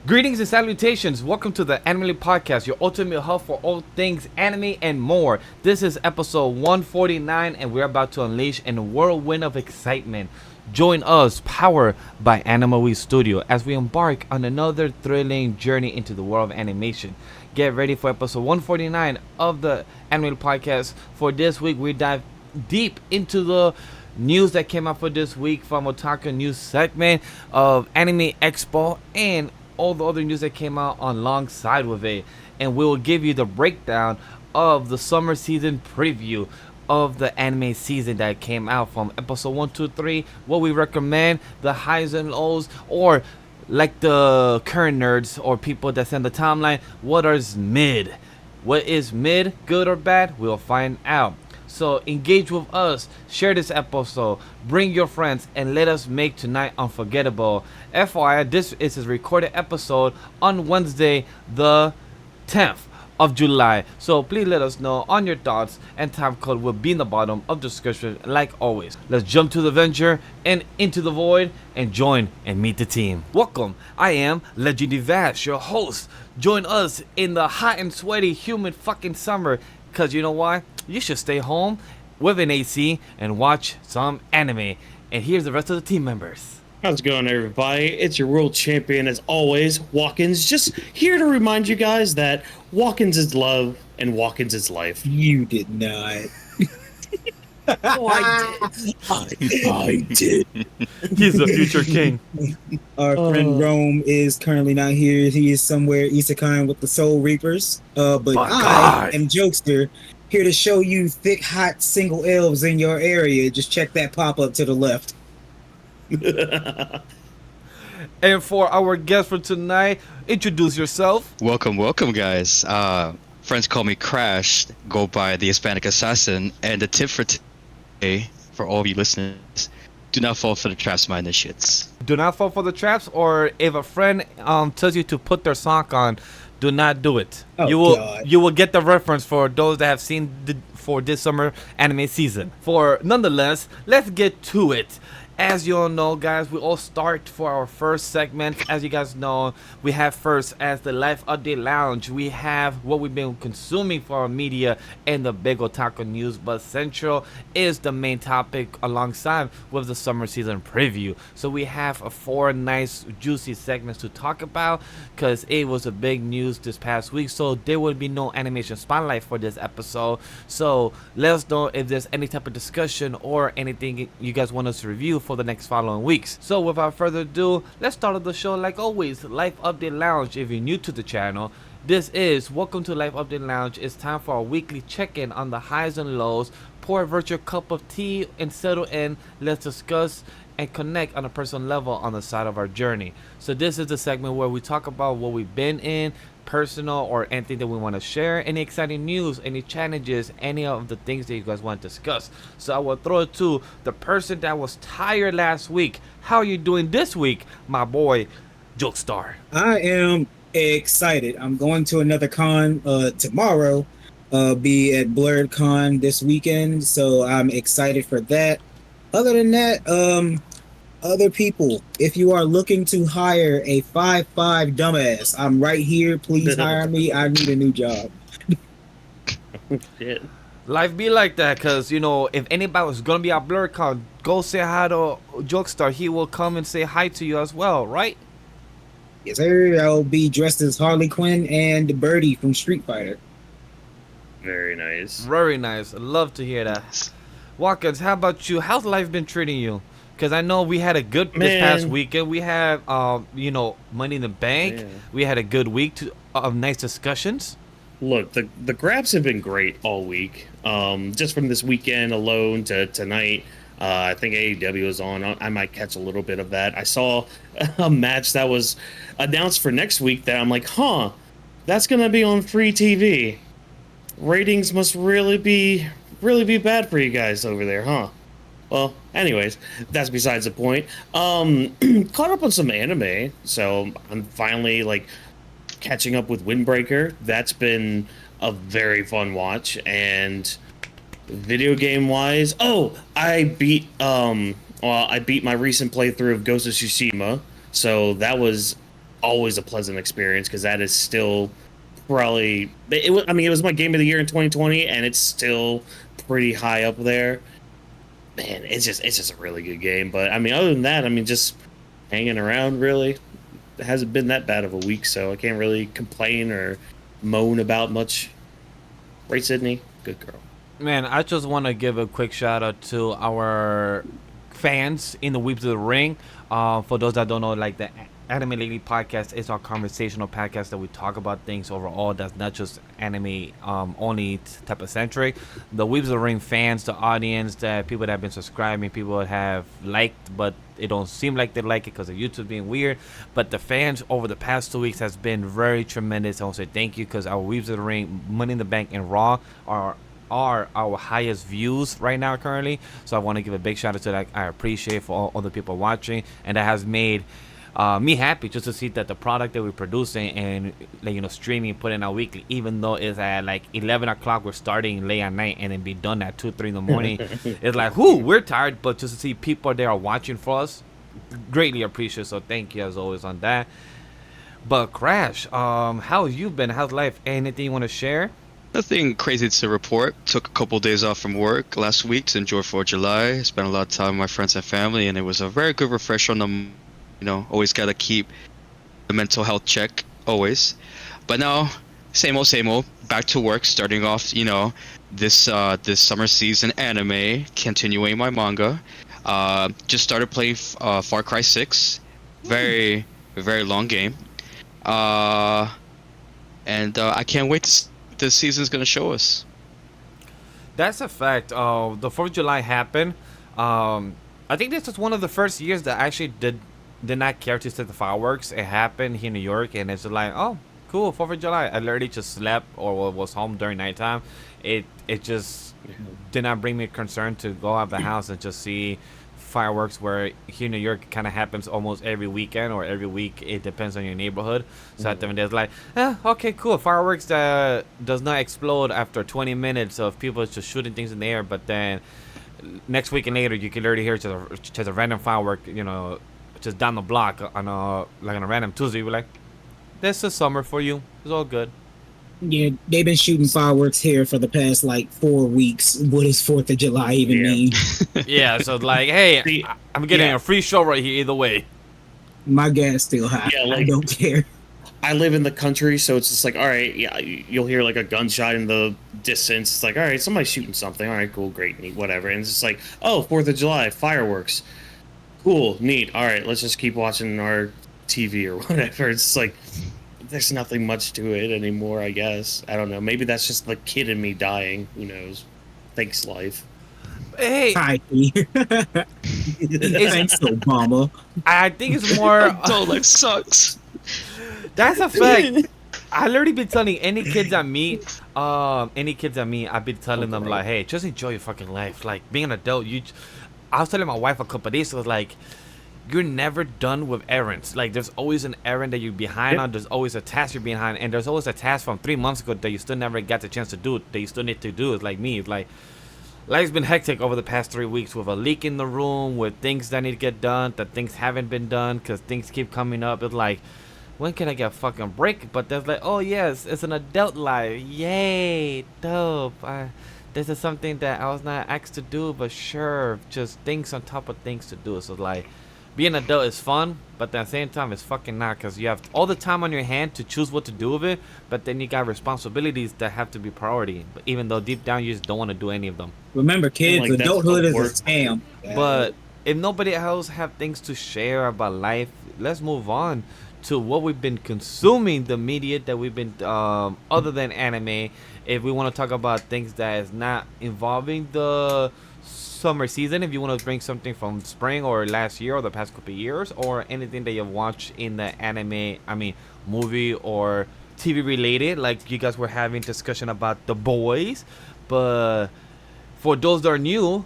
Greetings and salutations. Welcome to the Anime Podcast, your ultimate hub for all things anime and more. This is episode 149, and we're about to unleash a whirlwind of excitement. Join us, powered by Anime Studio, as we embark on another thrilling journey into the world of animation. Get ready for episode 149 of the Anime Podcast. For this week, we dive deep into the news that came out for this week from Otaku News segment of Anime Expo and all the other news that came out alongside with it, and we will give you the breakdown of the summer season preview of the anime season that came out from episode 1, 2, 3, what we recommend, the highs and lows, or like the current nerds or people that send the timeline, what is mid? What is mid, good or bad? We'll find out. So engage with us, share this episode, bring your friends, and let us make tonight unforgettable. FYI, this is a recorded episode on Wednesday, the 10th of July. So please let us know on your thoughts, and time code will be in the bottom of the description like always. Let's jump to the venture and into the void and join and meet the team. Welcome, I am Legend Vash, your host. Join us in the hot and sweaty humid fucking summer, because you know why? You should stay home with an AC and watch some anime. And here's the rest of the team members. How's it going, everybody? It's your world champion, as always, Whawkins. Just here to remind you guys that Whawkins is love and Whawkins is life. You did not. Oh, I did. I did. He's the future king. Our friend Rome is currently not here. He is somewhere isekai with the Soul Reapers. But My I God. am Jokestar, here to show you thick, hot single elves in your area. Just check that pop-up to the left. And for our guest for tonight, introduce yourself. Welcome, guys. Friends call me Crash, go by the Hispanic Assassin, and the tip for today, for all of you listeners, do not fall for the traps of my initiates. Do not fall for the traps, or if a friend tells you to put their sock on, do not do it. Oh, You will get the reference for those that have seen for this summer anime season. For nonetheless, let's get to it. As you all know, guys, we all start for our first segment. As you guys know, we have first as the Life Update Lounge. We have what we've been consuming for our media, and the big Otaku News Buzz Central is the main topic alongside with the summer season preview. So we have four nice juicy segments to talk about because it was a big news this past week. So there will be no animation spotlight for this episode. So let us know if there's any type of discussion or anything you guys want us to review for the next following weeks. So without further ado, let's start off the show like always. Life Update Lounge. If you're new to the channel, this is welcome to Life Update Lounge. It's time for our weekly check-in on the highs and lows. Pour a virtual cup of tea and settle in. Let's discuss and connect on a personal level on the side of our journey. So this is the segment where we talk about what we've been in, personal or anything that we want to share, any exciting news, any challenges, any of the things that you guys want to discuss. So I will throw it to the person that was tired last week. How are you doing this week, my boy Jokestar? I am excited. I'm going to another con tomorrow. Be at Blurred Con this weekend, so I'm excited for that. Other than that, other people, if you are looking to hire a 5'5" dumbass, I'm right here. Please hire me. I need a new job. Shit. Life be like that, cause you know, if anybody was gonna be at BlurCon, go say hi to Jokestar. He will come and say hi to you as well, right? Yes, sir. I'll be dressed as Harley Quinn and Birdie from Street Fighter. Very nice. Very nice. I love to hear that. Whawkins, how about you? How's life been treating you? Because I know we had a good this past weekend. We had, Money in the Bank. Man. We had a good week of nice discussions. Look, the grabs have been great all week. Just from this weekend alone to tonight, I think AEW is on. I might catch a little bit of that. I saw a match that was announced for next week that I'm like, that's gonna be on free TV. Ratings must really be bad for you guys over there, huh? Well, anyways, that's besides the point. Caught up on some anime, so I'm finally catching up with Windbreaker. That's been a very fun watch. And video game wise, I beat my recent playthrough of Ghost of Tsushima, so that was always a pleasant experience because that is still probably it was. I mean, it was my game of the year in 2020, and it's still pretty high up there. Man, it's just a really good game. But I mean, other than that, I mean, just hanging around really. It hasn't been that bad of a week, so I can't really complain or moan about much. Right, Sydney? Good girl. Man, I just want to give a quick shout out to our fans in the Weebs of the Ring. For those that don't know, like the Anime Lately podcast is our conversational podcast that we talk about things overall. That's not just anime only type of centric. The Weebs of the Ring fans, the audience, the people that have been subscribing, people that have liked, but it don't seem like they like it because of YouTube being weird. But the fans over the past 2 weeks has been very tremendous. I want to say thank you because our Weebs of the Ring, Money in the Bank, and Raw are our highest views right now currently. So I want to give a big shout out to that. I appreciate for all the people watching, and that has made me happy just to see that the product that we're producing and, like, streaming, putting out weekly, even though it's at like 11 o'clock, we're starting late at night and then be done at 2-3 in the morning. It's like, whoo, we're tired, but just to see people there are watching for us, greatly appreciate. So thank you as always on that. But Crash, how have you been? How's life? Anything you want to share? Nothing crazy to report. Took a couple days off from work last week to enjoy 4th of July. Spent a lot of time with my friends and family, and it was a very good refresher on the, always got to keep the mental health check, always. But now, same old, back to work, starting off, this summer season anime, continuing my manga. Just started playing Far Cry 6. Very, very long game. And I can't wait to see what this season's going to show us. That's a fact. The 4th of July happened. I think this was one of the first years that I actually did not care to set the fireworks. It happened here in New York, and it's just like, oh, cool, 4th of July. I literally just slept or was home during nighttime. It just did not bring me concern to go out of the house and just see fireworks, where here in New York it kind of happens almost every weekend or every week. It depends on your neighborhood. So at the end, it's like, okay, cool. Fireworks that does not explode after 20 minutes of people just shooting things in the air, but then next week and later you can literally hear just a random firework, just down the block on a random Tuesday. You're like, this is summer for you. It's all good. Yeah, they've been shooting fireworks here for the past 4 weeks. What does 4th of July even mean? Yeah, so like, hey, I'm getting a free show right here either way. My gas still high. Yeah, I don't care. I live in the country, so it's just like, all right, yeah, you'll hear like a gunshot in the distance. It's like, all right, somebody's shooting something. All right, cool, great, neat, whatever. And it's just like, oh, 4th of July, fireworks. Cool, neat. All right, let's just keep watching our TV or whatever. It's like, there's nothing much to it anymore, I guess. I don't know. Maybe that's just the kid in me dying. Who knows? Thanks, life. Hey. Hi. Thanks, Obama. I think it's more... Life sucks. That's a fact. I literally been telling any kids I meet, I've been telling them, like, hey, just enjoy your fucking life. Like, being an adult, I was telling my wife a couple of days ago, like, you're never done with errands. Like, there's always an errand that you're behind on. There's always a task you're behind. And there's always a task from 3 months ago that you still never got the chance to do, that you still need to do. It's like me. It's like, life's been hectic over the past 3 weeks with a leak in the room, with things that need to get done, that things haven't been done because things keep coming up. It's like, when can I get a fucking break? But there's like, oh, yes, it's an adult life. Yay, dope. This is something that I was not asked to do, but sure, just things on top of things to do. So, like, being an adult is fun, but at the same time, it's fucking not, because you have all the time on your hand to choose what to do with it, but then you got responsibilities that have to be priority. But even though deep down you just don't want to do any of them. Remember, kids, adulthood is a scam. But if nobody else have things to share about life, let's move on to what we've been consuming, the media that we've been, other than anime. If we want to talk about things that is not involving the summer season, if you want to bring something from spring or last year or the past couple of years, or anything that you've watched in the movie or TV related, like you guys were having discussion about The Boys. But for those that are new,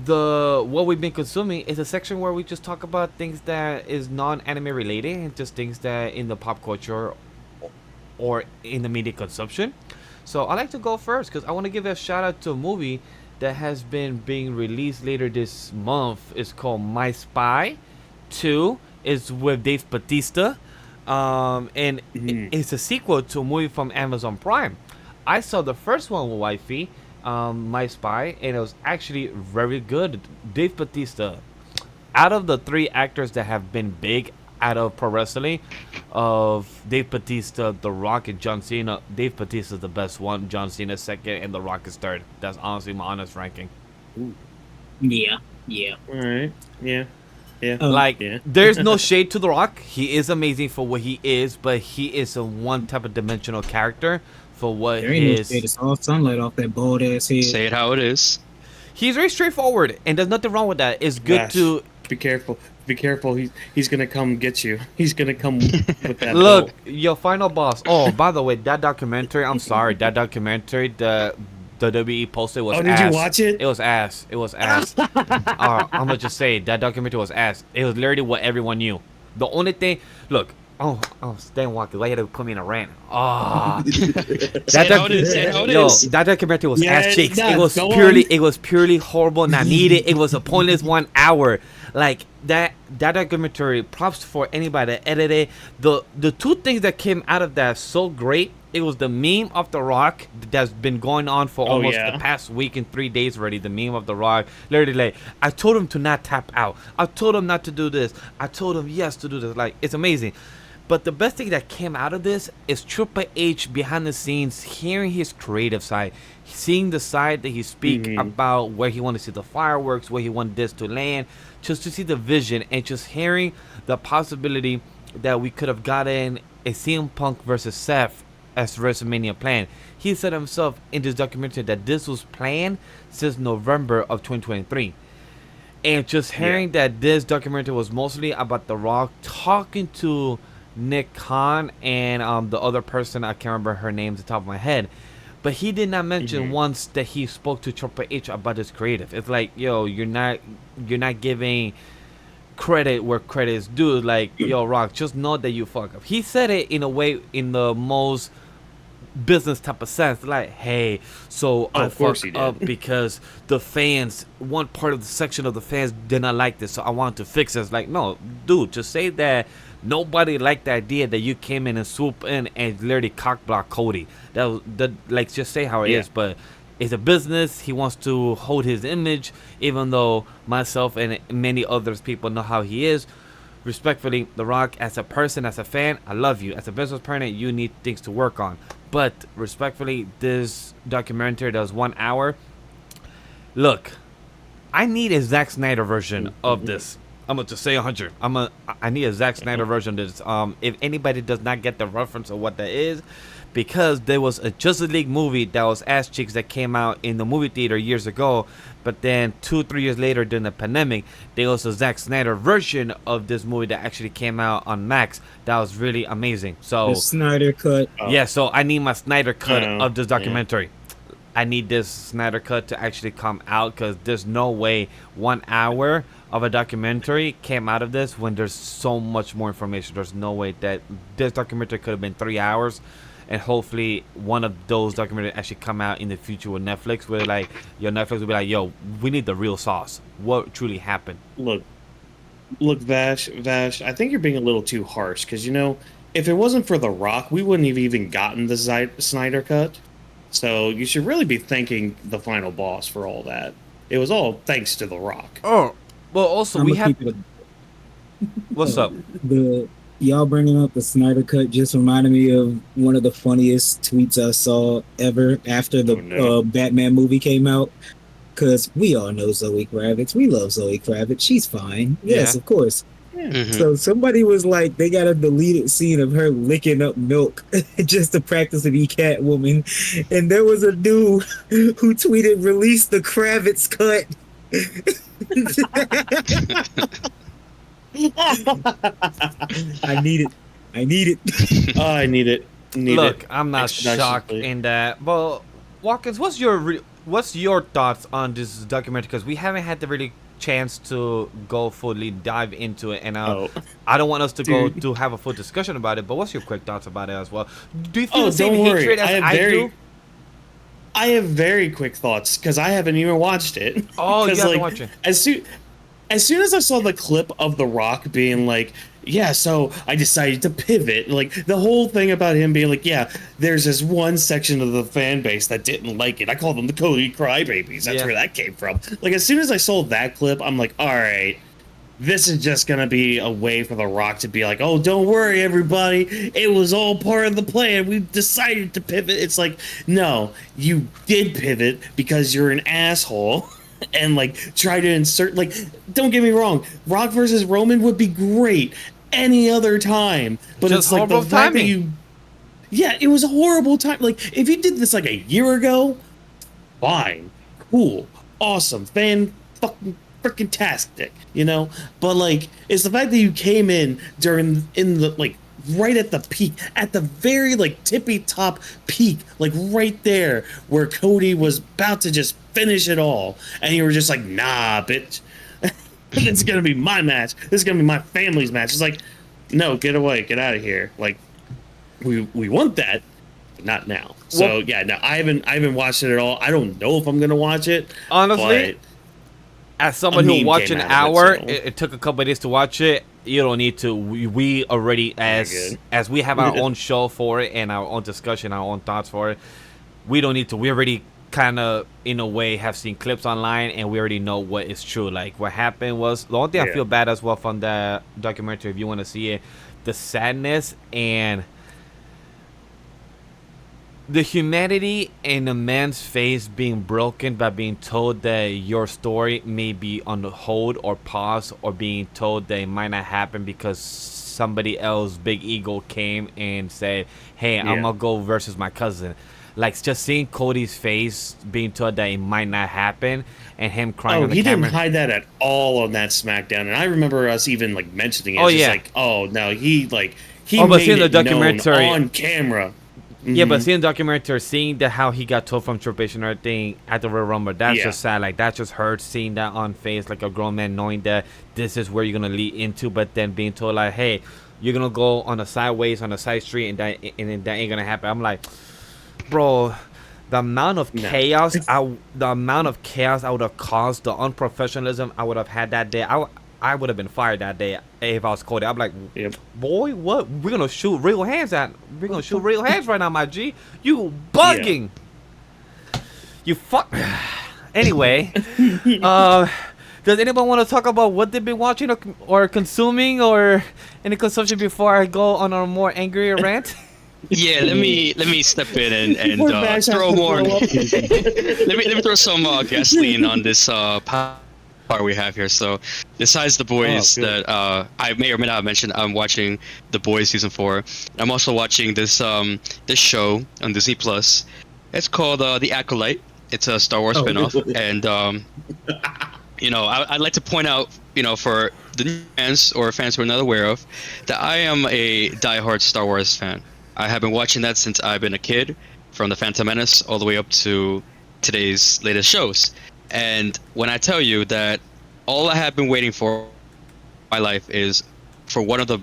what we've been consuming is a section where we just talk about things that is non-anime related and just things that in the pop culture or in the media consumption. So I like to go first because I want to give a shout out to a movie that has been being released later this month. It's called My Spy 2. It's with Dave Bautista. And it's a sequel to a movie from Amazon Prime. I saw the first one with Wifey, My Spy, and it was actually very good. Dave Bautista, out of the three actors that have been big out of pro wrestling, of Dave Bautista, The Rock, and John Cena, Dave Bautista is the best one. John Cena second, and The Rock is third. That's honestly my honest ranking. Yeah. All right. Yeah. Yeah. There's no shade to The Rock. He is amazing for what he is, but he is a one type of dimensional character for what There ain't no his. shade. It's all sunlight off that bald ass head. Say it how it is. He's very straightforward, and there's nothing wrong with that. It's good Gosh, to be careful. Be careful. He's gonna come get you. He's gonna come with that. look. belt. Your final boss. Oh, by the way, that documentary. I'm sorry, that documentary. The WWE posted was. Oh, did ass. you watch it? It was ass. It was ass. I'm gonna just say that documentary was ass. It was literally what everyone knew. The only thing, look. Oh, Stan Walker, why you had to put me in a rant? Oh, Say it how it is. Say it how it is. that documentary was Yeah, ass cheeks. yeah, It was purely horrible, not needed. It was a pointless 1 hour. Like that documentary. Props for anybody that edited it. The two things that came out of that so great. It was the meme of The Rock that's been going on for almost the past week and 3 days already. The meme of The Rock. Literally, like, I told him to not tap out. I told him not to do this. I told him yes to do this. Like, it's amazing. But the best thing that came out of this is Triple H behind the scenes, hearing his creative side, seeing the side that he speak about where he wanted to see the fireworks, where he wanted this to land, just to see the vision, and just hearing the possibility that we could have gotten a CM Punk versus Seth as WrestleMania plan. He said himself in this documentary that this was planned since November of 2023. And just hearing that this documentary was mostly about The Rock talking to Nick Khan and the other person, I can't remember her name off the top of my head, but he did not mention once that he spoke to Triple H about his creative. It's like, yo, you're not giving credit where credit is due. Like, yo, Rock, just know that you fuck up. He said it in a way, in the most business type of sense, like, hey, so I fucked up because the fans, one part of the section of the fans did not like this, so I want to fix this. Like, no, dude, just say that nobody liked the idea that you came in and swoop in and literally cock block Cody. Like, just say how it is. But it's a business. He wants to hold his image, even though myself and many other people know how he is. Respectfully, The Rock, as a person, as a fan, I love you. As a business partner, you need things to work on. But respectfully, this documentary that was 1 hour. Look, I need a Zack Snyder version of this. I'm gonna just say 100. I need a Zack Snyder version of this. If anybody does not get the reference of what that is, because there was a Justice League movie that was ass cheeks that came out in the movie theater years ago, but then 2-3 years later during the pandemic, there was a Zack Snyder version of this movie that actually came out on Max that was really amazing. So the Snyder cut. yeah, so I need my Snyder cut of this documentary. I need this Snyder cut to actually come out, because there's no way 1 hour of a documentary came out of this when there's so much more information. There's no way that this documentary could have been 3 hours. And hopefully one of those documentaries actually come out in the future with Netflix, where like, yo, Netflix will be like, yo, we need the real sauce. What truly happened? Look, Vash, I think you're being a little too harsh, because, you know, if it wasn't for The Rock, we wouldn't have even gotten the Snyder cut. So you should really be thanking the final boss for all that. It was all thanks to The Rock. Oh, well, also we have. What's up? Y'all bringing up the Snyder cut just reminded me of one of the funniest tweets I saw ever after the Batman movie came out. Because we all know Zoe Kravitz. We love Zoe Kravitz. She's fine. Yes, of course. So somebody was like, they got a deleted scene of her licking up milk just to practice to be Catwoman. And there was a dude who tweeted, release the Kravitz cut. I need it. Oh, I need it. Look, I'm not shocked in that. Well, Whawkins, what's your thoughts on this documentary? Because we haven't had the really chance to go fully dive into it, and I don't want us to go to have a full discussion about it. But what's your quick thoughts about it as well? Do you feel the same hatred as I do? I have very quick thoughts, because I haven't even watched it. Oh, you haven't watched it. as soon as I saw the clip of The Rock being like, yeah, so I decided to pivot. Like, the whole thing about him being like, yeah, there's this one section of the fan base that didn't like it. I call them the Cody Crybabies. That's where that came from. Like, as soon as I saw that clip, I'm like, all right, this is just going to be a way for The Rock to be like, oh, don't worry, everybody. It was all part of the plan. We decided to pivot. It's like, no, you did pivot because you're an asshole. And like try to insert, like, don't get me wrong, Rock versus Roman would be great any other time, but just it's like the fact that it was a horrible time. Like, if you did this like a year ago, fine, cool, awesome, fan fucking freaking tastic, you know. But like, it's the fact that you came in the like right at the peak, at the very like tippy top peak, like right there where Cody was about to just finish it all, and you were just like, nah, bitch, it's gonna be my match, this is gonna be my family's match. It's like, no, get away, get out of here. Like, we want that, but not now. So yeah, no, I haven't watched it at all. I don't know if I'm gonna watch it, honestly. As someone who watched an hour, it took a couple of days to watch it. You don't need to. We already, as we have our own show for it and our own discussion, our own thoughts for it, we don't need to. We already kind of, in a way, have seen clips online, and we already know what is true. Like, what happened was, the only thing I feel bad as well from the documentary, if you want to see it, the sadness and the humanity in a man's face being broken by being told that your story may be on hold or pause, or being told that it might not happen because somebody else big ego came and said, hey, I'm gonna go versus my cousin. Like, just seeing Cody's face being told that it might not happen, and him crying on the camera. Didn't hide that at all on that SmackDown, and I remember us even like mentioning it. Like, oh no, he made it known on camera. Yeah, but seeing the documentary, seeing how he got told from Triple H and everything at the Royal Rumble, that's just sad. Like, that just hurts, seeing that on face, like a grown man knowing that this is where you're going to lead into, but then being told, like, hey, you're going to go on a sideways, on a side street, and that ain't going to happen. I'm like, bro, the amount of chaos, I would have caused, the unprofessionalism I would have had that day, I would have been fired that day if I was Cody. I'm like, boy, what? We're gonna shoot real hands right now, my G. You bugging? You fuck. Anyway, does anyone want to talk about what they've been watching or consuming, or any consumption before I go on a more angry rant? Yeah, let me step in and throw more. let me throw some gasoline on this part we have here. So, besides The Boys that I may or may not have mentioned, I'm watching The Boys season 4. I'm also watching this show on Disney Plus. It's called The Acolyte. It's a Star Wars spinoff, and I'd like to point out, for the fans or fans who are not aware of, that I am a diehard Star Wars fan. I have been watching that since I've been a kid, from The Phantom Menace all the way up to today's latest shows. And when I tell you that all I have been waiting for in my life is for one of the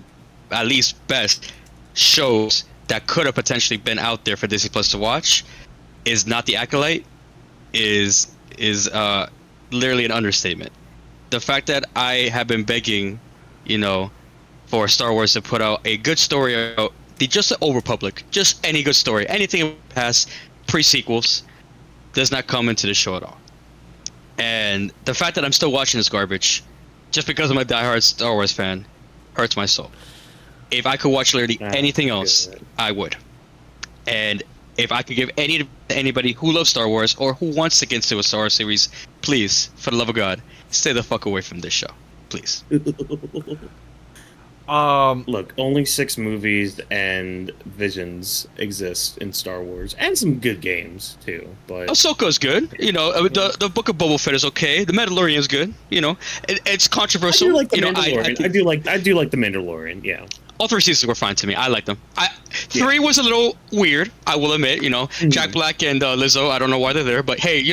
at least best shows that could have potentially been out there for Disney Plus to watch, is not The Acolyte, is literally an understatement. The fact that I have been begging, for Star Wars to put out a good story out, just the Old Republic, just any good story, anything past pre-sequels, does not come into the show at all. And the fact that I'm still watching this garbage, just because I'm a diehard Star Wars fan, hurts my soul. If I could watch literally anything else, I would. And if I could give anybody who loves Star Wars or who wants to get into a Star Wars series, please, for the love of God, stay the fuck away from this show, please. Look, only 6 movies and visions exist in Star Wars, and some good games too. But Ahsoka's good. The Book of Boba Fett is okay. The Mandalorian is good. It's controversial. I do like the Mandalorian. I do like the Mandalorian. Yeah. All 3 seasons were fine to me. I liked them. 3 was a little weird, I will admit. Jack Black and Lizzo. I don't know why they're there, but hey,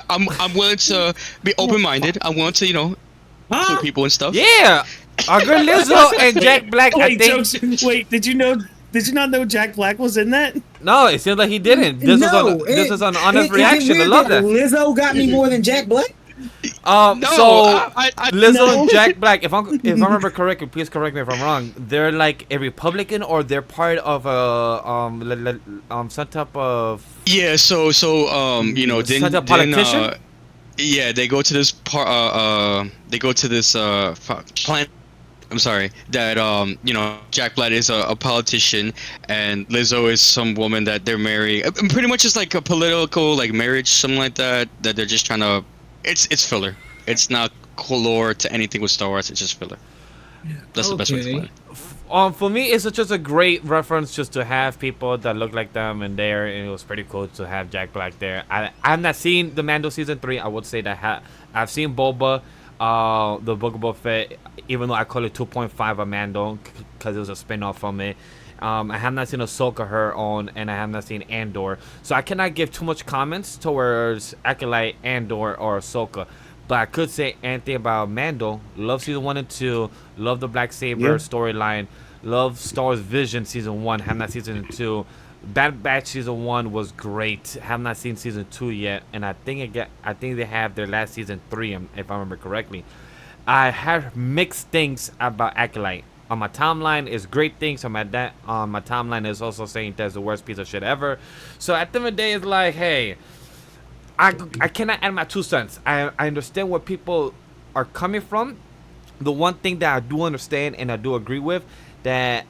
I'm willing to be open-minded. I'm willing to kill people and stuff. Yeah. Our good Lizzo and Jack Black. Wait, did you not know Jack Black was in that? No, it seems like he didn't. This is an honest reaction. I love that. Lizzo got me more than Jack Black. No, So Lizzo No. and Jack Black, if I remember correctly, please correct me if I'm wrong. They're like a Republican, or they're part of a some type of Yeah, so you know, Such a politician? yeah, they go to this plan. I'm sorry, that you know, Jack Black is a politician, and Lizzo is some woman that they're marrying. Pretty much it's like a political like marriage, something like that. That they're just trying to. It's filler. It's not core to anything with Star Wars. It's just filler. That's the best way to explain it. For me, it's just a great reference just to have people that look like them in there, and it was pretty cool to have Jack Black there. I've not seen the Mando season 3. I would say that I've seen Boba, the Book of Boba Fett, even though I call it 2.5 a Mando because it was a spin-off from it. I have not seen Ahsoka her own, and I have not seen Andor, so I cannot give too much comments towards Acolyte, Andor, or Ahsoka. But I could say anything about Mando. Love season 1 and 2. Love the Black Saber storyline. Love Star Wars Vision season 1. Have not seen season 2. Bad Batch season 1 was great. Have not seen season 2 yet, and I think they have their last season 3, if I remember correctly. I have mixed things about Acolyte. On my timeline is great things. On my timeline is also saying that's the worst piece of shit ever. So at the end of the day, it's like, hey, I cannot add my 2 cents. I understand where people are coming from. The one thing that I do understand and I do agree with, that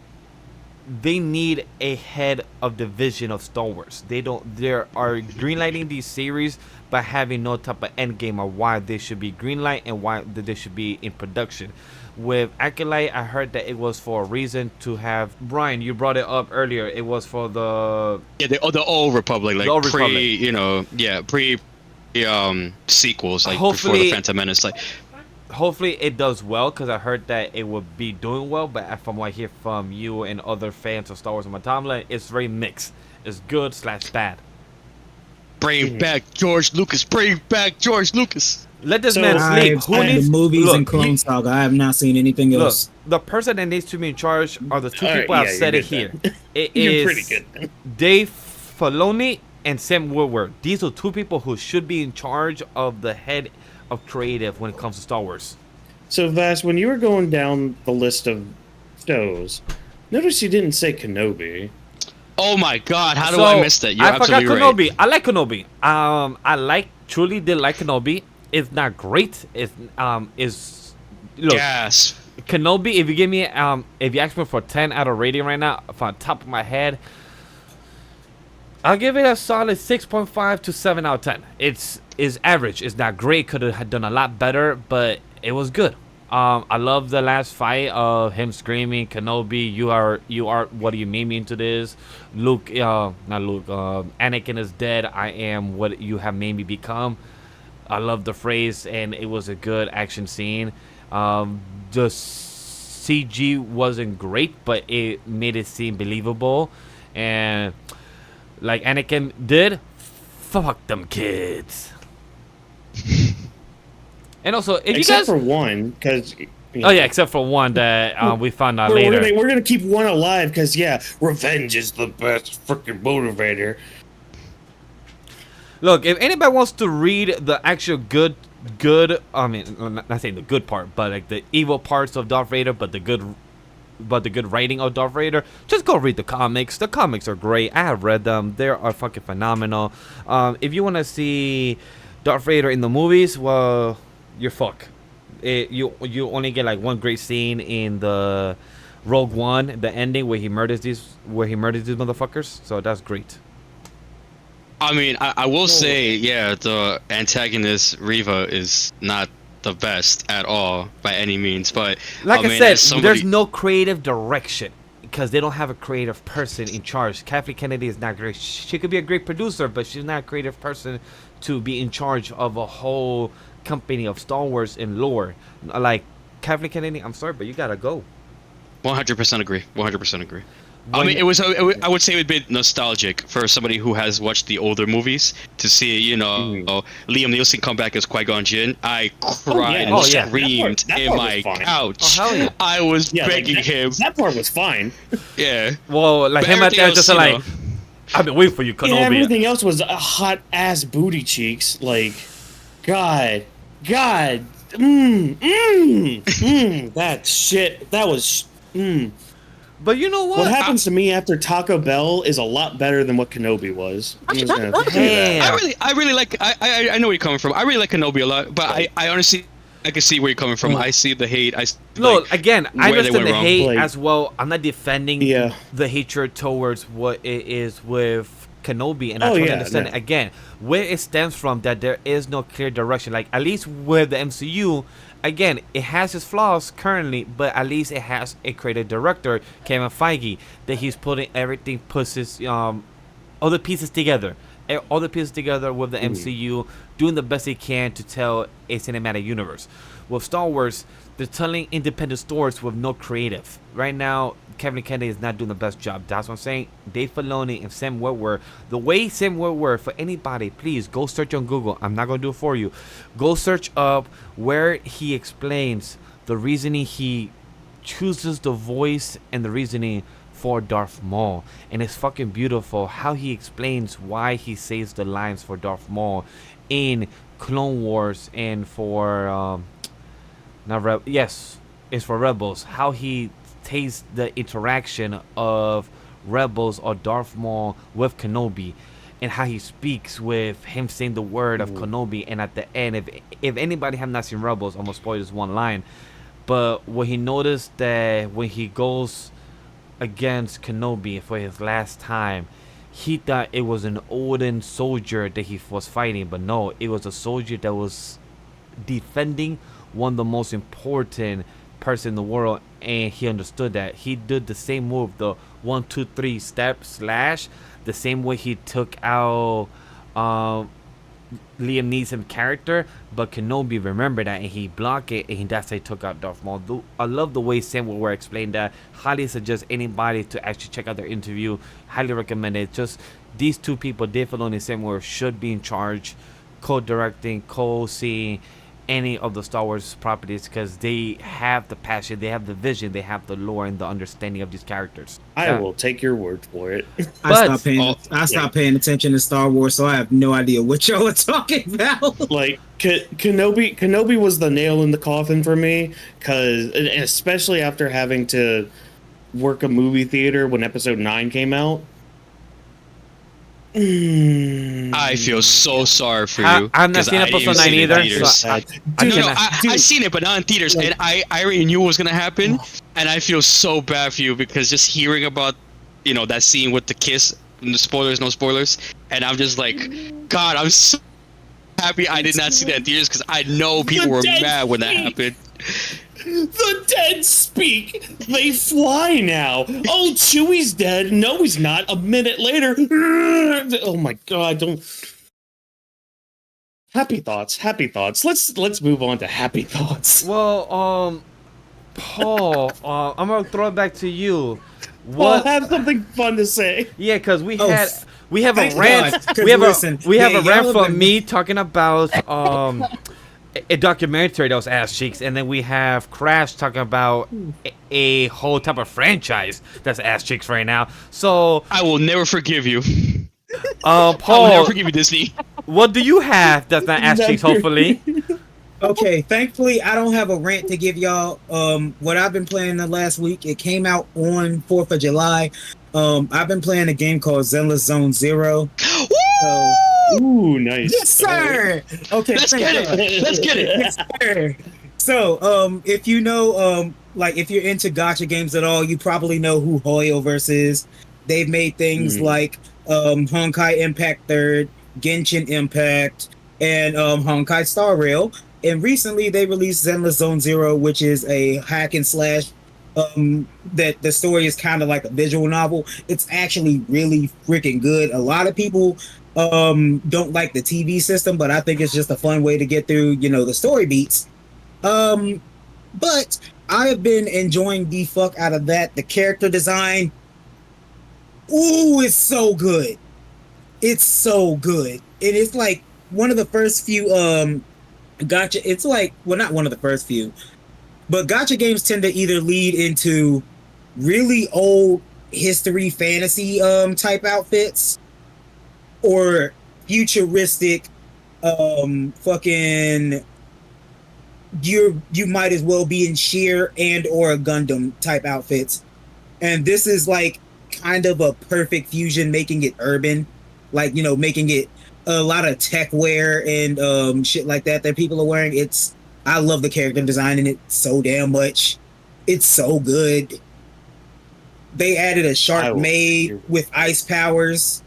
they need a head of the vision of Star Wars. They are greenlighting these series but having no type of end game of why they should be greenlight and why they should be in production. With Acolyte, I heard that it was for a reason to have Brian. You brought it up earlier. It was for the the old Republic, like Old pre, Republic. you know, sequels, like Hopefully- before the Phantom Menace, like. Hopefully it does well, because I heard that it would be doing well, but from what I hear from you and other fans of Star Wars on my timeline, it's very mixed. It's good / bad. Bring back George Lucas. Bring back George Lucas. Let this So man sleep. I've Who seen needs the movies look, and Clone Saga. I have not seen anything Look, else. the person that needs to be in charge are the two All right, people I've yeah, said you're it here. good It You're is pretty good then. Dave Filoni and Sam Woodward. These are 2 people who should be in charge of the head of creative when it comes to Star Wars. So, Vass, when you were going down the list of shows, notice you didn't say Kenobi. Oh my God! How do I miss that? You're I forgot absolutely Kenobi. right. I like Kenobi. Truly did like Kenobi. It's not great. Look, Yes. Kenobi. If you give me if you ask me for 10 out of rating right now, from the top of my head, I'll give it a solid 6.5 to 7 out of 10. It's average. It's not great. Could have done a lot better, but it was good. I love the last fight of him screaming, "Kenobi, you are what do you mean me into this?" Luke, not Luke. Anakin is dead. I am what you have made me become. I love the phrase, and it was a good action scene. The CG wasn't great, but it made it seem believable, and like Anakin did, fuck them kids. And also, if Except you guys, for one, because... oh yeah, except for one that we found out We're later. gonna keep one alive, because, yeah, revenge is the best freaking motivator. Look, if anybody wants to read the actual good, I mean, not saying the good part, but like the evil parts of Darth Vader, but the good writing of Darth Vader, just go read the comics. The comics are great. I have read them. They are fucking phenomenal. If you want to see Darth Vader in the movies, well, you're fucked. You only get like one great scene in the Rogue One, the ending where he murders these motherfuckers. So that's great. I mean, I will say, yeah, the antagonist Reva is not the best at all by any means, but like I mean, said, as somebody- there's no creative direction because they don't have a creative person in charge. Kathleen Kennedy is not great. She could be a great producer, but she's not a creative person to be in charge of a whole company of Star Wars and lore. Like Kathleen Kennedy, I'm sorry, but you gotta go. 100% agree. 100% agree. I mean, I would say it would be nostalgic for somebody who has watched the older movies to see, you know, Liam Neeson come back as Qui-Gon Jinn. I cried and yeah. screamed That in part my was fine. couch. Oh, hell yeah. I was Yeah, begging like him. That part was fine. Yeah. Well, like But him at everything there else, just you like, know. I've been waiting for you, Yeah, Kenobi. everything else was hot ass booty cheeks. Like, God. God, that shit. That was. But you know what? What happens to me after Taco Bell is a lot better than what Kenobi was. I'm just gonna say that. I really like. I know where you're coming from. I really like Kenobi a lot, but I honestly, I can see where you're coming from. I see the hate. Look, again, I understand the hate Like, as well. I'm not defending the hatred towards what it is with Kenobi, and I totally understand it. Again, where it stems from, that there is no clear direction. Like, at least with the MCU, again, it has its flaws currently, but at least it has a creative director, Kevin Feige, that he's putting everything, puts his all the pieces together. All the pieces together with the MCU, doing the best he can to tell a cinematic universe. With Star Wars, they're telling independent stories with no creative. Right now, Kevin Kennedy is not doing the best job. That's what I'm saying. Dave Filoni and Sam Witwer, the way Sam Witwer, for anybody, please go search on Google. I'm not going to do it for you. Go search up where he explains the reasoning he chooses the voice and the reasoning for Darth Maul, and it's fucking beautiful how he explains why he says the lines for Darth Maul in Clone Wars and for it's for Rebels, how he takes the interaction of Rebels or Darth Maul with Kenobi, and how he speaks with him saying the word of Kenobi, and at the end, if anybody have not seen Rebels, I'm gonna spoil this one line, but when he noticed that when he goes against Kenobi for his last time, he thought it was an olden soldier that he was fighting, but no, it was a soldier that was defending one of the most important person in the world, and he understood that. He did the same move, the 1 2 3 step slash, the same way he took out Liam Neeson character, but Kenobi remembered that and he blocked it, and that's how he took out Darth Maul. I love the way Sam Witwer explained that. Highly suggest anybody to actually check out their interview. Highly recommend it. Just these two people, Dave Filoni and Sam Witwer, should be in charge, co-directing, co-seeing any of the Star Wars properties, because they have the passion, they have the vision, they have the lore and the understanding of these characters. I will take your word for it. I stopped paying attention to Star Wars, so I have no idea what y'all are talking about. Like, Kenobi was the nail in the coffin for me, because especially after having to work a movie theater when Episode 9 came out. I feel so sorry for you. I'm not seen Episode 9 either. I've seen it, but not in theaters. And I already knew what was gonna happen, and I feel so bad for you, because just hearing about, that scene with the kiss, no spoilers, and I'm just like, God, I'm so happy I did not see that in theaters, because I know people were mad when that happened. The dead speak. They fly now. Oh, Chewie's dead. No, he's not. A minute later. Oh my God! Don't. Happy thoughts. Let's move on to happy thoughts. Well, Paul, I'm gonna throw it back to you. Well, have something fun to say. Yeah, because we have a rant. We have a rant from me talking about a documentary that was ass cheeks, and then we have Crash talking about a whole type of franchise that's ass cheeks right now. So I will never forgive you. Paul, I will never forgive you, Disney. What do you have that's not ass cheeks? Hopefully. Okay, thankfully I don't have a rant to give y'all. What I've been playing the last week, it came out on 4th of July. I've been playing a game called Zenless Zone Zero. Ooh, nice. Yes, sir. Okay, let's get it. Yes, sir. So, if you know, if you're into gacha games at all, you probably know who Hoyoverse is. They've made things like Honkai Impact 3rd, Genshin Impact, and Honkai Star Rail. And recently, they released Zenless Zone Zero, which is a hack and slash. That the story is kind of like a visual novel. It's actually really freaking good. A lot of people don't like the TV system, but I think it's just a fun way to get through, the story beats. But I have been enjoying the fuck out of that. The character design, it's so good. It's so good. And it's like one of the first few gacha. It's like, well, not one of the first few, but gacha games tend to either lead into really old history fantasy type outfits, or futuristic fucking you might as well be in sheer and or a Gundam type outfits. And this is like kind of a perfect fusion, making it urban, like, you know, making it a lot of tech wear and shit like that people are wearing. I love the character design in it so damn much. It's so good. They added a shark maid with ice powers.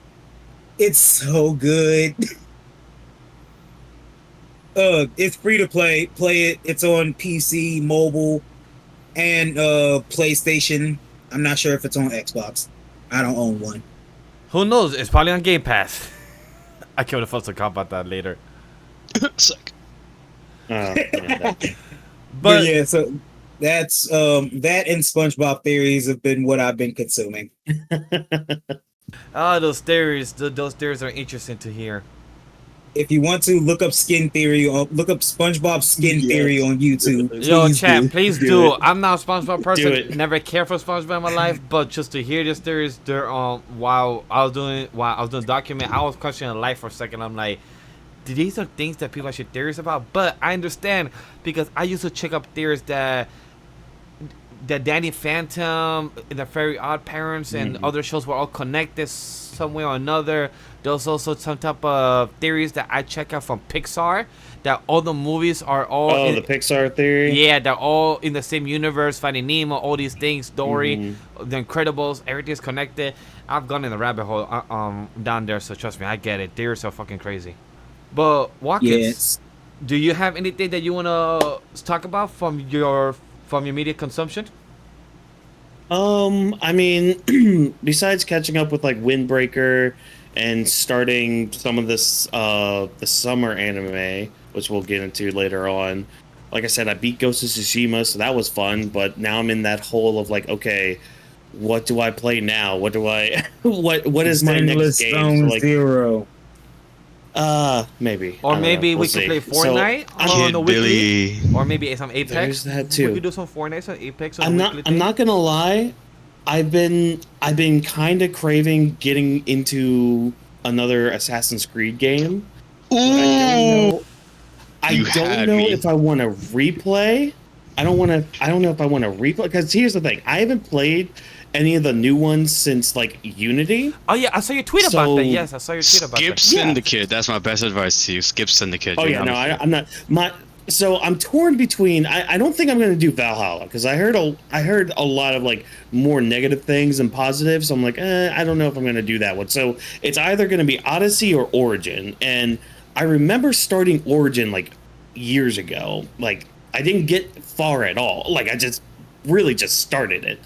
It's so good. It's free to play. Play it. It's on PC, mobile, and PlayStation. I'm not sure if it's on Xbox. I don't own one. Who knows? It's probably on Game Pass. I can't afford to talk about that later. Suck. But yeah, so that's that and SpongeBob theories have been what I've been consuming. Those theories are interesting to hear. If you want to look up skin theory, look up SpongeBob skin theory on YouTube. Yo, chat, please do. I'm not a SpongeBob person. Never cared for SpongeBob in my life, but just to hear these theories, they're while I was doing document, I was questioning life for a second. I'm like, these are things that people should theories about. But I understand because I used to check up theories that Danny Phantom, the Very Odd Parents, and other shows were all connected some way or another. There's also some type of theories that I check out from Pixar, that all the movies are all the Pixar theory. Yeah, they're all in the same universe. Finding Nemo, all these things, Dory, The Incredibles, everything's connected. I've gone in the rabbit hole down there, so trust me, I get it. Theories are fucking crazy. But Whawkins, do you have anything that you wanna talk about from your media consumption? I mean, besides catching up with like Windbreaker and starting some of this the summer anime, which we'll get into later on. Like I said, I beat Ghost of Tsushima, so that was fun, but now I'm in that hole of like, okay, what do I play now? What do I what is my next game? So, like, Zero. Maybe. Or maybe we'll we could play Fortnite on the weekly, or maybe some Apex. There's that too. We could do some Fortnite, some Apex. I'm not gonna lie. I've been kind of craving getting into another Assassin's Creed game. Ooh. I don't know if I want to replay. I don't know if I want to replay, because here's the thing. I haven't played any of the new ones since like Unity. Oh yeah, I saw your tweet about that. Yes, I saw your tweet about that. Skip Syndicate. That's my best advice to you. Skip Syndicate. Oh yeah, no, I'm not. So I'm torn between. I don't think I'm going to do Valhalla, because I heard a lot of like more negative things than positive. So I'm like, I don't know if I'm going to do that one. So it's either going to be Odyssey or Origin. And I remember starting Origin like years ago. Like I didn't get far at all. Like I just started it.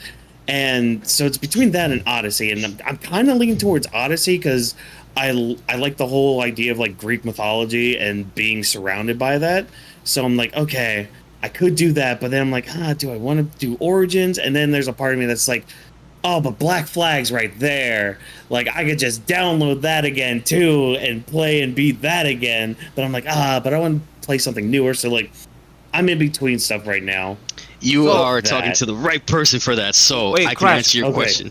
And so it's between that and Odyssey, and I'm kind of leaning towards Odyssey because I like the whole idea of like Greek mythology and being surrounded by that. So I'm like, okay, I could do that, but then I'm like, do I want to do Origins? And then there's a part of me that's like, oh, but Black Flag's right there. Like I could just download that again too and play and beat that again. But I'm like, but I want to play something newer. So like, I'm in between stuff right now. You are talking to the right person for that, so I can answer your question.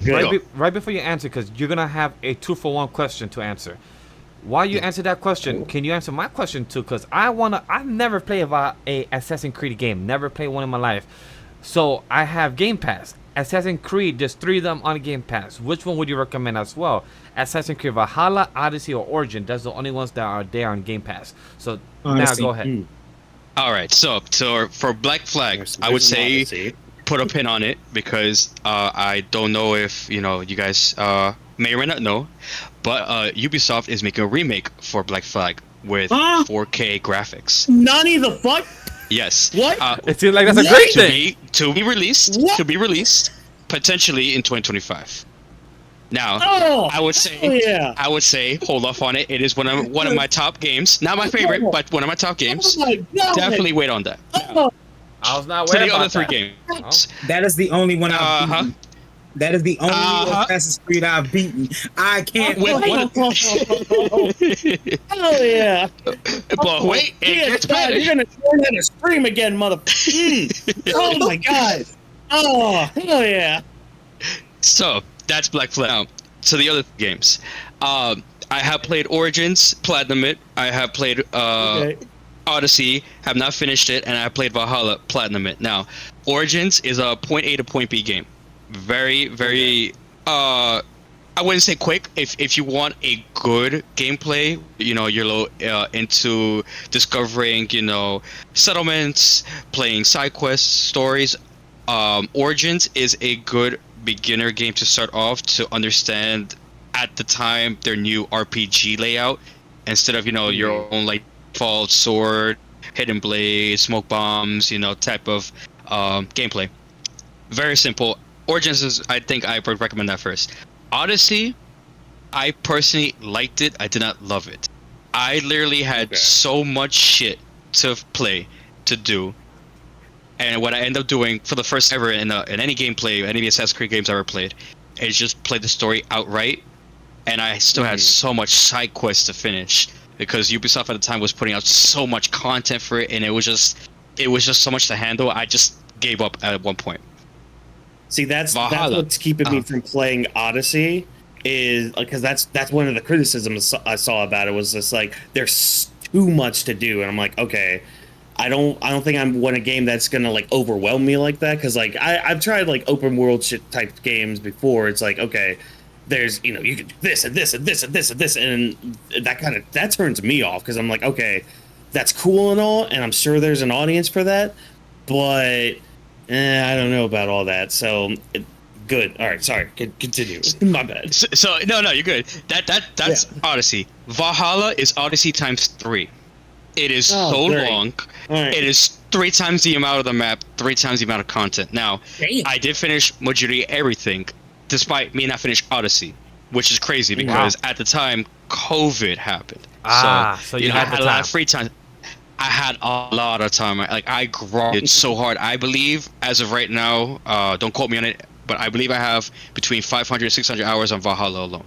Right before you answer, because you're going to have a 2-for-1 question to answer. While you answer that question, can you answer my question too? Because I've never played a Assassin's Creed game. Never played one in my life. So I have Game Pass. Assassin's Creed, there's 3 of them on Game Pass. Which one would you recommend as well? Assassin's Creed Valhalla, Odyssey, or Origin? That's the only ones that are there on Game Pass. So now go ahead. All right, so for Black Flag, I would say put a pin on it, because I don't know if you guys may or may not know, but Ubisoft is making a remake for Black Flag with 4K graphics. Nani the fuck? Yes. What? It seems like that's a great thing. To be released potentially in 2025 Now, I would say hold off on it. It is one of my top games. Not my favorite, but one of my top games. Definitely wait on that. I was not waiting to the about other 3 games. That is the only one I've beaten. That is the only Assassin's Creed I've beaten. I can't wait. Hell yeah. But wait, it gets better. You're going to turn on a stream again, motherfucker. Oh my god. Oh, hell yeah. So, that's Black Flag. So the other games. I have played Origins, Platinum it. I have played Odyssey, have not finished it, and I played Valhalla, platinum it. Now, Origins is a point A to point B game. Very, very. I wouldn't say quick. If you want a good gameplay, you're into discovering, settlements, playing side quests, stories. Origins is a good beginner game to start off to understand at the time their new RPG layout instead of your own like default sword, hidden blade, smoke bombs, type of gameplay. Very simple. Origins is, I think I would recommend that first. Odyssey, I personally liked it. I did not love it. I literally had so much shit to play, to do. And what I end up doing for the first ever in any gameplay, any of the Assassin's Creed games I ever played, is just play the story outright. And I still had so much side quests to finish because Ubisoft at the time was putting out so much content for it, and it was just so much to handle. I just gave up at one point. See, that's what's keeping me from playing Odyssey, is because that's one of the criticisms I saw about it was just like there's too much to do, and I'm like, okay, I don't think I want a game that's gonna like overwhelm me like that, because like I've tried like open world shit type games before. It's like, okay, there's you can do this and this and this and this and this, and that turns me off because I'm like, okay, that's cool and all, and I'm sure there's an audience for that, but I don't know about all that. So good. All right, sorry. Continue. My bad. So no, you're good. That's Odyssey. Valhalla is Odyssey times 3. It is great. long. Right. It is 3 times the amount of the map, 3 times the amount of content. Now, I did finish majority everything, despite me not finish Odyssey, which is crazy because at the time COVID happened. So you had a lot of free time. I had a lot of time. I grinded so hard. I believe, as of right now, don't quote me on it, but I believe I have between 500 and 600 hours on Valhalla alone.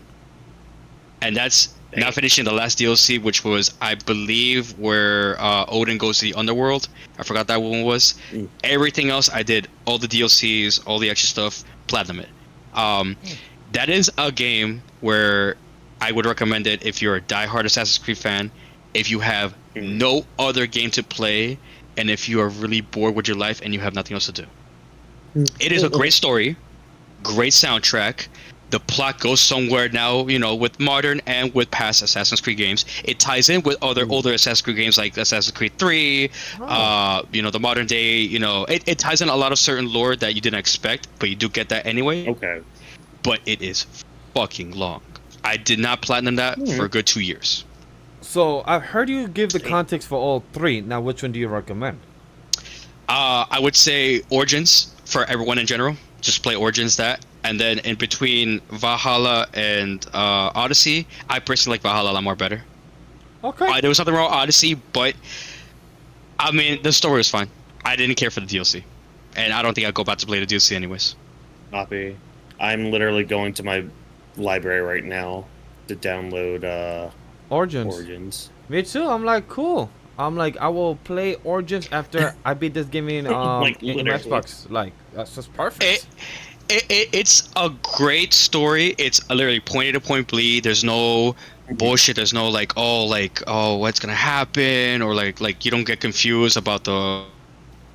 And that's not finishing the last DLC, which was, I believe, where Odin goes to the underworld. I forgot that one was. Everything else I did, all the DLCs, all the extra stuff, platinum it. That is a game where I would recommend it if you're a diehard Assassin's Creed fan, if you have no other game to play, and if you are really bored with your life and you have nothing else to do. It is a great story, great soundtrack. The plot goes somewhere now, with modern and with past Assassin's Creed games. It ties in with other older Assassin's Creed games like Assassin's Creed 3, the modern day, it ties in a lot of certain lore that you didn't expect, but you do get that anyway. Okay. But it is fucking long. I did not platinum that for a good 2 years. So I've heard you give the context for all 3. Now, which one do you recommend? I would say Origins for everyone in general. Just play Origins that. And then in between Valhalla and Odyssey, I personally like Valhalla a lot more better. Okay. There was nothing wrong with Odyssey, but I mean, the story was fine. I didn't care for the DLC. And I don't think I'd go back to play the DLC anyways. Copy. I'm literally going to my library right now to download Origins. Me too. I'm like, cool. I'm like, I will play Origins after I beat this game in Xbox. Like, that's just perfect. It's a great story. It's literally point A to point B. There's no bullshit. There's no what's gonna happen, or like you don't get confused about the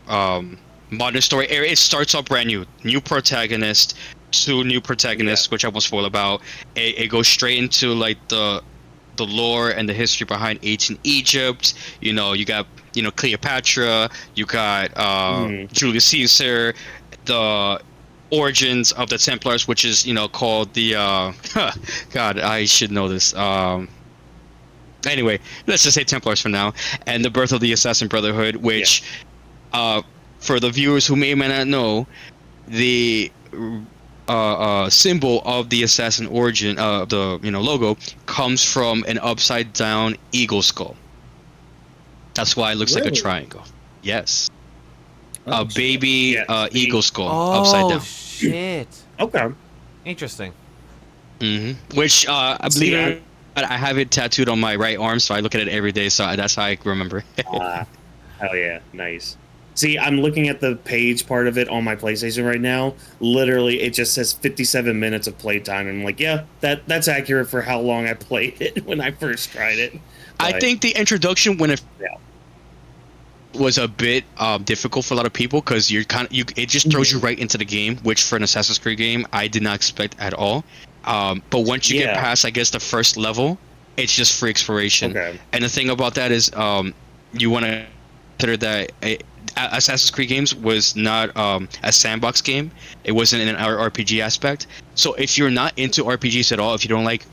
modern story. It starts off brand new protagonist, 2 new protagonists, which I won't spoil about. It goes straight into like the lore and the history behind ancient Egypt. You got Cleopatra. You got Julius Caesar. The origins of the Templars, which is called the God, I should know this. Anyway, let's just say Templars for now, and the birth of the Assassin Brotherhood, which for the viewers who may or may not know, the symbol of the assassin origin, the logo, comes from an upside down eagle skull. That's why it looks like a triangle. Yes. A baby eagle skull upside down. Shit. Okay. Interesting. Which I believe I have it tattooed on my right arm, so I look at it every day. So that's how I remember. Hell yeah, nice. See, I'm looking at the page part of it on my PlayStation right now. Literally, it just says 57 minutes of playtime. And I'm like, yeah, that's accurate for how long I played it when I first tried it. But I think the introduction was a bit difficult for a lot of people because it just throws you right into the game, which for an Assassin's Creed game I did not expect at all. But once you get past, I guess, the first level, it's just free exploration. Okay. And the thing about that is, you want to consider that Assassin's Creed games was not a sandbox game. It wasn't an RPG aspect. So if you're not into RPGs at all, if you don't like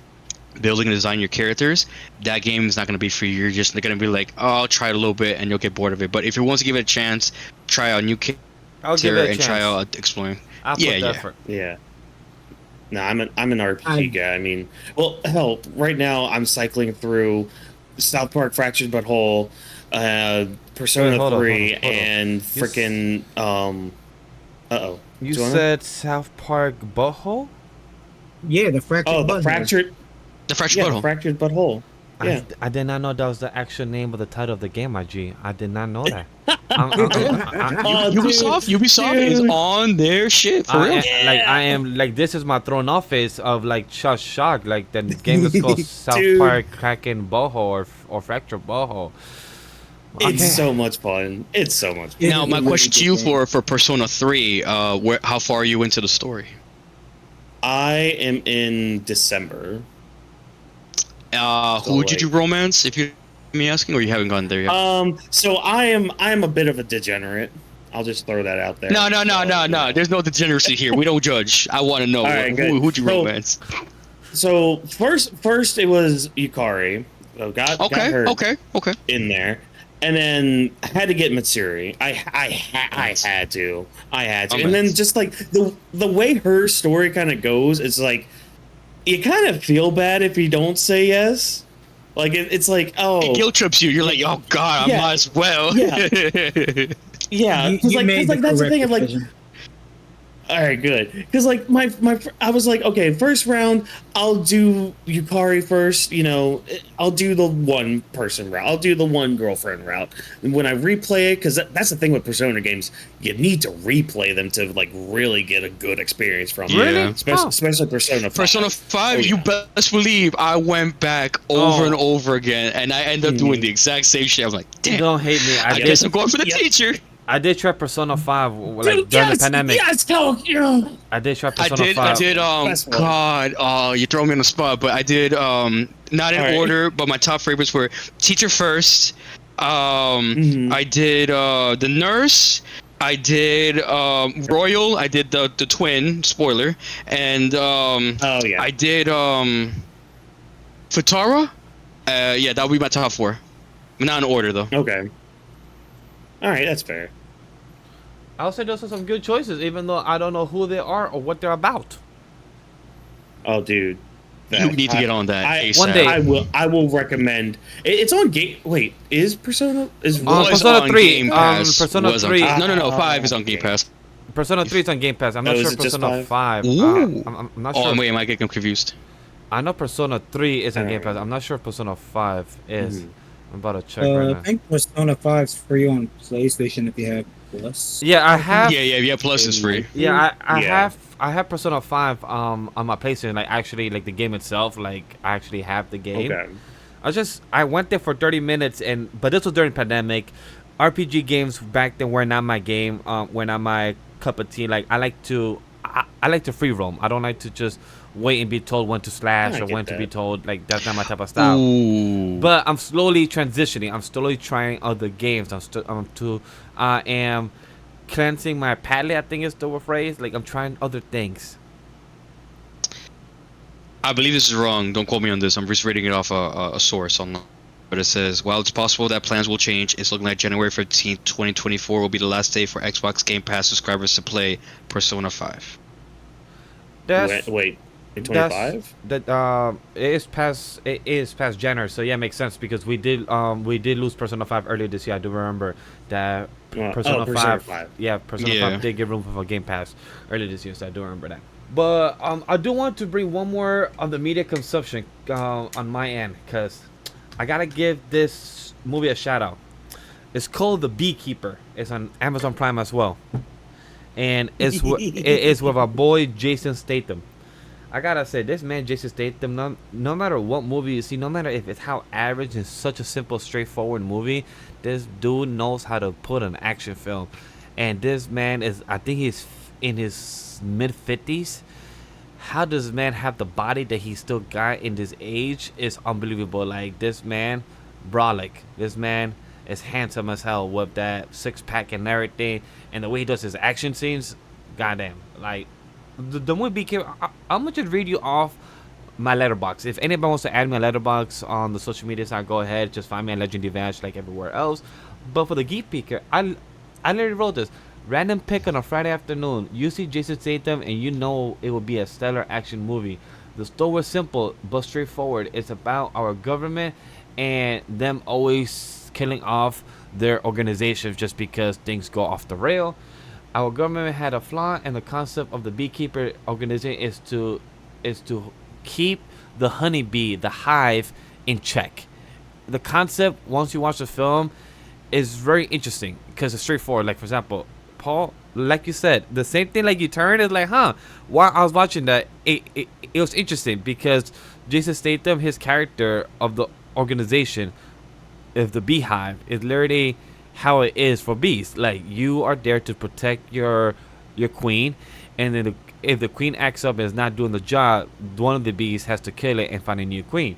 building and design your characters, that game is not going to be for you. You're just going to be like, oh, I'll try it a little bit, and you'll get bored of it. But if you want to give it a chance, try out new character and try out exploring. I'll put effort. Yeah. No, I'm an RPG guy. I mean, well, hell, right now I'm cycling through South Park Fractured But Whole, Persona 3, and freaking You said South Park Butthole? Yeah, the fractured. Oh, the butthole. fractured. The Fractured Butthole. The Fractured Butthole. Yeah. I did not know that was the actual name of the title of the game, my G. I did not know that. Ubisoft is on their shit for real. I am like, this is my thrown off face of like shock. Like the game is called South Dude. Park Kraken Boho or Fracture Boho. It's so much fun. It's so much fun. Now, my question to you for Persona 3, how far are you into the story? I am in December. Who did you romance, if you mind me asking, or you haven't gone there yet? So I am a bit of a degenerate. I'll just throw that out there. No. There's no degeneracy here. We don't judge. I want to know who'd you romance. So first it was Yukari. So got her Okay. in there, and then I had to get Matsuri. I had to, and then just like the way her story kind of goes, it's like you kind of feel bad if you don't say yes. Like it's like, oh, it guilt trips you. You're like, oh god, I might as well. Yeah. Yeah, because like that's the thing. I'm like, all right, good. Because like I was like, okay, first round, I'll do Yukari first. You know, I'll do the one person route. I'll do the one girlfriend route. And when I replay it, because that's the thing with Persona games, you need to replay them to like really get a good experience from them. Really? Especially Persona 5. Persona 5, you best believe I went back over and over again, and I ended up doing the exact same shit. I'm like, damn. Don't hate me. I guess I'm going for the teacher. I did try Persona 5 like during the pandemic. I did try Persona 5. I did God, you throw me on the spot, but I did not in order, but my top favorites were Teacher First. I did the Nurse. I did Royal. I did the twin, spoiler, and I did Futara. Yeah, that would be my top 4. Not in order though. Okay. All right, that's fair. I'll say those are some good choices, even though I don't know who they are or what they're about. Oh, dude. You need to get on that ASAP. One day. I will recommend. It's on Game. Wait, is Persona? Persona 3. Persona 3. No. 5 is on Game Pass. Persona 3 is on Game Pass. I'm not sure Persona 5. I'm not sure. Oh, wait, am I getting confused? I know Persona 3 is on Game Pass. I'm not sure if Persona 5 is. I'm about to check right now. I think Persona 5 is free on PlayStation if you have Plus. Yeah, I have. Yeah. Plus is free. Yeah, I have Persona 5 on my PlayStation. Like actually, like the game itself. Like I actually have the game. Okay. I went there for 30 minutes, but this was during pandemic. RPG games back then were not my game. Were not my cup of tea. Like I like to free roam. I don't like to just wait and be told when to slash or when to be told. Like that's not my type of style. Ooh. But I'm slowly transitioning. I'm slowly trying other games. I am cleansing my palate, I think is the phrase. Like I'm trying other things. I believe this is wrong. Don't quote me on this. I'm just reading it off a source online. But it says, while it's possible that plans will change, it's looking like January 15th, 2024 will be the last day for Xbox Game Pass subscribers to play Persona 5. Wait. 25? It is past January, so yeah, it makes sense because we did lose Persona 5 earlier this year. I do remember that Persona 5. Yeah, Persona 5 did give room for a Game Pass earlier this year, so I do remember that. But I do want to bring one more on the media consumption on my end, because I gotta give this movie a shout out. It's called The Beekeeper. It's on Amazon Prime as well, and it's with our boy Jason Statham. I gotta say, this man Jason Statham, no matter what movie you see, no matter if it's how average and such a simple, straightforward movie, this dude knows how to put an action film. And this man is, I think he's in his mid 50s. How does this man have the body that he still got in this age is unbelievable. Like, this man, brolic. This man is handsome as hell with that six pack and everything. And the way he does his action scenes, goddamn. Like, the movie Beekeeper, I'm gonna just read you off my letterbox. If anybody wants to add me a letterbox on the social media side, go ahead. Just find me at Legend Advantage like everywhere else. But for the Geek Peeker, I literally wrote this. Random pick on a Friday afternoon. You see Jason Statham and you know it will be a stellar action movie. The story was simple but straightforward. It's about our government and them always killing off their organizations just because things go off the rail. Our government had a flaw, and the concept of the Beekeeper organization is to keep the honeybee, the hive, in check. The concept, once you watch the film, is very interesting because it's straightforward. Like, for example, Paul, like you said, the same thing. Like, you turn, it's like, huh? While I was watching that, it was interesting because Jason Statham, his character of the organization, of the beehive, is literally how it is for bees. Like, you are there to protect your queen, and then if the queen acts up and is not doing the job, one of the bees has to kill it and find a new queen.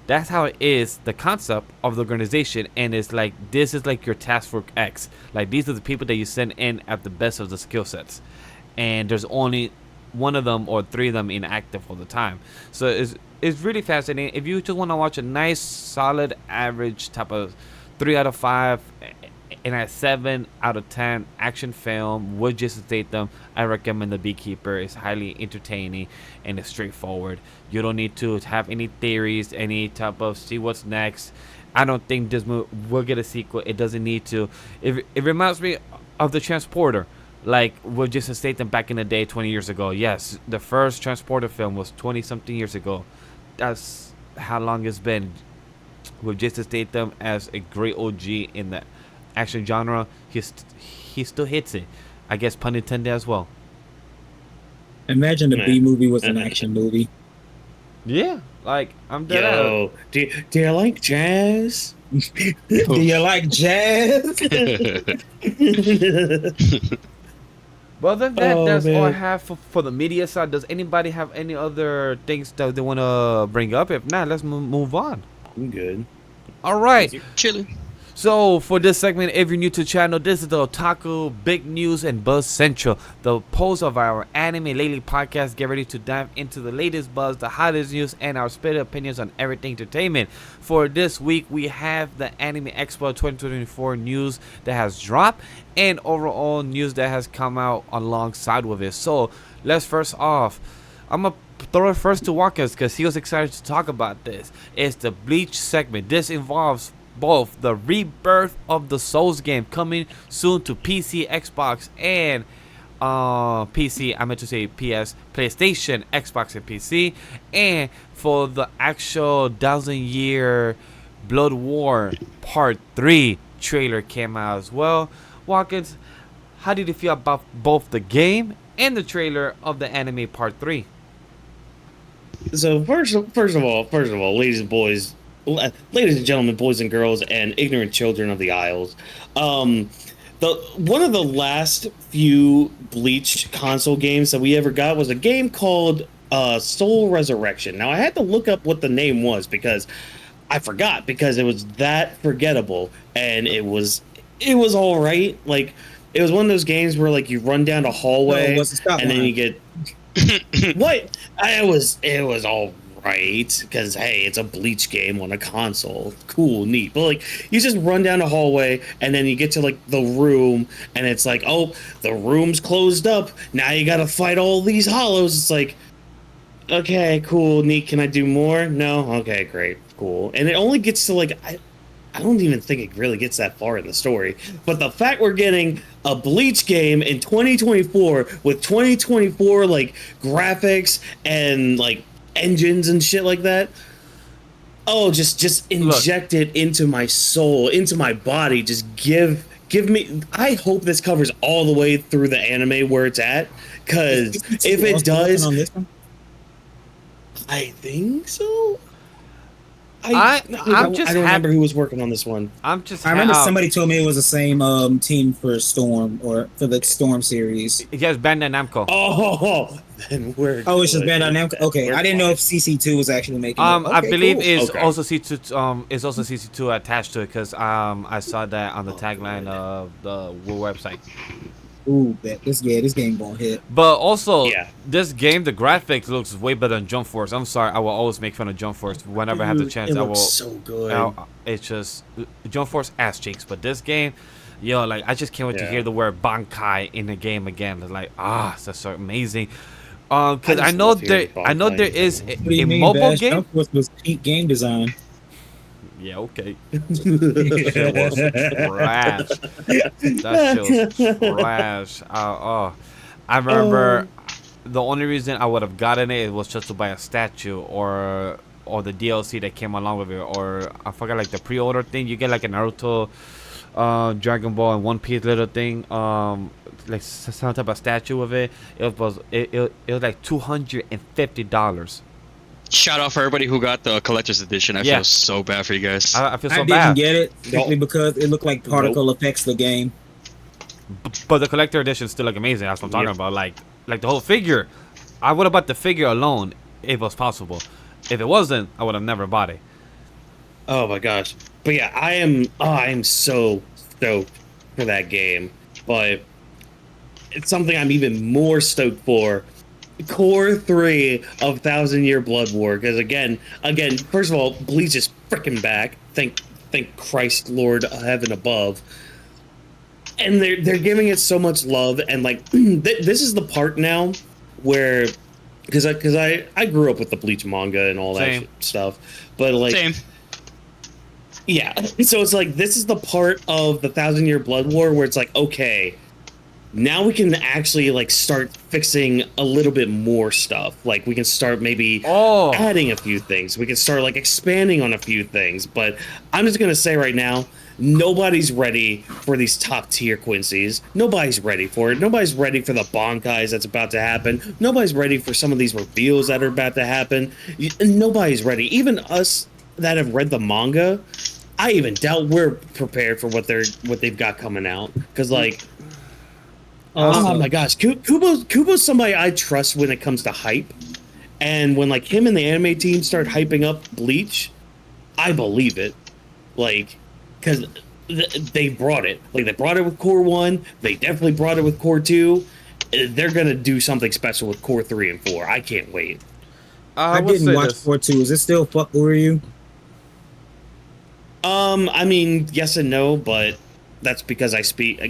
That's how it is, the concept of the organization. And it's like, this is like your task force X. Like, these are the people that you send in at the best of the skill sets, and there's only one of them or three of them inactive all the time. So it's really fascinating. If you just want to watch a nice, solid, average type of 3 out of 5 and a 7 out of 10 action film with Jason Statham, I recommend The Beekeeper. It's highly entertaining and it's straightforward. You don't need to have any theories, any type of see what's next. I don't think this movie will get a sequel. It doesn't need to. It reminds me of The Transporter, like with Jason Statham back in the day, 20 years ago. Yes, the first Transporter film was 20 something years ago. That's how long it's been. With Jason Statham as a great OG in the action genre, he still hits it. I guess pun intended as well. Imagine the B movie was an action movie. Yeah, like, I'm dead Yo, do you like jazz? Do you like jazz? Well, then that's all I have for the media side. Does anybody have any other things that they want to bring up? If not, let's move on. I'm good. All right. Chilling. So for this segment, if you're new to the channel, this is the Otaku Big News and Buzz Central, the pulse of our anime lately podcast. Get ready to dive into the latest buzz, the hottest news, and our split opinions on everything entertainment. For this week, we have the Anime Expo 2024 news that has dropped and overall news that has come out alongside with it. So let's first off, I'm gonna throw it first to Whawkins because he was excited to talk about this. It's the Bleach segment. This involves both the rebirth of the Souls game coming soon to PC, Xbox, and PC. I meant to say PS, PlayStation, Xbox, and PC. And for the actual 1,000-year Blood War Part 3 trailer came out as well. Whawkins, how did you feel about both the game and the trailer of the anime Part 3? So first of all, ladies and gentlemen, boys and girls, and ignorant children of the Isles, one of the last few Bleach console games that we ever got was a game called Soul Resurrection. Now I had to look up what the name was because I forgot, because it was that forgettable, and it was all right. Like, it was one of those games where, like, you run down a hallway and then you get what? It was all right, because hey, it's a Bleach game on a console. Cool, neat. But like, you just run down a hallway and then you get to like the room and it's like, oh, the room's closed up. Now you gotta fight all these hollows. It's like, okay, cool, neat. Can I do more? No? Okay, great, cool. And it only gets to like, I don't even think it really gets that far in the story. But the fact we're getting a Bleach game in 2024 with 2024 like graphics and like engines and shit like that, oh, just inject it into my soul, into my body. Just give me. I hope this covers all the way through the anime where it's at, because if it does, I think so. I'm I just don't remember who was working on this one. I'm just. I remember somebody told me it was the same team for Storm or for the Storm series. Yes, Bandai Namco. Oh, then we're. Oh, it's just good. Bandai Namco. Okay, I didn't know if CC2 was actually making it. Okay, I believe cool. is Okay. also CC2. Is also CC2 attached to it because I saw that on the tagline of the website. Ooh, this game gonna hit. But also, Yeah. this game, the graphics looks way better than Jump Force. I'm sorry, I will always make fun of Jump Force whenever I have the Dude, chance. it I will. looks so good. It's just Jump Force ass cheeks, but this game, yo, like I just can't wait to Yeah. hear the word Bankai in the game again. It's like that's so amazing. Because I just know love hearing there Bankai is in a, What do you a mean, mobile Bash? game. Jump Force was peak game design. Yeah, okay. Shit was trash. That shit was trash. I remember the only reason I would have gotten it was just to buy a statue or the DLC that came along with it, or I forgot like the pre-order thing. You get like a Naruto, Dragon Ball, and One Piece little thing. Like some type of statue of it. It was like $250. Shout out for everybody who got the collector's edition. I Yeah. feel so bad for you guys. I feel so I didn't bad. get it simply because it looked like particle affects the game. But the collector edition still look amazing. That's what I'm talking Yep. about. Like the whole figure. I would have bought the figure alone if it was possible. If it wasn't, I would have never bought it. Oh my gosh. But yeah, I am so stoked for that game. But it's something I'm even more stoked for. Core 3 of Thousand Year Blood War. Because again, first of all, Bleach is freaking back. Thank Christ, Lord Heaven above. And they're giving it so much love, and like this is the part now where because I grew up with the Bleach manga and all that Same. stuff, but like Same. yeah, so it's like this is the part of the Thousand Year Blood War where it's like, okay, now we can actually like start fixing a little bit more stuff. Like we can start maybe adding a few things. We can start like expanding on a few things. But I'm just gonna say right now, nobody's ready for these top tier Quincy's. Nobody's ready for it. Nobody's ready for the Bankais that's about to happen. Nobody's ready for some of these reveals that are about to happen. Nobody's ready. Even us that have read the manga, I even doubt we're prepared for what they've got coming out. Because like, oh my gosh, Kubo's somebody I trust when it comes to hype. And when like him and the anime team start hyping up Bleach, I believe it. Like, because they brought it. Like they brought it with Core 1. They definitely brought it with Core 2. They're gonna do something special with Core 3 and 4. I can't wait. I didn't watch Core 2. Is it still fuck over you? I mean, yes and no, but that's because I speak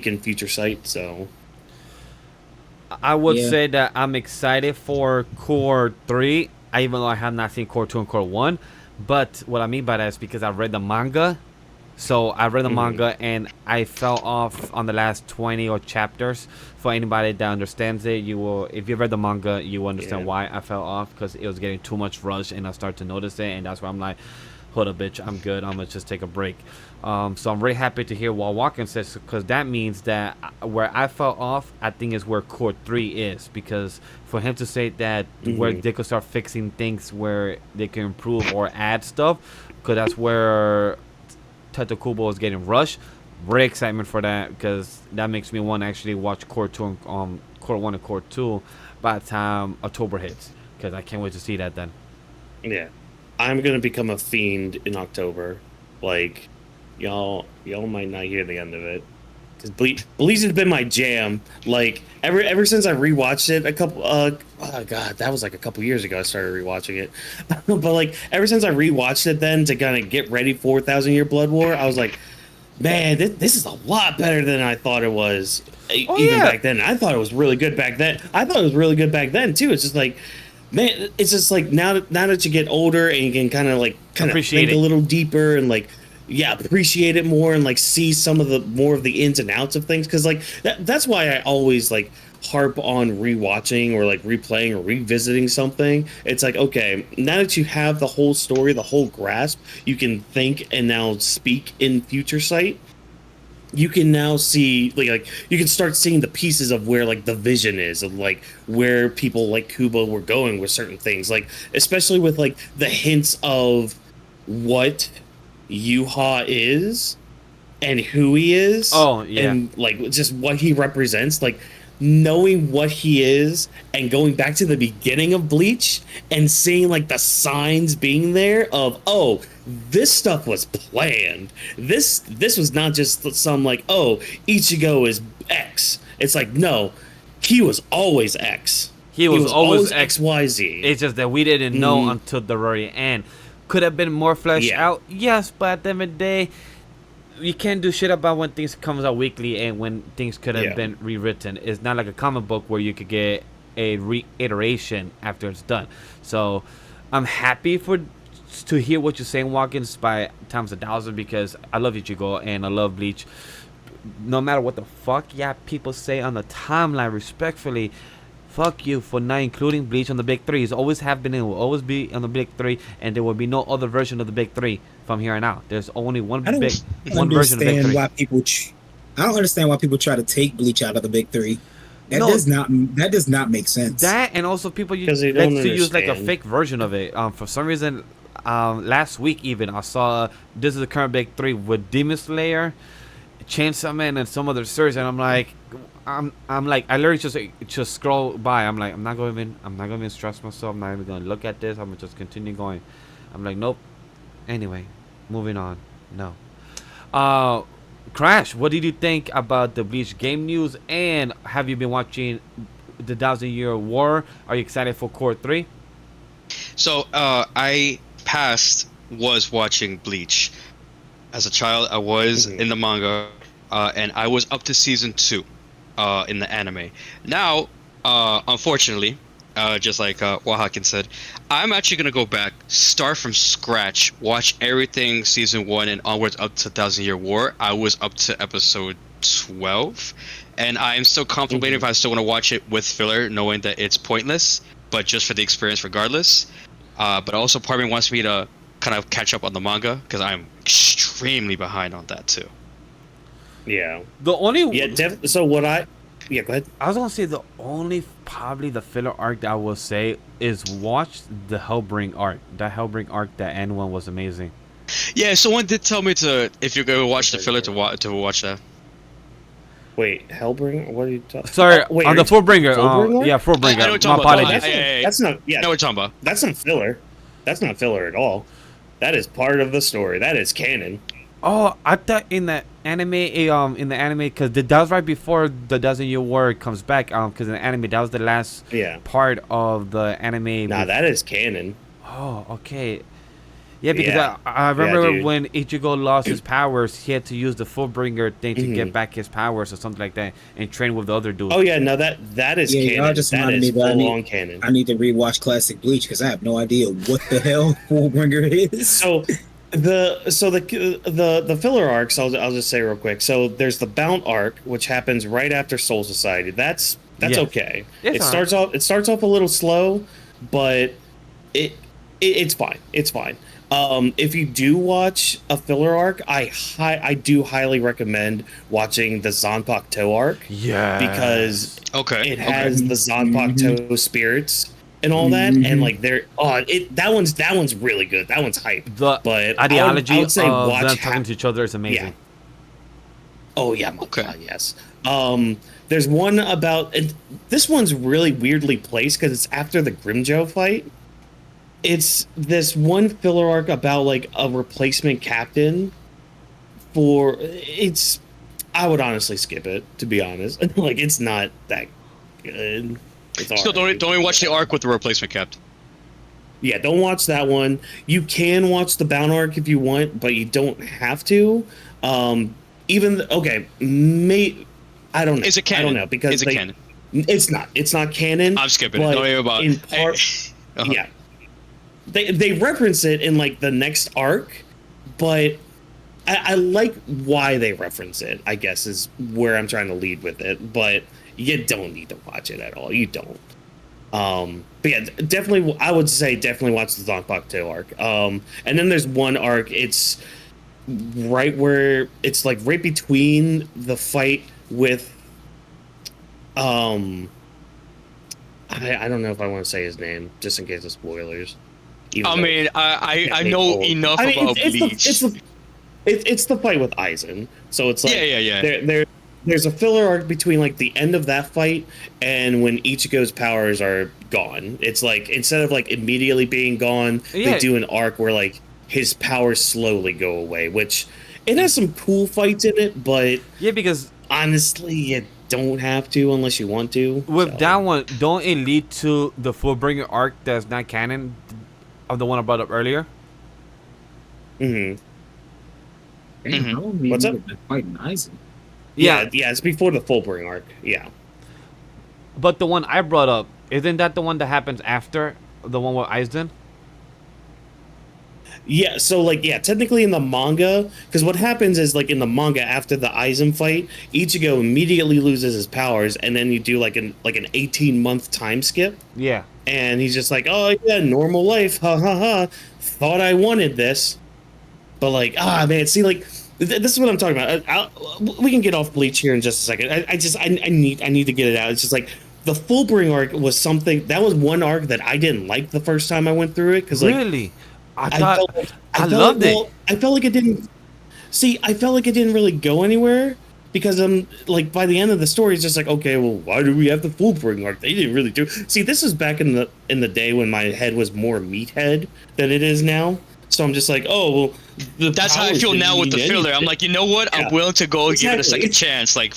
in future sight, so I would say that I'm excited for Core 3, even though I have not seen Core 2 and Core 1. But what I mean by that is because I read the manga. So I read the manga and I fell off on the last 20 or chapters. For anybody that understands it, if you read the manga, you will understand why I fell off, because it was getting too much rush and I started to notice it, and that's why I'm like, hold up, bitch, I'm good. I'm gonna just take a break. So I'm very happy to hear what Whawkins says, because that means that where I fell off, I think is where Core 3 is, because for him to say that where they could start fixing things where they can improve or add stuff, because that's where Tetakubo is getting rushed. Very excitement for that, because that makes me want to actually watch Core 2 and Core 1 and Core 2 by the time October hits, because I can't wait to see that then. yeah. I'm gonna become a fiend in October. Like, y'all might not hear the end of it. Because Bleach has been my jam. Like, ever since I rewatched it a couple oh god, that was like a couple years ago I started rewatching it. But like ever since I rewatched it then to kind of get ready for Thousand Year Blood War, I was like, man, this is a lot better than I thought it was. Back then. I thought it was really good back then. I thought it was really good back then too. It's just like, man, it's just like now that you get older and you can kind of think a little deeper and like, yeah, appreciate it more and like see some of the more of the ins and outs of things, because like that's why I always like harp on rewatching or like replaying or revisiting something. It's like, okay, now that you have the whole story, the whole grasp, you can think and now speak in future sight. you can now see like you can start seeing the pieces of where like the vision is of like where people like Kubo were going with certain things, like especially with like the hints of what Yuha is and who he is. Oh, yeah. And like just what he represents, like knowing what he is and going back to the beginning of Bleach and seeing like the signs being there of, oh, this stuff was planned. This was not just some like, oh, Ichigo is X. It's like, no, he was always X. He was always XYZ. It's just that we didn't know until the very end. Could have been more fleshed out, yes, but at the end of the day, you can't do shit about when things comes out weekly and when things could have been rewritten. It's not like a comic book where you could get a reiteration after it's done. So I'm happy to hear what you're saying, Whawkins, by times 1,000, because I love Ichigo and I love Bleach. No matter what the fuck people say on the timeline, respectfully, fuck you for not including Bleach on the big three. It's always have been and will always be on the big three, and there will be no other version of the big three from here on out. There's only one version of the big three. I don't understand why people try to take Bleach out of the big three. That does not make sense. That, and also people like to use like a fake version of it. For some reason, last week even I saw this is the current big three with Demon Slayer, Chainsaw Man, and some other series, and I'm like, I literally just scroll by. I'm like, I'm not going to even stress myself. I'm not even going to look at this. I'm gonna just continue going. I'm like, nope. Anyway, moving on. No. Crash, what did you think about the Bleach game news? And have you been watching the 1,000-Year War? Are you excited for Core 3? So, I was watching Bleach. As a child, I was in the manga, and I was up to season 2 in the anime. Now, unfortunately, just like Whawkins said, I'm actually going to go back, start from scratch, watch everything season 1 and onwards up to 1,000-Year War. I was up to episode 12, and I'm still contemplating if I still want to watch it with filler, knowing that it's pointless, but just for the experience regardless. But also part of me wants me to kind of catch up on the manga, because I'm extremely behind on that too. Yeah. The only So what go ahead. I was gonna say the only probably the filler arc that I will say is watch the Hellbring arc. That Hellbring arc, that end one, was amazing. Yeah, someone did tell me to, if you're going to watch the filler, to watch that. Wait, Hellbringer? What are you talking? Sorry, wait, on the Fullbringer. Yeah, Fullbringer. I know what My apologies. That's not. Yeah, no, what you're talking about. That's not filler. That's not filler at all. That is part of the story. That is canon. Oh, I thought in the anime, because that was right before the 1,000-Year War comes back. Because in the anime, that was the last part of the anime. Nah, that is canon. Oh, okay. Yeah, because I remember when Ichigo lost his powers, he had to use the Fullbringer thing to get back his powers or something like that, and train with the other dudes. Oh yeah, no, that is canon. Y'all just that is full-on canon. I need to rewatch classic Bleach because I have no idea what the hell Fullbringer is. So the filler arcs, I'll just say real quick. So there's the Bount arc, which happens right after Soul Society. That's okay. It starts off a little slow, but it's fine. It's fine. If you do watch a filler arc, I do highly recommend watching the Zanpakuto arc. Yeah, because it has the Zanpakuto spirits and all that, and like that one's really good. That one's hype. The ideology I would say of watch them talking to each other is amazing. Yeah. Oh yeah, my God, yes. There's one about, and this one's really weirdly placed because it's after the Grimjo fight. It's this one filler arc about like a replacement captain I would honestly skip it, to be honest. Like, it's not that good. So don't even watch the arc with the replacement captain. Yeah, don't watch that one. You can watch the Bound arc if you want, but you don't have to. I don't know. Is it canon? I don't know, because is it canon? It's not. It's not canon. I'm skipping it. Don't worry about in part. Yeah. They reference it in like the next arc, but I like why they reference it, I guess, is where I'm trying to lead with it. But you don't need to watch it at all. You don't. But yeah, definitely, I would say definitely watch the Zanpakuto arc. And then there's one arc. It's right where it's like right between the fight with I don't know if I want to say his name just in case of spoilers. I mean, I know enough about Bleach. It's the fight with Aizen. So it's like yeah. There's a filler arc between like the end of that fight and when Ichigo's powers are gone. It's like instead of like immediately being gone, they do an arc where like his powers slowly go away, which it has some cool fights in it, but because honestly, you don't have to unless you want to. With that one, don't it lead to the Fullbringer arc that's not canon of the one I brought up earlier? Damn, What's up? Fighting Aizen. Yeah, it's before the Fullbringer arc. Yeah. But the one I brought up, isn't that the one that happens after the one with Aizen? Yeah, so like technically in the manga, because what happens is like in the manga after the Aizen fight, Ichigo immediately loses his powers, and then you do like an 18-month time skip. Yeah. And he's just like, oh yeah, normal life, ha ha ha. Thought I wanted this, but like man, see like this is what I'm talking about. We can get off Bleach here in just a second. I need to get it out. It's just like the Fullbringer arc was something that was one arc that I didn't like the first time I went through it because like really. I loved it. I felt like it didn't. See, I felt like it didn't really go anywhere because like by the end of the story, it's just like, okay, well, why do we have the Fullbringer arc? They didn't really do. See, this is back in the day when my head was more meathead than it is now. So I'm just like, oh, well. That's how I feel now with the filler. I'm like, you know what? Yeah, I'm willing to go give it a second exactly. chance. Like.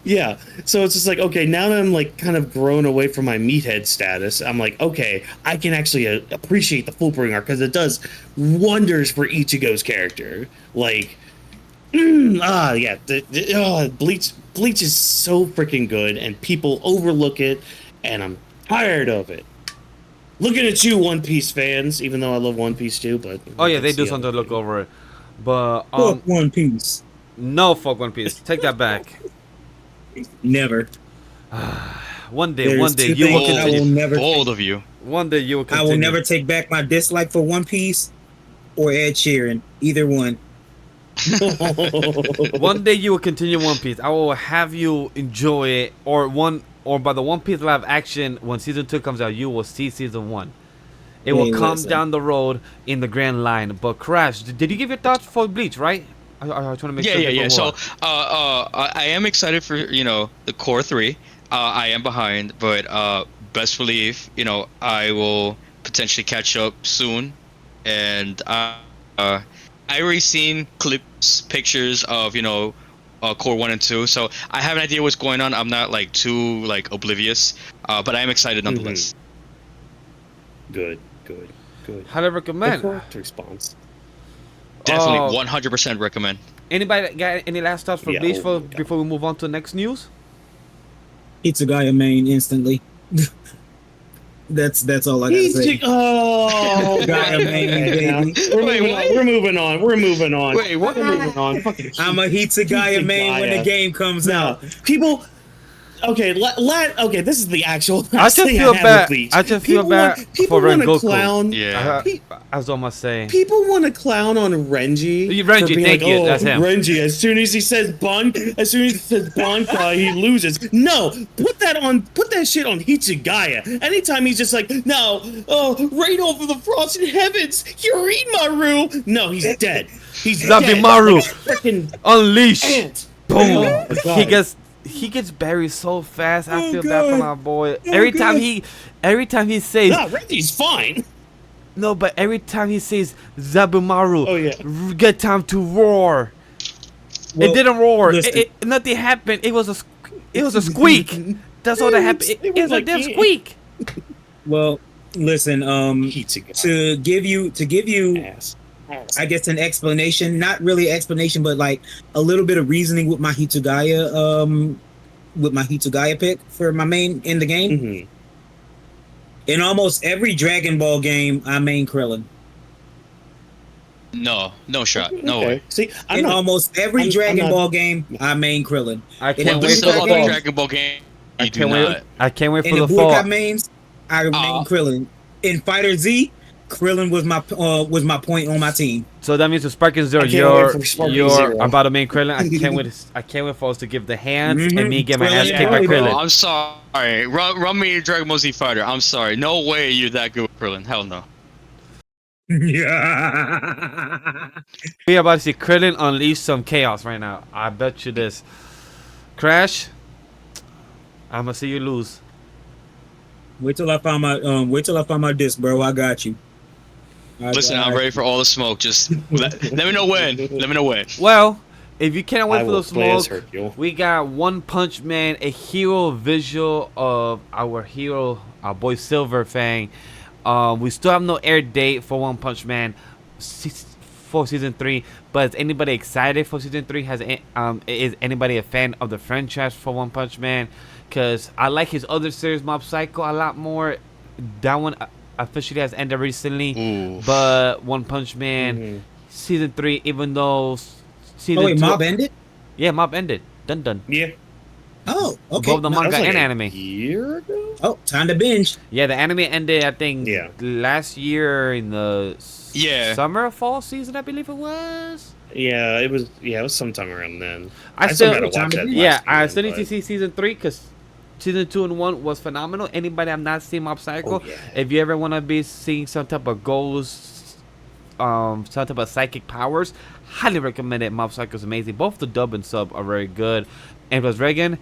Yeah, so it's just like, okay, now that I'm like kind of grown away from my meathead status, I'm like, okay, I can actually appreciate the Fullbringer arc because it does wonders for Ichigo's character. Like, Bleach is so freaking good, and people overlook it, and I'm tired of it. Looking at you, One Piece fans, even though I love One Piece too, but They do something to look over it, but Fuck One Piece. No, fuck One Piece. Take that back. Never. One day There's you will continue. Bold of you. One day you will continue. I will never take back my dislike for One Piece or Ed Sheeran. Either one. One day you will continue One Piece. I will have you enjoy it, or by the One Piece live action when season 2 comes out, you will see season 1. It will come down the road in the grand line. But Crash, did you give your thoughts for Bleach? Right? I trying to make sure. Yeah. So, I am excited for the core 3. I am behind, but best believe I will potentially catch up soon, and I already seen clips, pictures of core 1 and 2, so I have an idea what's going on. I'm not like too like oblivious, but I am excited nonetheless. Good. How to recommend? Correct response. Definitely 100% recommend. Anybody got any last thoughts for Bleach before we move on to the next news? Hitsugaya main instantly. That's all I gotta say. Hitsugaya main, baby. We're moving on. Wait, what? We're moving on. I'm a Hitsugaya main when the game comes out. People. Okay, okay. This is the actual. I just feel bad. I just feel bad for Rengoku. Clown. Yeah. As I must say. People want to clown on Renji. Renji, thank you. That's him. Renji. As soon as he says Bankai, he loses. No, put that shit on Hitsugaya. Anytime he's just like, no, right over the frosted heavens, Yurimaru. No, he's dead. He's Zabimaru. Freaking Unleash. Boom. Oh, He gets buried so fast. I feel bad for my boy. Every time he says, no, Renji's fine. No, but every time he says Zabumaru, Oh, get time to roar. Well, it didn't roar. listen. Nothing happened. It was a squeak. That's all that happened. It was a damn squeak. Well, listen. Hitsugaya. To give you, I guess an explanation. Not really explanation, but like a little bit of reasoning with my Hitsugaya. With my Hitsugaya pick for my main in the game. Mm-hmm. In almost every Dragon Ball game, I main Krillin. No shot. No way. See, Almost every Dragon Ball game, I main Krillin. I In can't the wait Still for Budokai the other fall. Dragon Ball game. I You do can't not. wait. I can't wait In for the the fall. Budokai mains, I main Krillin. In Fighter Z, Krillin was my point on my team. So that means with Sparking Zero, I can't wait for Sparking you're Zero. about to main Krillin. I can't wait for us to give the hands and me get my ass Krillin, kicked by yeah. Krillin. I'm sorry. Run me Dragon Ball Z Fighter. I'm sorry. No way you're that good with Krillin. Hell no. Yeah. We are about to see Krillin unleash some chaos right now. I bet you this. Crash, I'm gonna see you lose. Wait till I find my disc, bro. I got you. Listen, I'm ready for all the smoke. Just let me know when. Let me know when. Well, if you can't wait I for will the play as smoke, Hercule. we got One Punch Man, a hero visual of our hero, our boy Silver Fang. We still have no air date for One Punch Man for season 3, but is anybody excited for season 3? Is anybody a fan of the franchise for One Punch Man? Because I like his other series, Mob Psycho, a lot more. That one officially has ended recently. Ooh. But One Punch Man season 3, even though season 2, Mob ended? yeah, Mob ended, done. Yeah. Oh, okay. Both the That was manga like and a anime. year ago? Oh, time to binge. Yeah, the anime ended, I think, Yeah. last year in the Yeah. summer or fall season, I believe it was. Yeah, it was sometime around then. I still still, gotta watch that. yeah, I last still need to season, see season 3 because season 2 and 1 was phenomenal. Anybody have not seen Mob Psycho, Oh, yeah. if you ever want to be seeing some type of ghosts, some type of psychic powers, highly recommend it. Mob Psycho is amazing. Both the dub and sub are very good. And plus Reagan,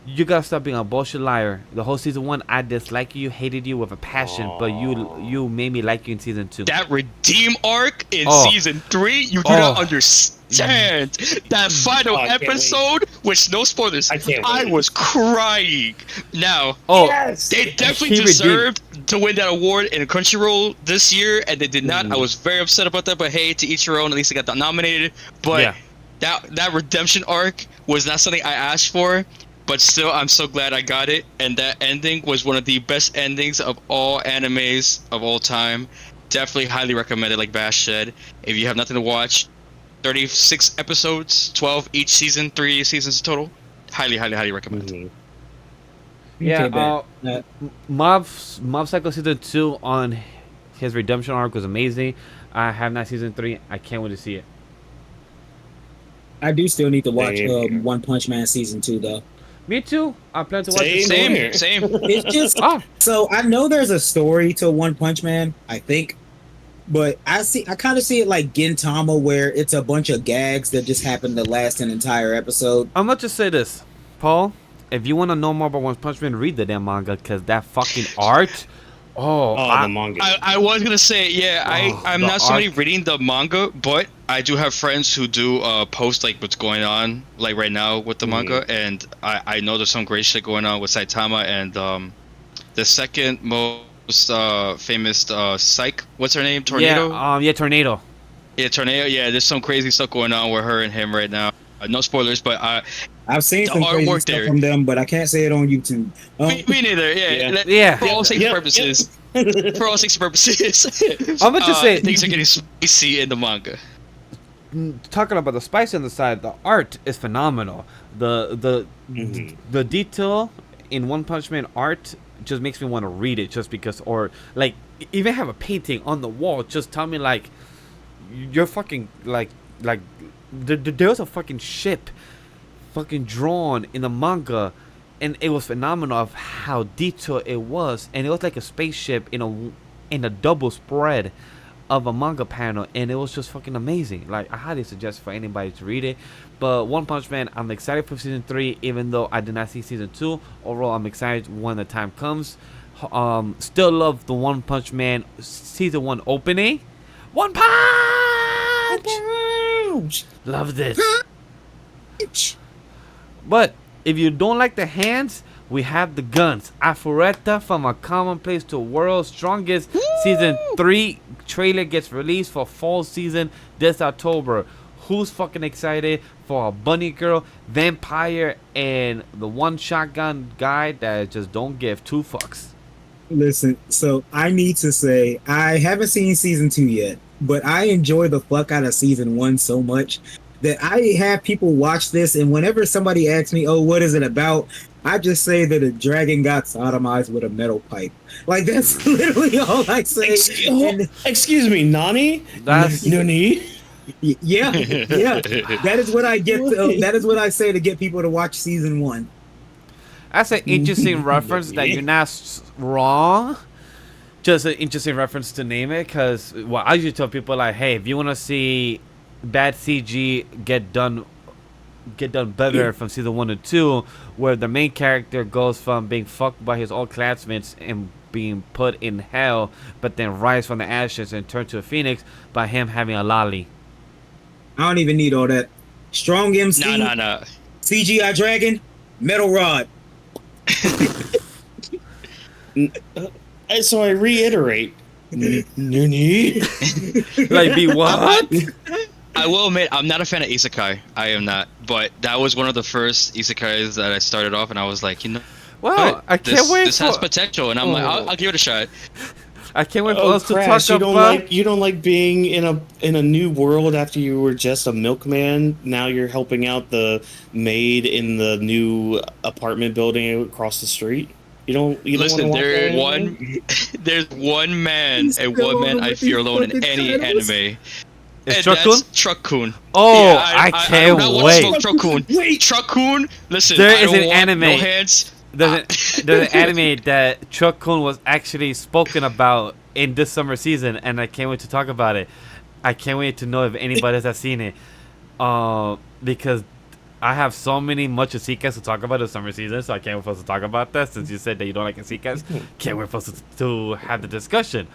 you gotta stop being a bullshit liar. The whole season 1, I disliked you, hated you with a passion, but you made me like you in season 2. That redeem arc in Oh. season 3, you do not understand. That final I can't episode, which no spoilers, I can't I wait. was crying. Now, Oh, they definitely he deserved to win that award in Crunchyroll this year, and they did not. I was very upset about that, but hey, to each your own. At least I got nominated. But Yeah. that redemption arc was not something I asked for. But still, I'm so glad I got it, and that ending was one of the best endings of all animes of all time. Definitely highly recommended, like Bash said. If you have nothing to watch, 36 episodes, 12 each season, 3 seasons total. Highly, highly, highly recommend. Mhm. yeah. Okay, bet. Mob Psycho season 2 on his redemption arc was amazing. I have not season 3. I can't wait to see it. I do still need to watch Same here. One Punch Man season 2 though. Me too. I plan to watch it. Same here. Same. It's just Ah, so I know there's a story to One Punch Man, I think, but I kind of see it like Gintama, where it's a bunch of gags that just happen to last an entire episode. I'm gonna just say this, Paul. If you want to know more about One Punch Man, read the damn manga because that fucking art. Oh, the manga. I was gonna say, yeah, I'm the not somebody arc. reading the manga, but I do have friends who do post like what's going on like right now with the manga, and I know there's some great shit going on with Saitama and the second most famous Psych. What's her name? Tornado. Yeah, Tornado. Yeah, Tornado. Yeah, there's some crazy stuff going on with her and him right now. No spoilers, but I've seen The some crazy artwork stuff there. from them, but I can't say it on YouTube. me neither. Yeah. Yeah. For all intents and Yep, purposes. For all intents and purposes. I'm gonna just say- things are getting spicy in the manga. Talking about the spice on the side, the art is phenomenal. The detail in One Punch Man art just makes me want to read it just because, or like even have a painting on the wall. Just tell me like you're fucking like there was a fucking ship fucking drawn in the manga, and it was phenomenal of how detailed it was, and it was like a spaceship in a double spread of a manga panel, and it was just fucking amazing. Like, I highly suggest for anybody to read it. But One Punch Man, I'm excited for season 3, even though I did not see season 2. Overall, I'm excited when the time comes. Still love the One Punch Man season 1 opening. One Punch! Love this. But if you don't like the hands, we have the guns. Arifureta from a Commonplace to World's Strongest. Season 3 trailer gets released for fall season this October. Who's fucking excited for a bunny girl, vampire, and the one shotgun guy that just don't give two fucks? Listen, so I need to say I haven't seen season 2 yet, but I enjoy the fuck out of season 1 so much that I have people watch this, and whenever somebody asks me, "Oh, what is it about?" I just say that a dragon got sodomized with a metal pipe. Like that's literally all I say. And Excuse me, Nani? That's Nani? yeah, that is what I get. That is what I say to get people to watch season 1. that's an interesting reference that you're not wrong. Just an interesting reference to name it, because well, I usually tell people like, hey, if you want to see bad CG get done better from season 1 to 2, where the main character goes from being fucked by his old classmates and being put in hell, but then rise from the ashes and turn to a phoenix by him having a lolly. I don't even need all that. Strong MC, No. CGI dragon, metal rod. So I reiterate, Nani? Like, be what? I will admit, I'm not a fan of isekai. I am not. But that was one of the first isekais that I started off, and I was like, you know, Well, what? I can't wait. This has potential, and I'm like, I'll give it a shot. I can't wait for us to Crash, talk about. you don't like being in a new world after you were just a milkman. Now you're helping out the maid in the new apartment building across the street. You don't Listen, wanna there's one man and one man I fear alone in any anime. Is And Truck-kun? that's Truck-kun. Oh, Yeah, I can't don't wanna wait. smoke Truck-kun. Wait. Truck-kun. Listen, There I is don't an want anime. No hands. There's an anime that Truck-kun was actually spoken about in this summer season, and I can't wait to talk about it. I can't wait to know if anybody has seen it, because I have so many much isekais to talk about this summer season, so I can't wait for us to talk about that. Since you said that you don't like isekais, can't wait for us to have the discussion.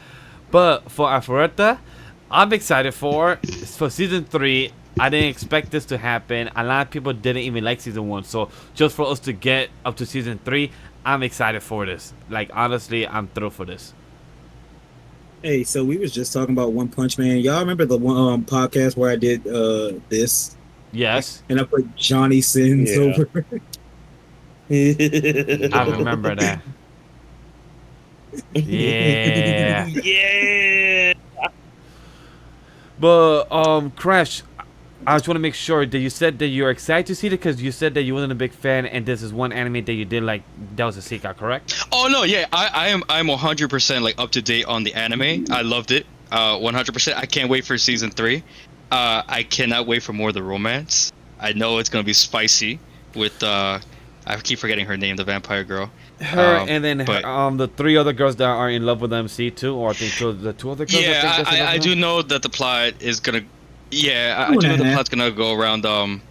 But for Arifureta, I'm excited for season 3. I didn't expect this to happen. A lot of people didn't even like season 1, so just for us to get up to season 3, I'm excited for this. Like, honestly, I'm thrilled for this. Hey, so we was just talking about One Punch Man. Y'all remember the one podcast where I did this? Yes, And I put Johnny Sins Yeah. over. I remember that. Yeah. Yeah. But Crash, I just want to make sure that you said that you're excited to see it, because you said that you wasn't a big fan, and this is one anime that you did like that was a seeker, correct? Oh no, yeah, I'm 100% like up to date on the anime. I loved it. 100%. I can't wait for season 3. I cannot wait for more of the romance. I know it's gonna be spicy with I keep forgetting her name, the vampire girl. Her and then but- the 3 other girls that are in love with MC too, or I think the 2 other girls. Yeah, I think that's in love I with do them. know that the plot is gonna. Yeah, I do know the plot's gonna go around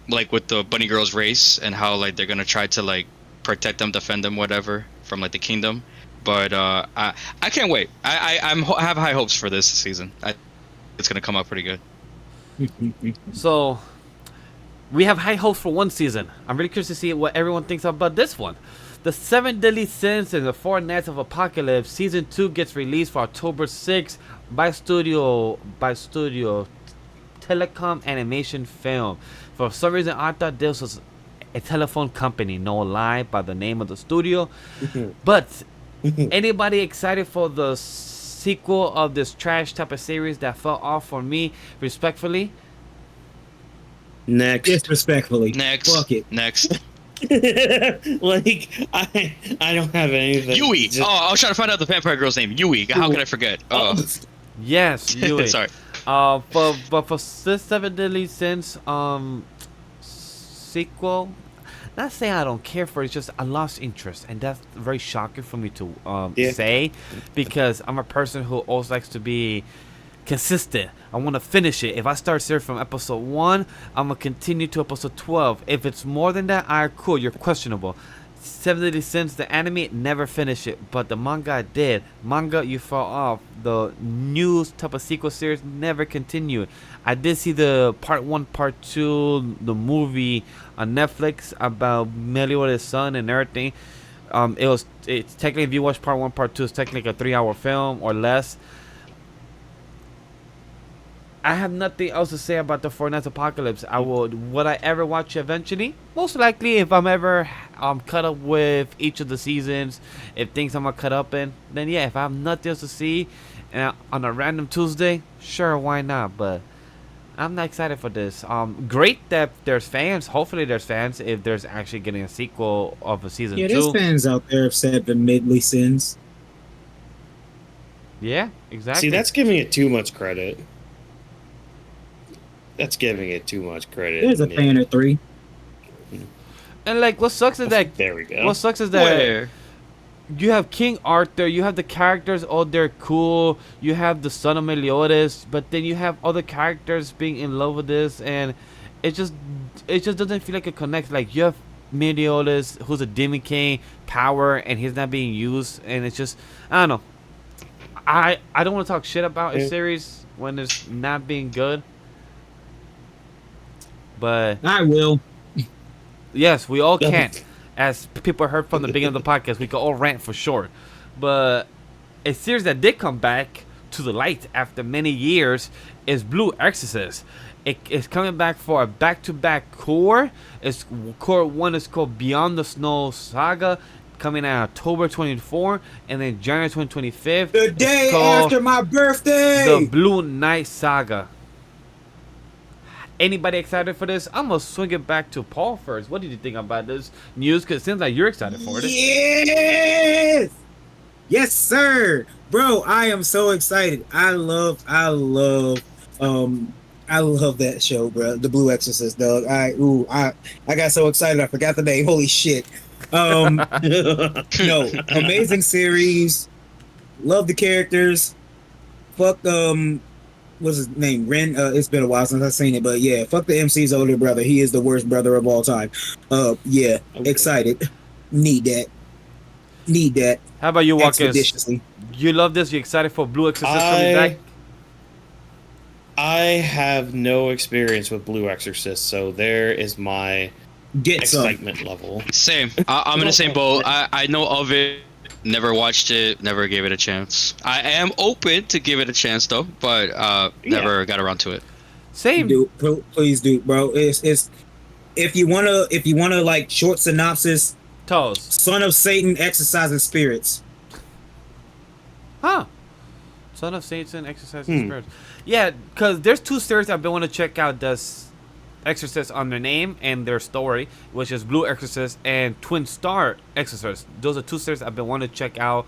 like with the bunny girls race and how like they're gonna try to like protect them, defend them, whatever from like the kingdom. But I can't wait. I have high hopes for this season. It's gonna come out pretty good. So we have high hopes for one season. I'm really curious to see what everyone thinks about this one. The 7 Deadly Sins and the 4 Nights of Apocalypse season 2 gets released for October 6th by Studio Telecom Animation Film. For some reason, I thought this was a telephone company, no lie, by the name of the studio. But anybody excited for the sequel of this trash type of series that fell off for me, respectfully? Next. Disrespectfully. Next. Fuck it. Next. Like I don't have anything. Yui. Just- Oh, I was trying to find out the vampire girl's name. Yui. How can I forget? Oh, Yes, Yui. sorry. But for this 7 Deadly Sins sequel, not saying I don't care for it, it's just I lost interest, and that's very shocking for me to say, because I'm a person who always likes to be consistent. I want to finish it. If I start series from episode 1, I'm gonna continue to episode 12. If it's more than that, alright, cool, you're questionable. 7 Deadly Sins, the anime, never finished it, but the manga I did. Manga, you fell off. The new type of sequel series never continued. I did see the part 1, part 2, the movie on Netflix about Meliodas' son and everything. It's technically, if you watch part 1, part 2, it's technically a 3-hour film or less. I have nothing else to say about the 4 Nights Apocalypse. Would I ever watch it eventually? Most likely, if I'm ever caught up with each of the seasons, if things I'm gonna cut up in, then yeah. If I have nothing else to see, and on a random Tuesday, sure, why not? But I'm not excited for this. Great that there's fans. Hopefully there's fans if there's actually getting a sequel of a season Yeah, there's 2. fans out there have said the Midley sins. Yeah, exactly. See, that's giving it too much credit. That's giving it too much credit. There's a fan of 3. And like, what sucks is that There we go. what sucks is that Where? you have King Arthur, you have the characters, oh, they're cool. You have the son of Meliodas, but then you have other characters being in love with this, and it just doesn't feel like it connects. Like, you have Meliodas, who's a demon king, power, and he's not being used, and it's just, I don't know. I don't want to talk shit about a Yeah. series when it's not being good, but I will. yes, we all can. As people heard from the beginning of the podcast, we could all rant for sure. But a series that did come back to the light after many years is Blue Exorcist. It is coming back for a back-to-back core. It's core 1 is called Beyond the Snow Saga, coming out October 24, and then January 25th. The it's day called after my birthday. the Blue Knight Saga. Anybody excited for this? I'm gonna swing it back to Paul first. What did you think about this news? Because it seems like you're excited for it. Yes, yes, sir, bro. I am so excited. I love that show, bro. The Blue Exorcist, dog. I got so excited. I forgot the name. Holy shit. No, amazing series. Love the characters. Fuck what's his name? Ren. It's been a while since I've seen it, but yeah, fuck the MC's older brother. He is the worst brother of all time. Yeah, Okay. excited. Need that. How about you, Whawkins? Expeditiously. You love this? You excited for Blue Exorcist coming back? I have no experience with Blue Exorcist, so there is my Get some. excitement level. Same. I'm in the same boat. I know of it. Never watched it. Never gave it a chance. I am open to give it a chance though, but never got around to it. Same. Please do, bro. It's if you wanna like short synopsis. Toes. Son of Satan exercising spirits. Huh. Son of Satan, Exorcising Spirits. Yeah, because there's 2 series I've been wanting to check out. Does Exorcist on their name and their story, which is Blue Exorcist and Twin Star Exorcist. Those are 2 series I've been wanting to check out.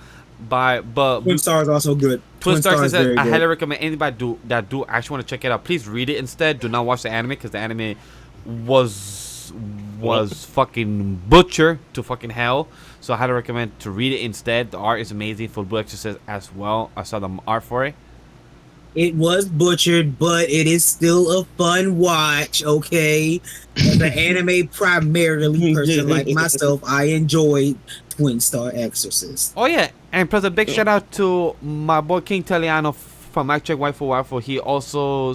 But Twin Star is also good. Twin Star is Exorcist, very I good. highly recommend anybody that do actually want to check it out. Please read it instead. Do not watch the anime because the anime was fucking butcher to fucking hell. So I highly recommend to read it instead. The art is amazing for Blue Exorcist as well. I saw the art for it. It was butchered, but it is still a fun watch, okay? As an anime primarily person like myself, I enjoyed Twin Star Exorcist. Oh yeah, and plus a big shout out to my boy King Taliano from I Check Waifu. He also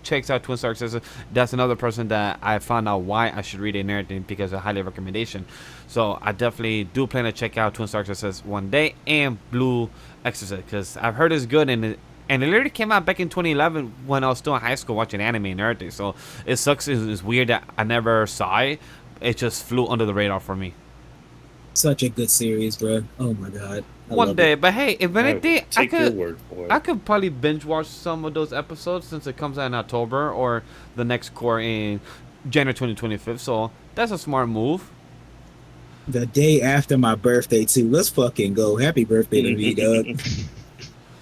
checks out Twin Star Exorcist. That's another person that I found out why I should read it and everything because of highly recommendation. So I definitely do plan to check out Twin Star Exorcist one day and Blue Exorcist because I've heard it's good and it literally came out back in 2011 when I was still in high school watching anime and everything. So it sucks. It's weird that I never saw it. It just flew under the radar for me. Such a good series, bro. Oh my god. I One love day, it. but hey, if anything, Take your word for it. I could probably binge watch some of those episodes since it comes out in October or the next core in January 2025. So that's a smart move. The day after my birthday too. Let's fucking go. Happy birthday to me, dog.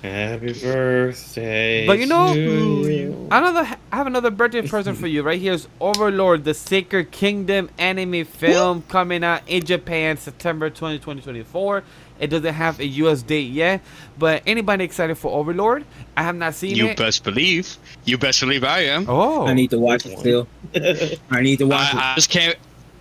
Happy birthday. But you know, to you. I have another birthday present for you. Right here is Overlord, the Sacred Kingdom anime film coming out in Japan September 2024. It doesn't have a US date yet, but anybody excited for Overlord? I have not seen You it. best believe. You best believe I am. Oh, I need to watch it still. I need to watch it.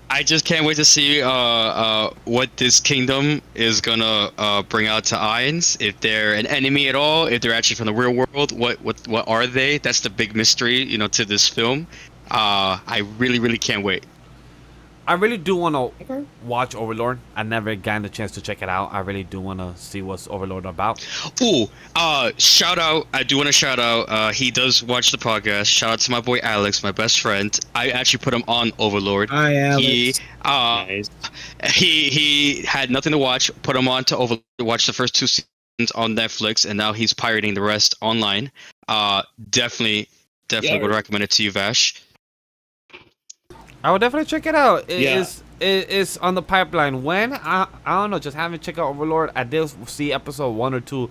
I just can't wait to see what this kingdom is gonna bring out to Ainz. If they're an enemy at all, if they're actually from the real world, what are they? That's the big mystery, to this film. I really can't wait. I really do want to watch Overlord. I never gotten the chance to check it out. I really do want to see what's Overlord about. Ooh, shout out! I do want to shout out. He does watch the podcast. Shout out to my boy Alex, my best friend. I actually put him on Overlord. Hi, Alex. Nice. He had nothing to watch. Put him on to Overlord. Watch the first 2 seasons on Netflix, and now he's pirating the rest online. Definitely Definitely would recommend it to you, Vash. I would definitely check it out. Yeah. It's on the pipeline. When? I don't know. Just haven't checked out Overlord. I did see episode 1 or 2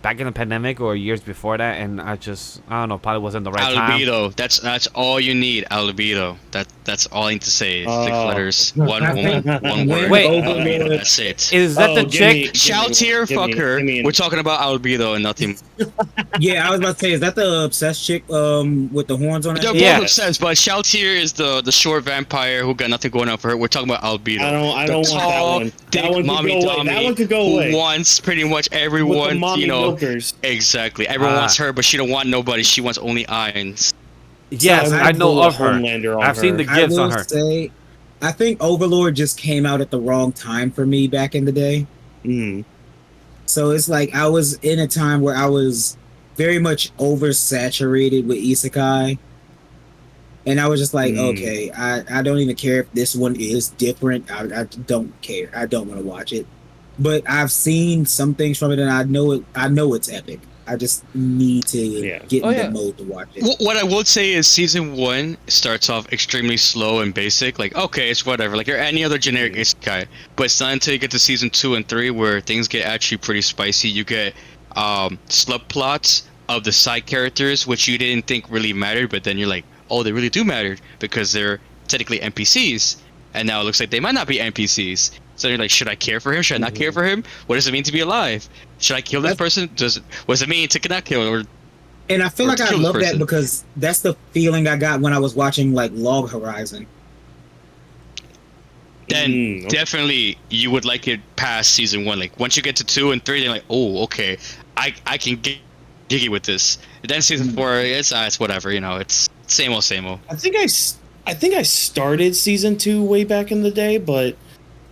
back in the pandemic or years before that, and I don't know, probably wasn't the right time. Albedo. That's all you need. Albedo. That's all I need to say. 6 letters, one I woman, think one word. Wait. Albedo. That's it. Is that the chick? Shout here, fuck her. give me- We're talking about Albedo and nothing. Yeah, I was about to say, is that the obsessed chick with the horns on They're her? both Yeah. obsessed, but Shout here is the short vampire who got nothing going on for her. We're talking about Albedo. I don't The want that tall, one. thick That one could mommy go away. dummy That one could go who away. wants pretty much With the everyone, mommy you know. milkers. Exactly. Everyone wants her, but she don't want nobody. She wants only irons. Yes, So I know pull a of her. Homelander on I've seen the her. gifs I on will her. say, I think Overlord just came out at the wrong time for me back in the day. Mm. So it's like I was in a time where I was very much oversaturated with isekai. And I was just like, okay, I don't even care if this one is different. I don't care. I don't want to watch it. But I've seen some things from it, and I know it's epic. I just need to get in the mode to watch it. What I would say is season 1 starts off extremely slow and basic. Like, okay, it's whatever. Like, you're any other generic isekai. But it's not until you get to season 2 and 3 where things get actually pretty spicy. You get subplots of the side characters, which you didn't think really mattered, but then you're like, oh, they really do matter because they're technically NPCs. And now it looks like they might not be NPCs. So you're like, should I care for him? Should I not care for him? What does it mean to be alive? Should I kill this person? What does it mean to not kill? Or and I feel like I kill the love that person? because that's the feeling I got when I was watching like Log Horizon. then definitely you would like it past season 1. Like once you get to 2 and 3, they're like, oh, okay, I can get jiggy with this. And then season 4, it's whatever, you know, it's same old, same old. I think I started season 2 way back in the day, but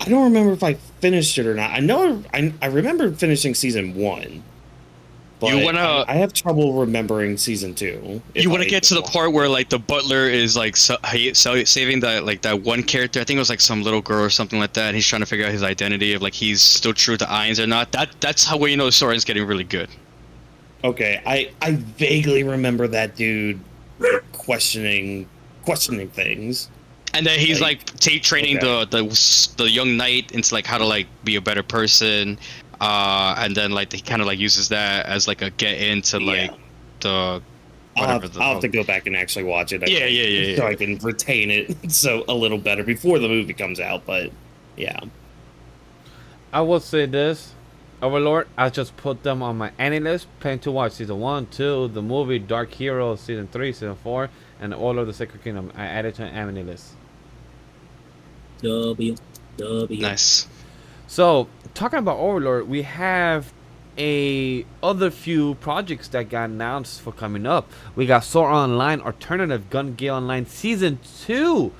I don't remember if I finished it or not. I know I remember finishing season 1. But You wanna- I have trouble remembering season 2. You want to get to the part where like the butler is like saving that one character. I think it was like some little girl or something like that. And he's trying to figure out his identity of like he's still true to Irons or not. That's how you know the story is getting really good. Okay, I vaguely remember that dude questioning things. And then he's like training okay. the young knight into like how to like be a better person. And then like he kind of like uses that as like a get into like the whatever. I'll have to go back and actually watch it. Yeah. So I can retain it so a little better before the movie comes out. But yeah, I will say this. Overlord, I just put them on my anime list. Plan to watch season 1, 2, the movie Dark Hero season 3, season 4, and all of the Sacred Kingdom. I added to an anime list. W. Nice. So, talking about Overlord, we have other few projects that got announced for coming up. We got Sword Online Alternative Gun Gale Online Season 2.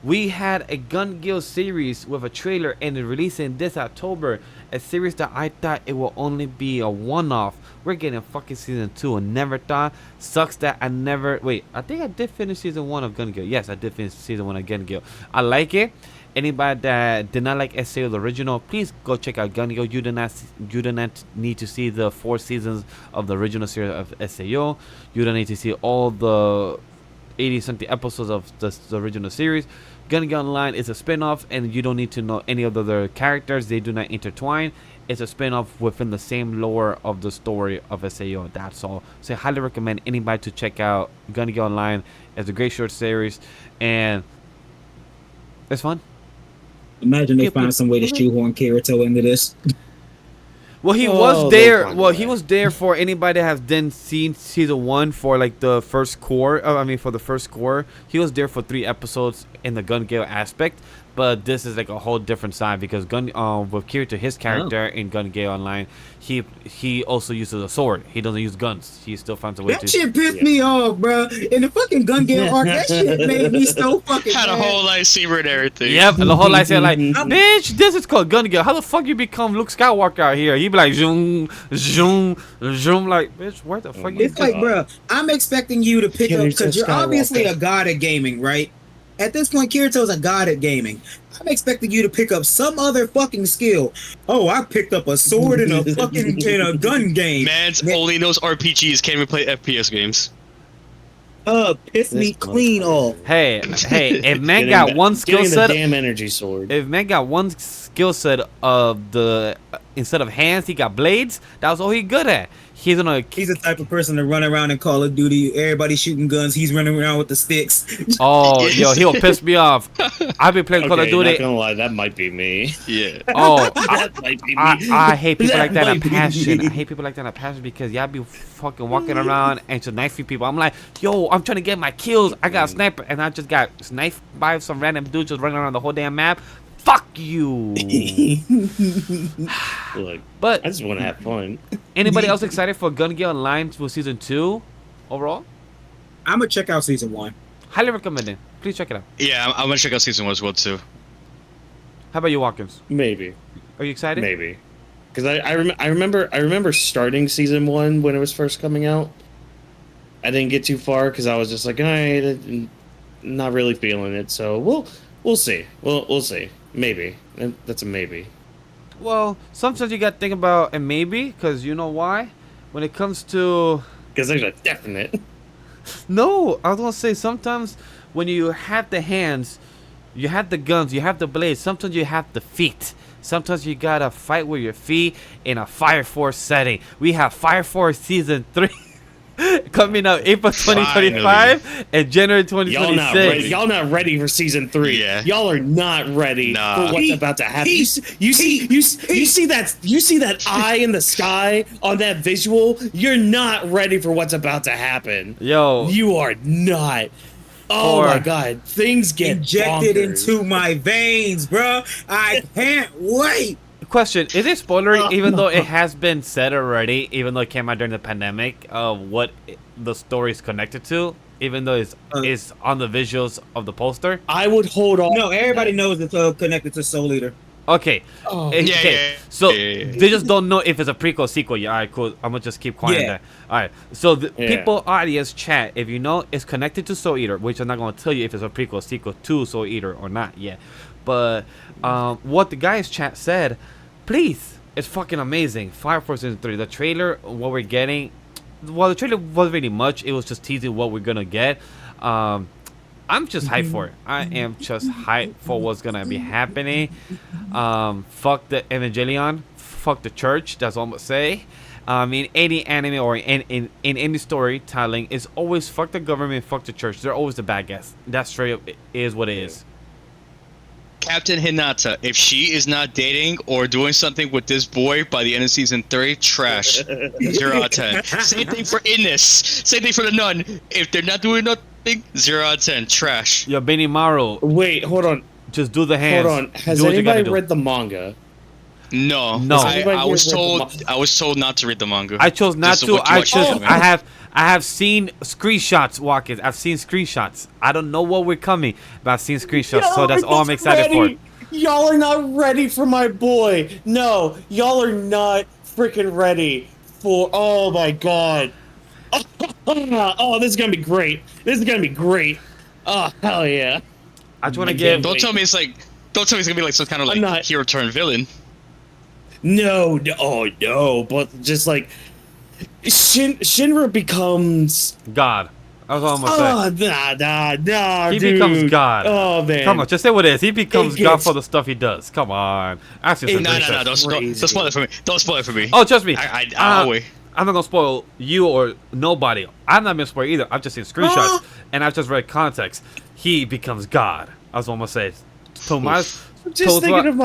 We had a Gun Gale series with a trailer and it's releasing this October. A series that I thought it will only be a one-off. We're getting fucking season 2 and never thought. Sucks that I never... Wait, I think I did finish season 1 of Gun Gale. Yes, I did finish season 1 of Gun Gale. I like it. Anybody that did not like SAO the original, please go check out Gun Gale. You do not need to see the 4 seasons of the original series of SAO. You don't need to see all the 80-something episodes of the original series. Gun Gale Online is a spin-off, and you don't need to know any of the other characters. They do not intertwine. It's a spin-off within the same lore of the story of SAO. That's all. So I highly recommend anybody to check out Gun Gale Online. It's a great short series, and it's fun. Imagine they find some way to shoehorn Kirito into this. Well, he was there. Well, he was there for anybody that has then seen season 1 for like the first core. For the first core, he was there for 3 episodes in the Gun Gale aspect. But this is like a whole different side because with Kirito, his character in Gun Gale Online, he also uses a sword. He doesn't use guns. He still finds a way to. That shit pissed me off, bro. In the fucking Gun Gale arc, that shit made me so fucking Had a mad. whole lightsaber and everything. Yep, and the whole lightsaber like, bitch, this is called Gun Gale. How the fuck you become Luke Skywalker out here? He be like, zoom, zoom, zoom, like, bitch, where the fuck you? It's like, bro, I'm expecting you to pick up because you're obviously a god at gaming, right? At this point, Kirito's a god at gaming. I'm expecting you to pick up some other fucking skill. Oh, I picked up a sword in a fucking in a gun game. Man's only knows RPGs, can't even play FPS games. Piss me This clean off. Hey, if man Getting got the- one skill getting set, the damn energy sword. if man got one skill set of the instead of hands, he got blades. That was all he good at. He's gonna. He's the type of person to run around in Call of Duty. Everybody shooting guns. He's running around with the sticks. Oh, yo, he'll piss me off. I've been playing Call of Okay, Duty. not gonna lie, that might be me. Yeah. Oh, That might be me. I hate people like that in might be passion. me. I hate people like that in passion because y'all be fucking walking around and just knifing people. I'm like, yo, I'm trying to get my kills. I got a sniper and I just got sniped by some random dude just running around the whole damn map. Fuck you. Look, But I just want to have fun. anybody else excited for Gun Gale Online for season 2 overall? I'm gonna check out season 1. Highly recommended. Please check it out. Yeah, I'm gonna check out season 1 as well too. How about you, Whawkins? Maybe, Are you excited? maybe, because I remember starting season 1 when it was first coming out. I didn't get too far because I was just like, not really feeling it. So we'll see. We'll see. Maybe that's a maybe. Well, sometimes you got to think about a maybe because you know why? When it comes to... Because there's a definite. No, I was going to say sometimes when you have the hands, you have the guns, you have the blades, sometimes you have the feet. Sometimes you got to fight with your feet in a Fire Force setting. We have Fire Force Season 3 coming out April 2025 and January 2026. Y'all not ready for season 3. Yeah. Y'all are not ready for what's about to happen. You see that eye in the sky on that visual? You're not ready for what's about to happen. Yo. You are not. Oh Or- my god, things get Injected bonkers. into my veins, bro. I can't wait. Question, is it spoilery even though it has been said already, even though it came out during the pandemic, of what the story is connected to, even though it's on the visuals of the poster? I would hold on. No, everybody knows it's connected to Soul Eater. Okay. Oh. Okay. Yeah. So Yeah. they just don't know if it's a prequel or sequel. Yeah, alright, cool. I'm gonna just keep quiet Yeah. there. Alright. So the Yeah. people, audience, chat, if you know it's connected to Soul Eater, which I'm not gonna tell you if it's a prequel or sequel to Soul Eater or not yet. But what the guys chat said, please, it's fucking amazing. Fire Force Season 3. The trailer, what we're getting, well, the trailer wasn't really much. It was just teasing what we're gonna get. I'm just hyped for it. I am just hyped for what's gonna be happening. Fuck the Evangelion. Fuck the church. That's all I'm gonna say. In any anime or in any storytelling, it's always fuck the government, fuck the church. They're always the bad guys. That straight up is what it is. Captain Hinata, if she is not dating or doing something with this boy by the end of season 3, trash. 0 out of 10. Same thing for Innes. Same thing for the nun. If they're not doing nothing, 0 out of 10. Trash. Yo, Benimaru, Wait, hold on. just do the hands. Hold on. Has Do what you gotta anybody do. read the manga? No. No. I was told not to read the manga. I chose not Just to. what you I watch chose. anime. I have seen screenshots, Watkins. I've seen screenshots. I don't know what we're coming, but I've seen screenshots. So that's all I'm excited for. Y'all are not ready for my boy. No, y'all are not freaking ready for. Oh my god. Oh, this is gonna be great. This is gonna be great. Oh hell yeah. I just want to I give. can't Don't tell me it's gonna be like some kind of I'm like not- hero turned villain. No, oh no, but just like Shinra becomes. God. That's all I'm gonna say. Nah, He dude. becomes God. Oh man. Come on, just say what it is. He becomes It God gets- for the stuff he does. Come on. Actually, some No, great no, stuff. don't spoil it for me. Don't spoil it for me. Oh, trust me. I'll wait. I'm not gonna spoil you or nobody. I'm not gonna spoil either. I've just seen screenshots and I've just read context. He becomes God. That's what I'm gonna say. Tomas. I'm just thinking of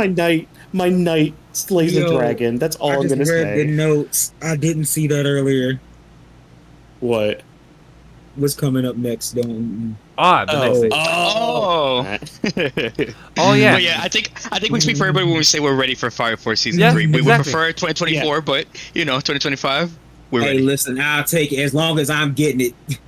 my knight slays a Yo, dragon. That's all I I'm just gonna read the say. notes. I didn't see that earlier. What? What's coming up next? Don't. The next thing. Oh yeah. But yeah, I think we speak for everybody when we say we're ready for Fire Force season Yeah, 3. We would exactly. prefer 2024, but 2025, we're Hey, ready. listen, I'll take it as long as I'm getting it.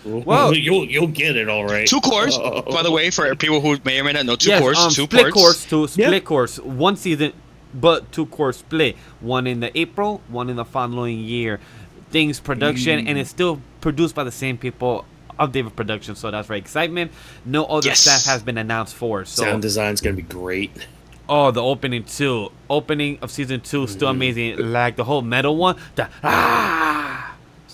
Well- you'll get it all right. 2 cores, by the way, for people who may or may not know. 2 cores, 2 split parts. split course, one season, but 2 course split. One in the April, one in the following year. Things production, and it's still produced by the same people of David Production, so that's very excitement. No other Yes. staff has been announced for. So Sound design's gonna be great. oh, the opening of season 2 still amazing. Like the whole metal one, so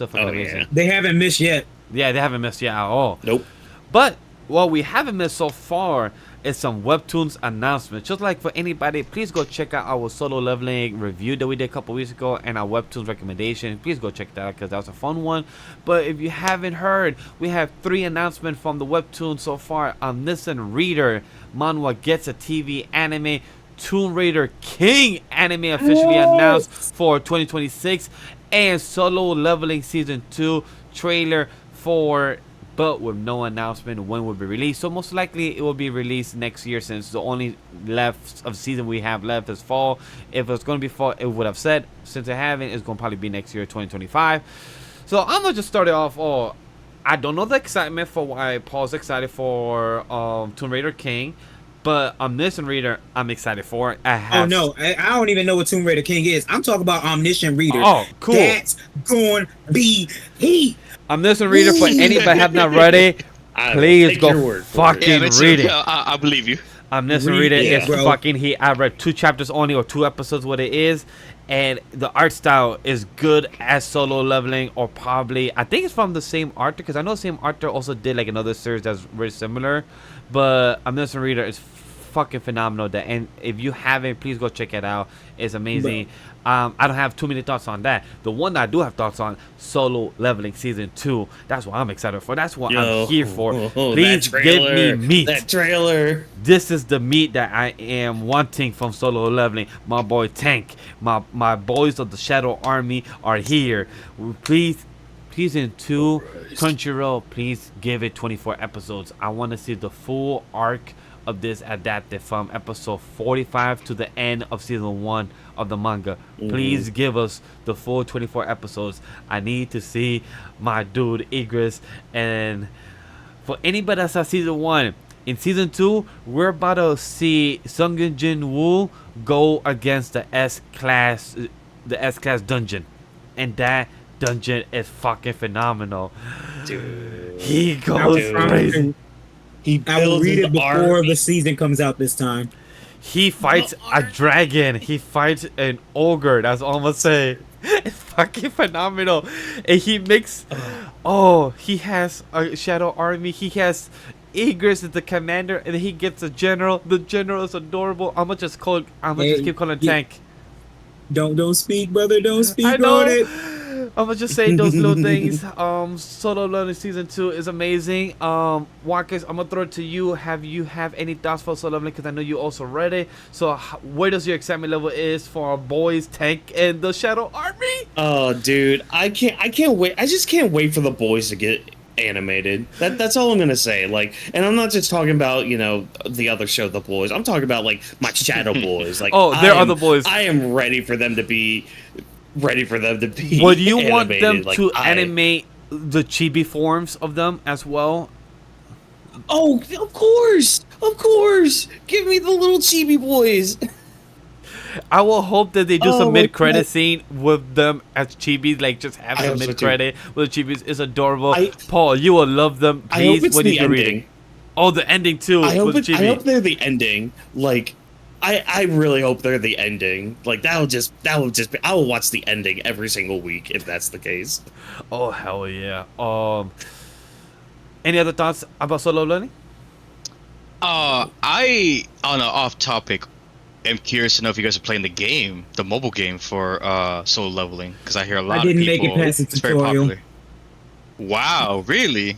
fucking Oh, amazing. yeah. They haven't missed yet. Yeah, they haven't missed yet at all. Nope. But what we haven't missed so far is some webtoons announcements. Just like for anybody, please go check out our Solo Leveling review that we did a couple weeks ago and our webtoons recommendation. Please go check that out because that was a fun one. But if you haven't heard, we have 3 announcements from the webtoons so far. Omniscient Reader manhwa gets a TV anime. Tomb Raider King anime officially announced for 2026, and Solo Leveling Season 2 trailer for, but with no announcement when it will be released. So most likely it will be released next year, since the only left of season we have left is fall. If it's going to be fall, it would have said. Since it haven't, it's going to probably be next year, 2025. So I'm going to just start it off. I don't know the excitement for why Paul's excited for Tomb Raider King. But Omniscient Reader, I'm excited for it. Oh no, I don't even know what Tomb Raider King is. I'm talking about Omniscient Reader. Oh, cool. That's going to be heat. Omniscient Reader, for anybody have not read it, please go fucking read it. I believe you. Omniscient Reader is bro. fucking I read 2 chapters only, or 2 episodes what it is. And the art style is good as Solo Leveling, or probably, I think it's from the same artist, because I know the same artist also did like another series that's very similar. But Omniscient Reader is fucking phenomenal. And if you haven't, please go check it out. It's amazing. I don't have too many thoughts on that. The one that I do have thoughts on, Solo Leveling Season 2. That's what I'm excited for. That's what I'm here for. Please give me meat. That trailer. This is the meat that I am wanting from Solo Leveling. My boy Tank, my boys of the Shadow Army are here. Please, Season 2, Crunchyroll, please give it 24 episodes. I want to see the full arc of this adapted from episode 45 to the end of season 1 of the manga. Please give us the full 24 episodes. I need to see my dude Igris. And for anybody that saw season 1, in season 2, we're about to see Sungin Jin Woo go against the S-class dungeon, and that dungeon is fucking phenomenal. Dude, he goes crazy. I will read it before the season comes out this time. He fights a dragon. He fights an ogre. That's all I'm gonna say. It's fucking phenomenal. And he makes... he has a shadow army. He has Igris as the commander, and he gets a general. The general is adorable. I'm gonna just keep calling Tank. Don't speak, brother. Don't speak I know. on it. I'm gonna just say those little things. Solo Leveling Season 2 is amazing. Whawkins, I'm gonna throw it to you. Have any thoughts for Solo Leveling? Because I know you also read it. So where does your excitement level is for our boys Tank and the Shadow Army? Oh, dude, I can't wait. I just can't wait for the boys to get animated. That's all I'm gonna say. Like, and I'm not just talking about the other show, The Boys. I'm talking about like my Shadow Boys. Like, there are the boys. I am ready for them to be. Would you animated. want them like, to animate the chibi forms of them as well? Oh, of course. Give me the little chibi boys. I will hope that they do some mid-credit scene with them as chibis, like just have some mid-credit with the chibis. It's adorable. Paul, you will love them. Please, I hope it's the ending. Oh, the ending too. I hope they're the ending. Like, I really hope they're the ending. Like, that will just be. I will watch the ending every single week if that's the case. Oh hell yeah. Any other thoughts about Solo Leveling? On an off topic, I'm curious to know if you guys are playing the mobile game for Solo Leveling, because I hear a lot of people. I didn't make it past the tutorial. Very popular. Wow, really?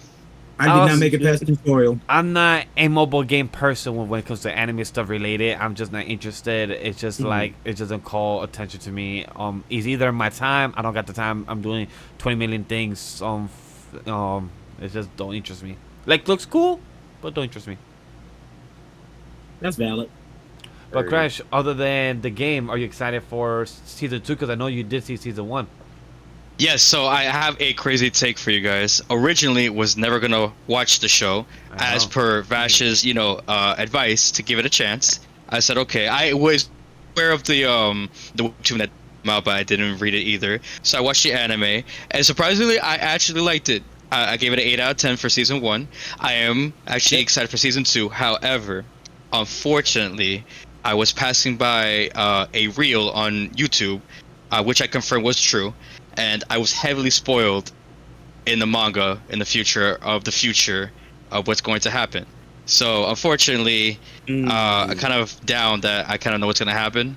I did not make it past the tutorial. I'm not a mobile game person when it comes to anime stuff related. I'm just not interested. It's just like, it doesn't call attention to me. It's either my time. I don't got the time. I'm doing 20 million things. It just don't interest me. Like, looks cool, but don't interest me. That's valid. But Crash, other than the game, are you excited for season 2? Because I know you did see season 1. Yes, so I have a crazy take for you guys. Originally, was never gonna watch the show, as per Vash's, advice to give it a chance. I said, okay. I was aware of the webtoon that came out, but I didn't read it either. So I watched the anime, and surprisingly, I actually liked it. I gave it an 8 out of 10 for season 1. I am actually excited for season 2. However, unfortunately, I was passing by a reel on YouTube, which I confirmed was true. And I was heavily spoiled in the manga in the future of what's going to happen. So unfortunately, I'm kind of down that I kind of know what's going to happen.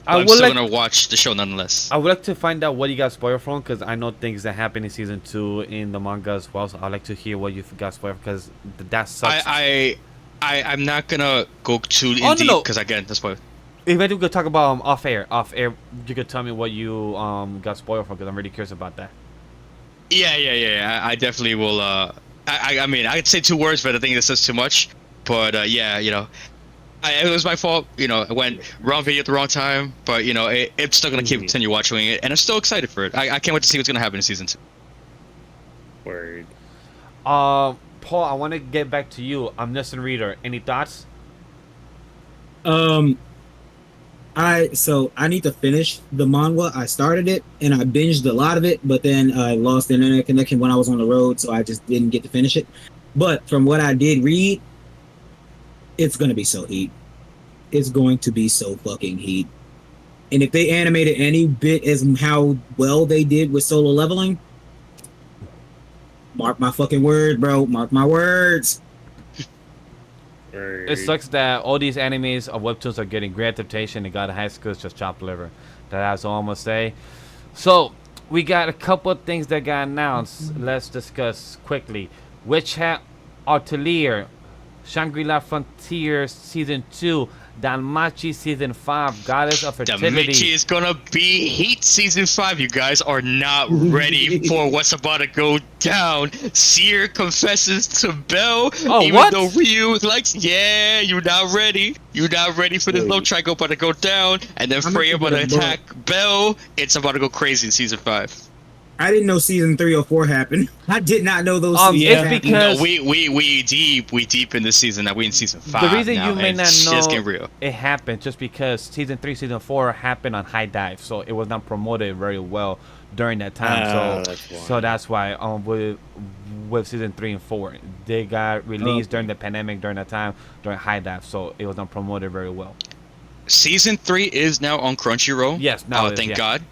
But I'm still going to watch the show nonetheless. I would like to find out what you got spoiled from, because I know things that happen in season 2 in the manga as well. So I'd like to hear what you got spoiled, because that sucks. I'm not going to go too in deep, because again, that's spoiled. Maybe we could talk about off air. Off air, you could tell me what you got spoiled from, because I'm really curious about that. Yeah. I definitely will. I mean, I could say 2 words, but I think this is too much. But yeah, you know, it was my fault. You know, I went wrong video at the wrong time. But you know, it's still gonna continue watching it, and I'm still excited for it. I can't wait to see what's gonna happen in season 2. Word. Paul, I want to get back to you. Omniscient Reader. Any thoughts? I need to finish the manga. I started it and I binged a lot of it, but then I lost the internet connection when I was on the road, so I just didn't get to finish it. But from what I did read, it's gonna be so heat. It's going to be so fucking heat. And if they animated any bit as how well they did with solo leveling, mark my fucking word, bro. Mark my words. It sucks that all these animes of webtoons are getting great adaptation and got high schools just chopped liver. That's all I'm gonna say. So we got a couple of things that got announced. Let's discuss quickly. Witch Hat Atelier, Shangri-La Frontier Season 2, Danmachi Season 5, Goddess of Fertility. Danmachi is gonna be heat Season 5. You guys are not ready for what's about to go down. Seer confesses to Belle, even though Ryu likes, yeah, you're not ready. You're not ready for this love triangle about to go down, and then Freya about to attack Belle. It's about to go crazy in Season 5. I didn't know season 3 or 4 happened. I did not know those. It's because we deep in the season. Now we in season 5. The reason now, you may not know real. It happened just because season 3, season 4 happened on High Dive, so it was not promoted very well during that time. So that's why with season 3 and 4 they got released during the pandemic, during that time, during High Dive, so it was not promoted very well. Season 3 is now on Crunchyroll. Yes, now thank God.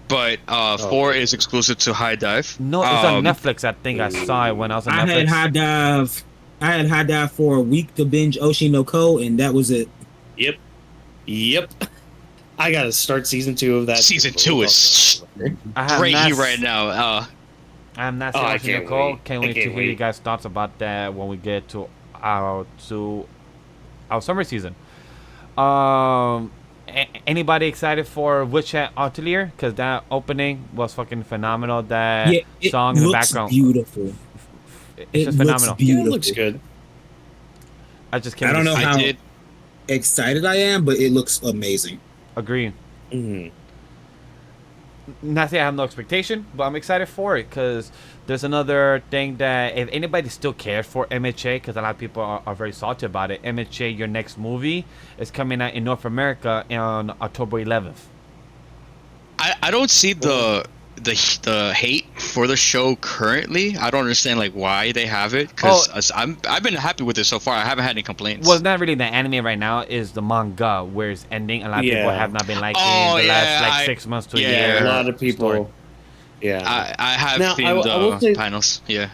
But 4 is exclusive to High Dive. No, it's on Netflix. I think I saw it when I was on Netflix. I had High Dive for a week to binge Oshi no Ko, and that was it. Yep. I gotta start season 2 of that. Season 2 is great right now. I'm not seeing Oshi no Ko. Can't wait to hear you guys' thoughts about that when we get to our summer season. Anybody excited for Witch Hat Atelier? Because that opening was fucking phenomenal. That song in the background, beautiful. It's just phenomenal. Beautiful. It looks good. I don't know how excited I am, but it looks amazing. Agree. Not saying I have no expectation, but I'm excited for it because there's another thing that if anybody still cares for MHA, because a lot of people are very salty about it, MHA, your next movie, is coming out in North America on October 11th. I don't see the hate for the show currently. I don't understand like why they have it, because I've been happy with it so far. I haven't had any complaints. Well, it's not really the anime right now. Is the manga where it's ending. A lot of people have not been liking the last 6 months to a year. A lot of people. Story. Yeah, I have seen the panels. Yeah.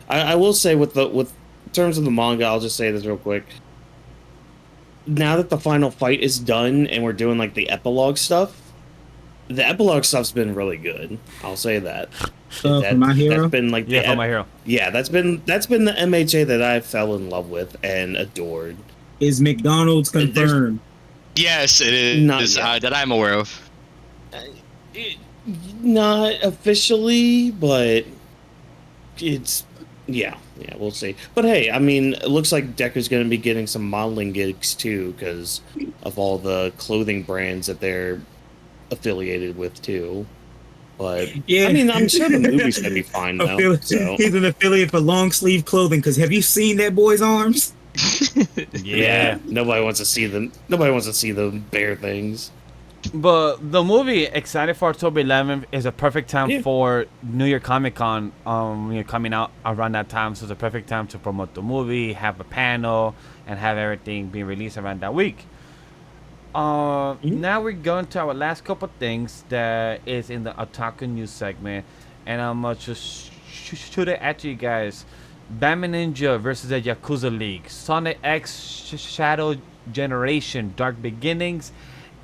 I will say with terms of the manga, I'll just say this real quick. Now that the final fight is done and we're doing like the epilogue stuff. The epilogue stuff's been really good. I'll say that. My Hero. That's been like For My Hero. Yeah, that's been the MHA that I fell in love with and adored. Is McDonald's confirmed? Yes, it is. That I'm aware of. Not officially, but it's we'll see. But hey, I mean, it looks like Decker's going to be getting some modeling gigs too because of all the clothing brands that they're affiliated with too, but I mean, I'm sure the movie's gonna be fine though. He's an affiliate for long sleeve clothing. Because have you seen that boy's arms? Yeah, nobody wants to see them. Nobody wants to see the bare things. But the movie, excited for October 11th, is a perfect time for New York Comic Con. Coming out around that time, so it's a perfect time to promote the movie, have a panel, and have everything being released around that week. Now we're going to our last couple things that is in the Otaku News segment, and I'm gonna just shoot it at you guys. Batman Ninja versus the Yakuza League, Sonic X Shadow Generation Dark Beginnings,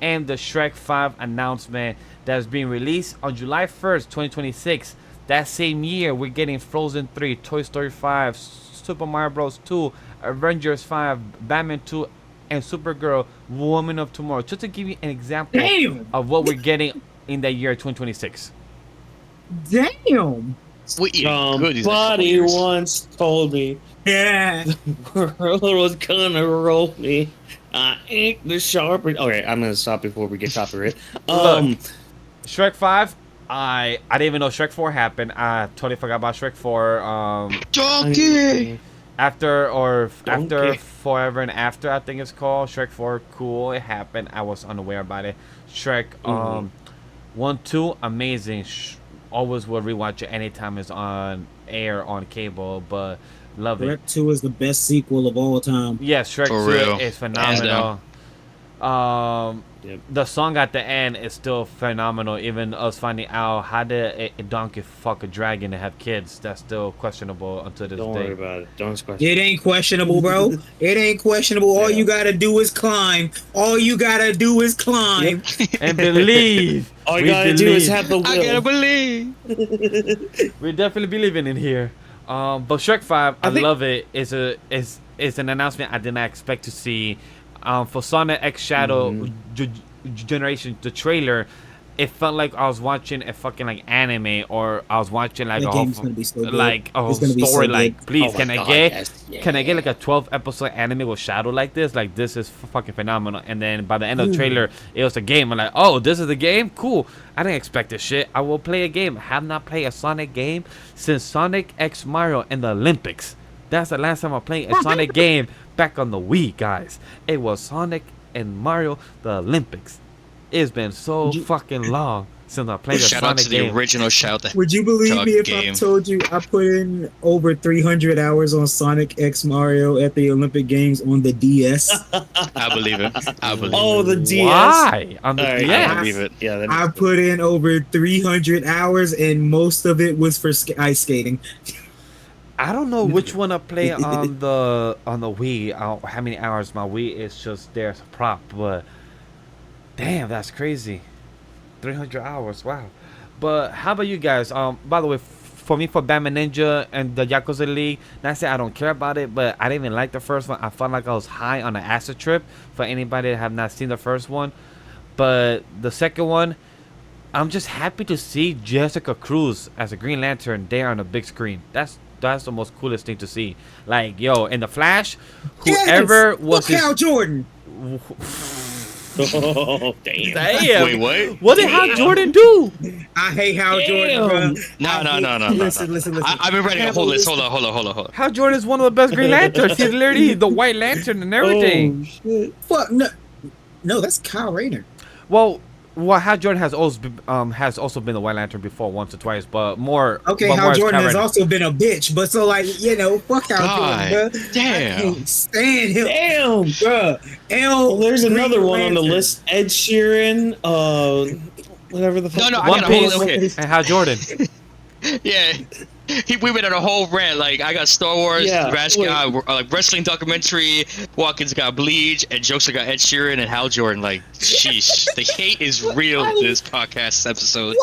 and the Shrek 5 announcement that's being released on July 1st, 2026. That same year, we're getting Frozen 3, Toy Story 5, Super Mario Bros. 2, Avengers 5, Batman 2, and Supergirl, Woman of Tomorrow. Just to give you an example of what we're getting in the year 2026. Damn. We eating goodies. Somebody once told me Yeah. the world was gonna roll me. I ain't the sharper. Okay, I'm gonna stop before we get copyright. Shrek 5, I didn't even know Shrek 4 happened. I totally forgot about Shrek 4. Donkey! After Donkey. Forever and After, I think it's called. Shrek 4, cool, it happened. I was unaware about it. Shrek 1, 2, amazing. Always will rewatch it anytime it's on air on cable, but love it. Shrek 2 is the best sequel of all time. Yes, Shrek For 2 real. is phenomenal. Yep. The song at the end is still phenomenal. Even us finding out how did a donkey fuck a dragon and have kids, that's still questionable until this Don't day. worry about it. Don't question. It ain't questionable, bro. It ain't questionable. All Yeah. you gotta do is climb. All you gotta do is climb. And believe. All you We gotta do is believe. have the will. I gotta believe. We're definitely believing in here. But Shrek 5, I think- love it. It's an announcement I did not expect to see. For Sonic X Shadow Generation, the trailer, it felt like I was watching a fucking like anime, or I was watching like The a whole game's gonna be so good. like a whole It's gonna be so story. good. Like, please, Oh can my I God, get yes. can I get like a 12 episode anime with Shadow like this? Like, this is fucking phenomenal. And then by the end of the trailer, it was a game. I'm like, oh, this is the game? Cool. I didn't expect this shit. I will play a game. I have not played a Sonic game since Sonic X Mario in the Olympics. That's the last time I played a Sonic game back on the Wii, guys. It was Sonic and Mario, the Olympics. It's been so fucking long since I played a Shout out Sonic to the game. original shout. Would you believe Dog me if I game. told you I put in over 300 hours on Sonic X Mario at the Olympic Games on the DS? I believe it. I believe Oh, it. the DS. Why? On the All right, DS? I believe it. Yeah, that I put in over 300 hours, and most of it was for ice skating. I don't know which one I play on the Wii. How many hours my Wii is just there as a prop, but damn, that's crazy. 300 hours, wow. But how about you guys? By the way, for me, for Batman Ninja and the Yakuza League, not say I don't care about it, but I didn't even like the first one. I felt like I was high on an acid trip. For anybody that have not seen the first one, but the second one, I'm just happy to see Jessica Cruz as a Green Lantern there on the big screen. That's the most coolest thing to see. Like, yo, in the Flash, whoever was Look Hal Jordan. Oh, damn. Damn. Wait, what? What did Hal Jordan do? I hate Hal Jordan, bro. No. Listen. I've been writing a whole list. Hold on. Hal Jordan is one of the best Green Lanterns. He's literally the White Lantern and everything. Oh, shit. Fuck no, that's Kyle Rayner. Well, Hal Jordan has also been the White Lantern before, once or twice, but more. Okay, but Hal more as Jordan has Kyle also been a bitch, but so like, fuck Hal God Jordan, bro. damn. I can't stand him. Damn. Bruh. Well, there's another one on the Lantern. list. Ed Sheeran, whatever the fuck. No, I One got a whole. Piece Okay. and Hal Jordan. Yeah. We went on a whole rant. Like, I got Star Wars, Yeah, Rash wait. got like wrestling documentary, Whawkins got Bleach, and Jokestar got Ed Sheeran and Hal Jordan. Like, sheesh. The hate is real this podcast episode.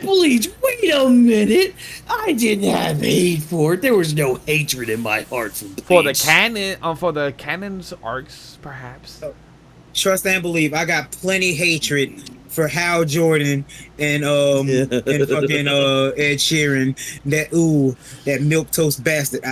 Bleach, wait a minute. I didn't have hate for it. There was no hatred in my heart for Bleach. For the canon's arcs, perhaps. Trust and believe. I got plenty hatred for Hal Jordan and and fucking Ed Sheeran. That milk toast bastard.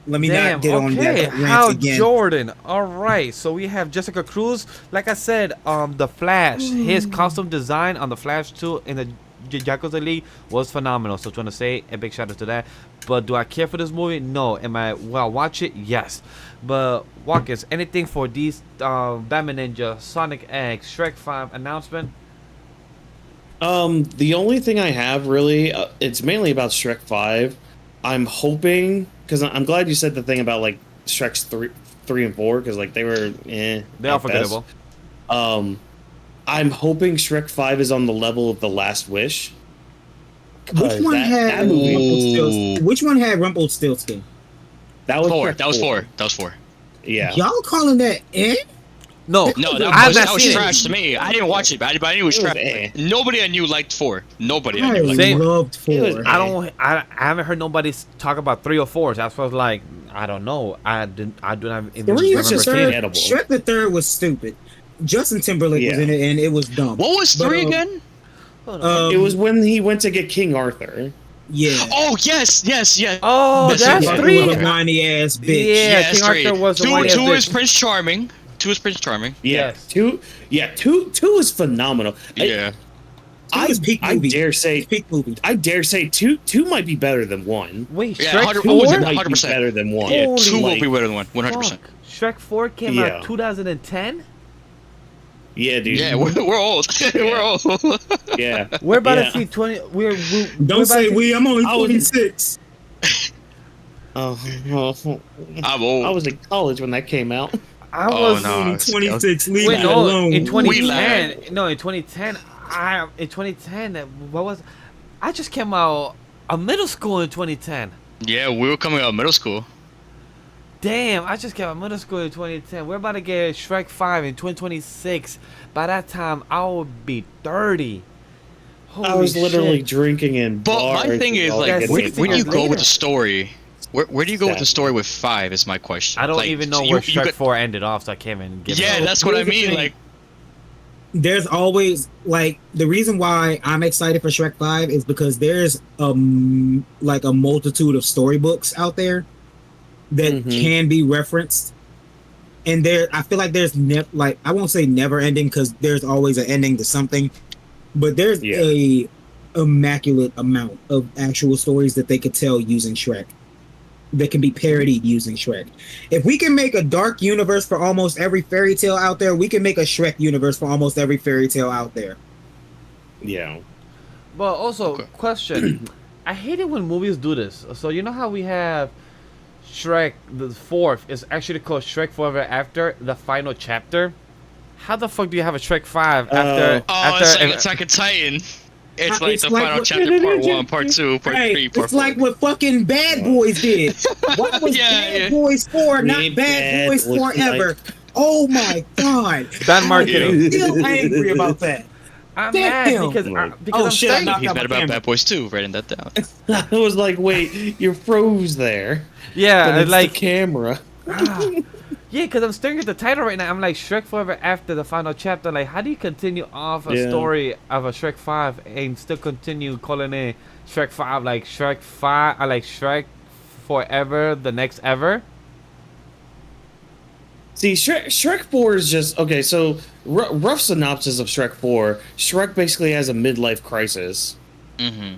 Let me Damn, not get on okay. that rant Hal again. Jordan. All right. So we have Jessica Cruz. Like I said, the Flash, his costume design on the Flash 2 in the Yakuza League was phenomenal. So trying to say a big shout out to that. But do I care for this movie? No. Will I watch it? Yes. But Whawkins, anything for these Batman Ninja, Sonic X, Shrek 5 announcement? The only thing I have really, it's mainly about Shrek 5. I'm hoping, because I'm glad you said the thing about like Shrek's 3 and 4, because like they were They're at unforgettable. best. I'm hoping Shrek 5 is on the level of The Last Wish. Which one had that movie? Rumpelstiltskin? Which one had Rumpelstiltskin? That was Four. Shrek That was four. That was four. Yeah. Y'all calling that No, No, I've that not was seen it. trash to me. I didn't watch it, but I knew it was It was trash. Nobody I knew liked four. Nobody I I knew liked Same. four. loved It was- 4. I haven't heard nobody talk about 3 or 4. That's why I was like, I don't know. I do not even 3 remember the seeing third, it. edible. Shrek the Third was stupid. Justin Timberlake was Yeah. in it, and it was dumb. What was But, 3 again? It was when he went to get King Arthur. Yeah. Oh yes. Oh, But that's Shrek 3. was a whiny ass bitch. Yeah, Yes, King Arthur three. was the two. one. Two is Prince Charming. Two is Prince Charming. Yeah. Yes. Two is phenomenal. Yeah. Two is peak movie. Peak movie. I dare say two might be better than one. Wait, Yeah, Shrek 100 Two 4? might be 100%. better than one. Yeah, Holy two will like- be better than one. 100%. Fuck. Shrek 4 came Yeah. out 2010? Yeah, dude. Yeah, we're old. We're old. Yeah. We're about Yeah. to see 20. We're Don't about say to- we. I'm only I was- 46. Oh, I'm old. I was in college when that came out. I Oh, was. no. Only 26. Leave Wait, that no. alone. In We 2010. No, in 2010. In 2010. What was. I just came out of middle school in 2010. Yeah, we were coming out of middle school. Damn, I just came out of middle school in 2010. We're about to get Shrek 5 in 2026. By that time, I will be 30. Holy I was literally shit. drinking in But bars. my thing is, and all like, That's getting sixty where do you years go later. with the story? Where do you go with the Exactly. story with 5 is my question. I don't Like, even know you- where you Shrek got- 4 ended off, so I can't even give Yeah, it. that's what I Here's the mean. thing. Like, There's always like the reason why I'm excited for Shrek 5 is because there's like a multitude of storybooks out there that Mhm. can be referenced, and there I feel like there's like I won't say never ending because there's always an ending to something, but there's Yeah. a immaculate amount of actual stories that they could tell using Shrek that can be parodied using Shrek. If we can make a dark universe for almost every fairy tale out there, we can make a Shrek universe for almost every fairy tale out there. Yeah. But also, Okay. question. I hate it when movies do this. So you know how we have Shrek, the 4th is actually called Shrek Forever After the final chapter. How the fuck do you have a Shrek 5 after? it's like a Titan. It's like It's the like final what- chapter, part 1, part 2, part Hey, 3, part it's 4. like what fucking Bad Boys did. What was Yeah, Bad yeah. Boys 4, not Me Bad Bad Boys was Forever? like- Oh my god. Bad marketing. I'm still angry about that. I'm Damn. mad because Oh, I'm shit, I'm saying not- He's got mad my about camera. Bad Boys 2, writing that down. I was like, wait, you froze there. yeah, But it's like the camera. yeah, because I'm staring at the title right now. I'm like Shrek Forever After the final chapter. Like, how do you continue off a Yeah. story of a Shrek 5 and still continue calling it Shrek 5? Like Shrek 5, I like Shrek Forever, the next ever. See, Shrek 4 is just okay. So rough synopsis of Shrek 4: Shrek basically has a midlife crisis. Mm-hmm.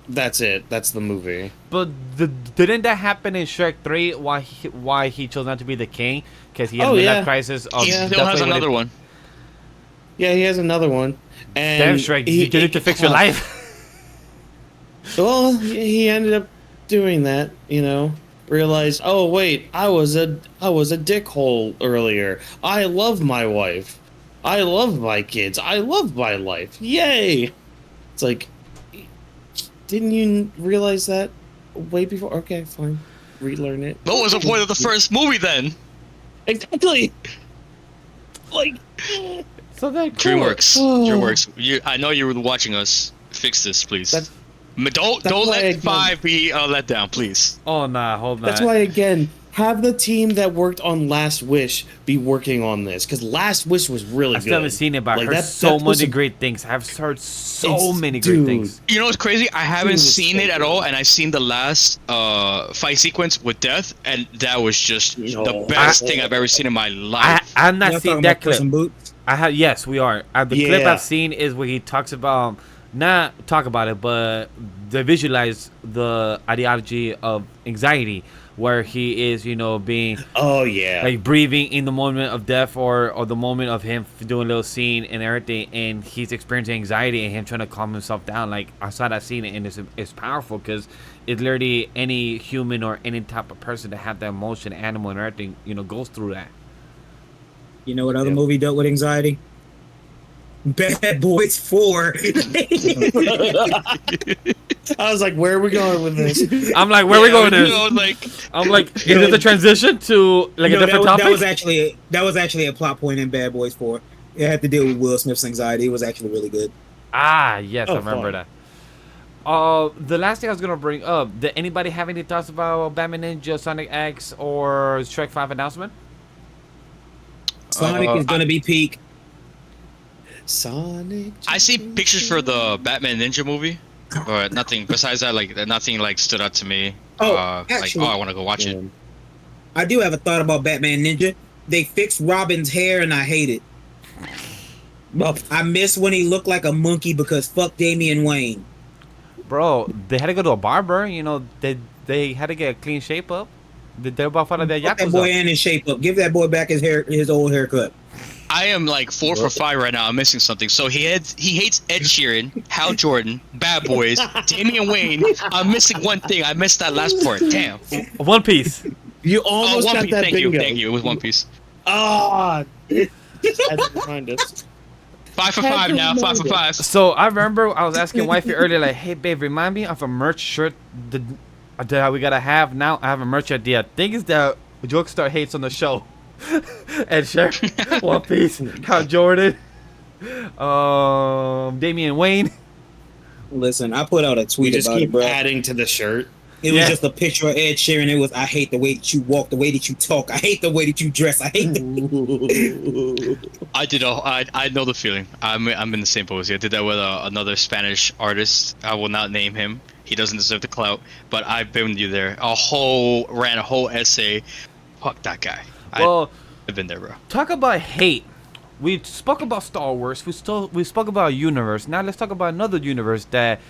That's it. That's the movie. But didn't that happen in Shrek 3? Why he chose not to be the king? Because he had Oh, a yeah. crisis. Of He still has definitely when another it- one. Yeah, he has another one. And Damn, Shrek, you need to fix your life. Well, he ended up doing that. You know, realized, oh wait, I was a dickhole earlier. I love my wife. I love my kids. I love my life. Yay! It's like, didn't you realize that way before? Okay, fine. Relearn it. What was the point of the first movie then? Exactly. Like, So then, cool. DreamWorks. Oh. DreamWorks. I know you were watching us. Fix this, please. That's- Don't that's why let again- 5 be let down, please. Oh nah, hold on. that's why again, have the team that worked on Last Wish be working on this, because Last Wish was really I good. still haven't seen it, but Like, I've heard that- so that was many a- great things. I've heard so It's- many great dude. things. You know what's crazy? I haven't was seen so it at good. all, and I've seen the last fight sequence with Death, and that was just the No. best thing I've ever seen in my life. I've not Y'all seen talking that about Puss clip. in Boots? I have. Yes, we are. The clip Yeah. I've seen is where he talks about not talk about it, but they visualize the ideology of anxiety, where he is, being Oh yeah. like breathing in the moment of death or the moment of him doing a little scene and everything, and he's experiencing anxiety and him trying to calm himself down. Like I saw that scene and it's powerful because it's literally any human or any type of person that have that emotion, animal and everything, goes through that. You know what other Yeah. movie dealt with anxiety? Bad Boys 4. I was like, where are we going with this? I'm like, where are we going with You know, this? like, I'm like, is it the transition to like a different topic? That was actually a plot point in Bad Boys 4. It had to deal with Will Smith's anxiety. It was actually really good. Ah, yes, I Oh, remember fun. that. The last thing I was gonna bring up. Did anybody have any thoughts about Batman Ninja, Sonic X, or Shrek 5 announcement? Sonic is gonna be peak. Sonic. I see pictures for the Batman Ninja movie, but nothing besides that. Like nothing like stood out to me. Oh, like actually- I want to go watch it. I do have a thought about Batman Ninja. They fixed Robin's hair and I hate it. I miss when he looked like a monkey because fuck Damian Wayne. Bro, they had to go to a barber. You know, they had to get a clean shape up. They're about to that Fuck that boy yakuza. in his shape up. Give that boy back his old haircut. I am like 4 for 5 right now. I'm missing something. So he hates Ed Sheeran, Hal Jordan, Bad Boys, Damian Wayne. I'm missing one thing. I missed that last part. Damn. One Piece. You Oh, almost One got Piece. that Thank bingo. you. Thank you. It was One Piece. Ah, had to remind us. 5 for 5 now. 5 for 5. So I remember I was asking wifey earlier, like, hey babe, remind me of a merch shirt that we gotta have now. I have a merch idea. Thing is that Jokestar hates on the show. And Sher, One Piece, Hal Jordan, Damian Wayne. Listen, I put out a We tweet just about it, keep bro. adding to the shirt. It was Yeah. just a picture of Ed Sheeran. It was, I hate the way that you walk, the way that you talk. I hate the way that you dress. I hate the... I know the feeling. I'm in the same pose. I did that with another Spanish artist. I will not name him. He doesn't deserve the clout. But I've been with you there. Ran a whole essay. Fuck that guy. Well, I've been there, bro. talk about hate. We spoke about Star Wars. We spoke about a universe. Now let's talk about another universe that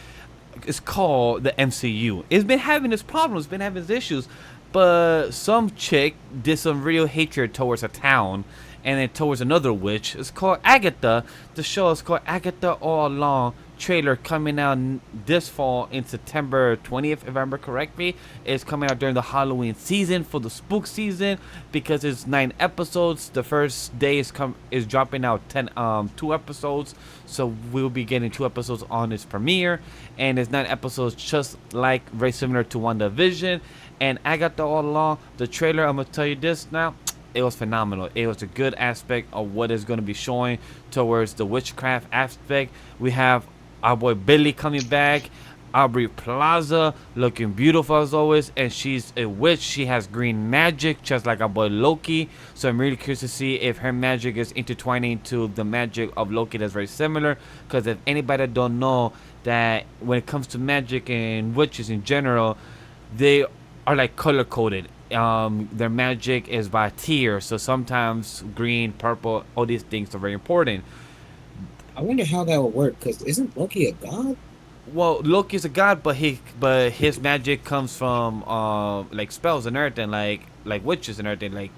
is called the MCU. It's been having its problems, been having its issues, but some chick did some real hatred towards a town and then towards another witch. It's called Agatha. The show is called Agatha All Along. Trailer coming out this fall in September 20th, if I remember correctly. It's coming out during the Halloween season for the spook season because it's 9 episodes. The first day is dropping out 2 episodes, so we'll be getting 2 episodes on its premiere, and it's 9 episodes, just like very similar to WandaVision. And Agatha All Along, the trailer, I'm gonna tell you this now. It was phenomenal. It was a good aspect of what is going to be showing towards the witchcraft aspect. We have our boy Billy coming back, Aubrey Plaza looking beautiful as always, and she's a witch. She has green magic just like our boy Loki, so I'm really curious to see if her magic is intertwining to the magic of Loki. That's very similar, because if anybody don't know that when it comes to magic and witches in general, they are like color coded. Their magic is by tier, so sometimes green, purple, all these things are very important. I wonder how that would work, because isn't Loki a god? Well, Loki's a god, but his magic comes from like spells and everything, like witches and everything. Like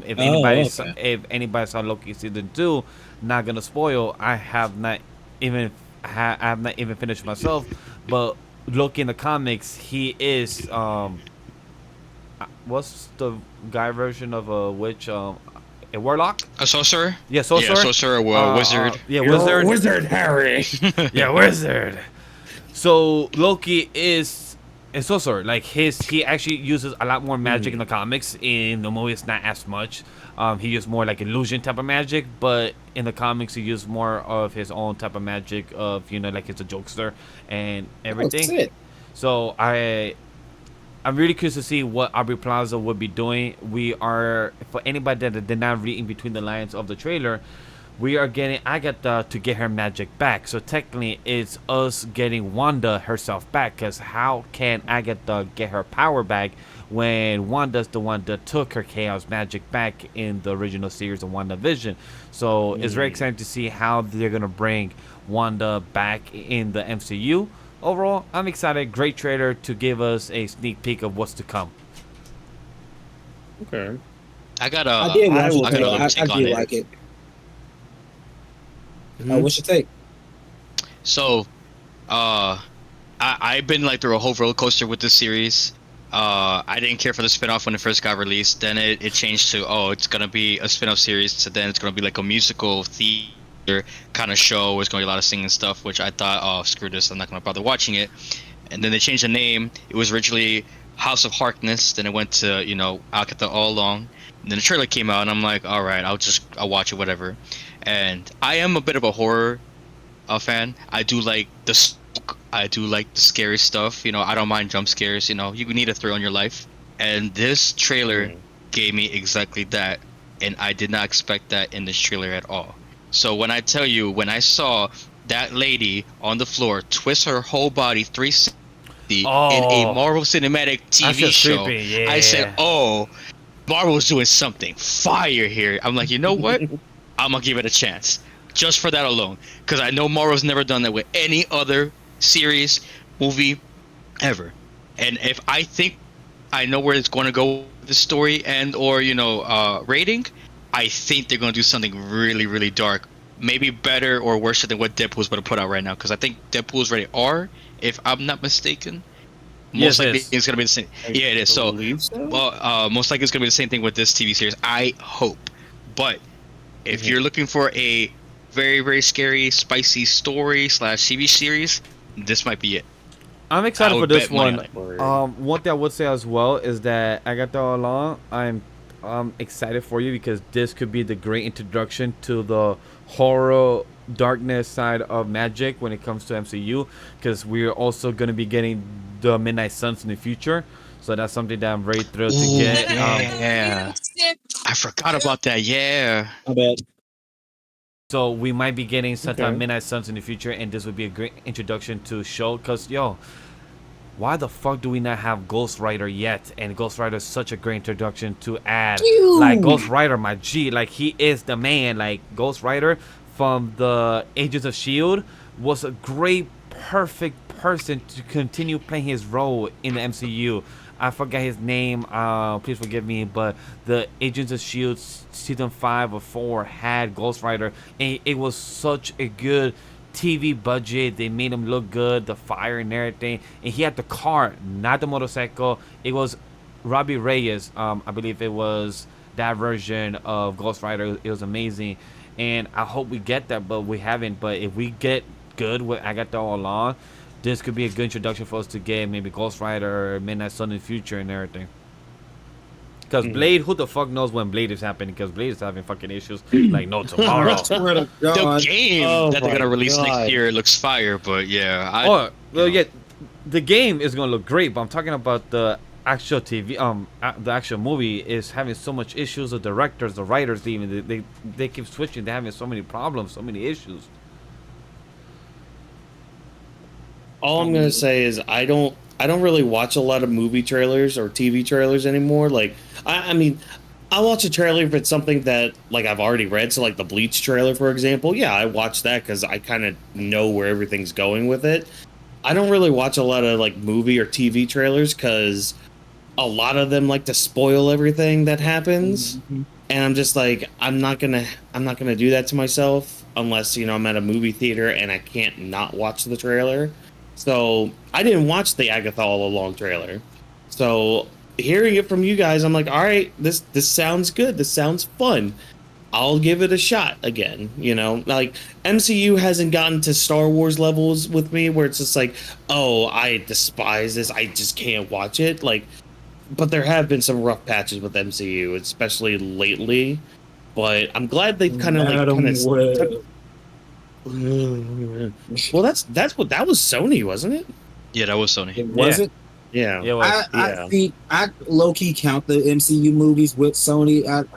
if anybody saw Loki season 2, not gonna spoil. I have not even finished myself, but Loki in the comics, he is what's the guy version of a witch? A warlock? A sorcerer? Yeah, sorcerer. Yeah, sorcerer, wizard. Yeah, You're wizard. a wizard, Harry. Yeah, wizard. So Loki is a sorcerer. Like he actually uses a lot more magic in the comics. In the movie, it's not as much. He uses more like illusion type of magic, but in the comics, he uses more of his own type of magic. Of like he's a jokester and everything. Oh, shit. So I'm really curious to see what Aubrey Plaza would be doing. We are, for anybody that did not read in between the lines of the trailer, we are getting Agatha to get her magic back. So technically, it's us getting Wanda herself back. Because how can Agatha get her power back when Wanda's the one that took her chaos magic back in the original series of WandaVision? So it's very exciting to see how they're going to bring Wanda back in the MCU. Overall, I'm excited. Great trailer to give us a sneak peek of what's to come. Okay. I got I did watch will it. got a though. little I take on did it. like it. Mhm. What's your take? So, I've been like through a whole roller coaster with this series. I didn't care for the spinoff when it first got released. Then it changed to, it's gonna be a spinoff series. So then it's gonna be like a musical theme kind of show. It's going to be a lot of singing stuff, which I thought, oh, screw this, I'm not going to bother watching it. And then they changed the name. It was originally House of Harkness. Then it went to, Alcatha All Along. And then the trailer came out, and I'm like, all right, I'll watch it, whatever. And I am a bit of a horror fan. I do like the smoke. I do like the scary stuff. I don't mind jump scares. You need a thrill in your life. And this trailer gave me exactly that. And I did not expect that in this trailer at all. So when I tell you, when I saw that lady on the floor twist her whole body 360 in a Marvel Cinematic TV show, yeah. I said, oh, Marvel's doing something fire here. I'm like, you know what? I'm going to give it a chance. Just for that alone. Because I know Marvel's never done that with any other series, movie, ever. And if I think I know where it's going to go with the story and or, rating, I think they're going to do something really, really dark. Maybe better or worse than what Deadpool's going to put out right now. Because I think Deadpool's rated R, if I'm not mistaken. Most likely it's going to be the same. Yeah, it is. So, most likely it's going to be the same thing with this TV series. I hope. But if you're looking for a very, very scary, spicy story / TV series, this might be it. I'm excited for this one. One thing I would say as well is that Agatha All Along, I'm excited for you because this could be the great introduction to the horror darkness side of magic when it comes to MCU, because we're also going to be getting the Midnight Suns in the future. So that's something that I'm very thrilled to get. Yeah. I forgot about that. Yeah. I bet. So we might be getting sometime Midnight Suns in the future, and this would be a great introduction to show. Because, why the fuck do we not have Ghost Rider yet? And Ghost Rider is such a great introduction to add. Like, Ghost Rider, my G, like, he is the man. Like, Ghost Rider from the Agents of S.H.I.E.L.D. was a great, perfect person to continue playing his role in the MCU. I forgot his name, please forgive me, but the Agents of S.H.I.E.L.D. season 5 or 4 had Ghost Rider, and it was such a good TV budget. They made him look good, the fire and everything, and he had the car, not the motorcycle. It was Robbie Reyes, I believe it was that version of Ghost Rider. It was amazing, and I hope we get that, but we haven't. But if we get good with Agatha All Along, this could be a good introduction for us to get maybe Ghost Rider or Midnight Sun in the future and everything. Because Blade, who the fuck knows when Blade is happening? Because Blade is having fucking issues like no tomorrow. The game that they're gonna release next year looks fire, but yeah. The game is gonna look great, but I'm talking about the actual TV. The actual movie is having so much issues. The directors, the writers, even they keep switching. They're having so many problems, so many issues. All I'm gonna say is I don't really watch a lot of movie trailers or TV trailers anymore. Like, I mean, I'll watch a trailer if it's something that like I've already read. So like the Bleach trailer, for example, yeah, I watch that because I kind of know where everything's going with it. I don't really watch a lot of like movie or TV trailers because a lot of them like to spoil everything that happens, and I'm just like, I'm not gonna do that to myself unless I'm at a movie theater and I can't not watch the trailer. So I didn't watch the Agatha All Along trailer. So hearing it from you guys, I'm like, all right, this sounds good. This sounds fun. I'll give it a shot again. Like MCU hasn't gotten to Star Wars levels with me where it's just like, oh, I despise this. I just can't watch it. Like, but there have been some rough patches with MCU, especially lately. But I'm glad they've kind of well, that was Sony, wasn't it? Yeah, that was Sony. It was it? Yeah. I think I low-key count the MCU movies with Sony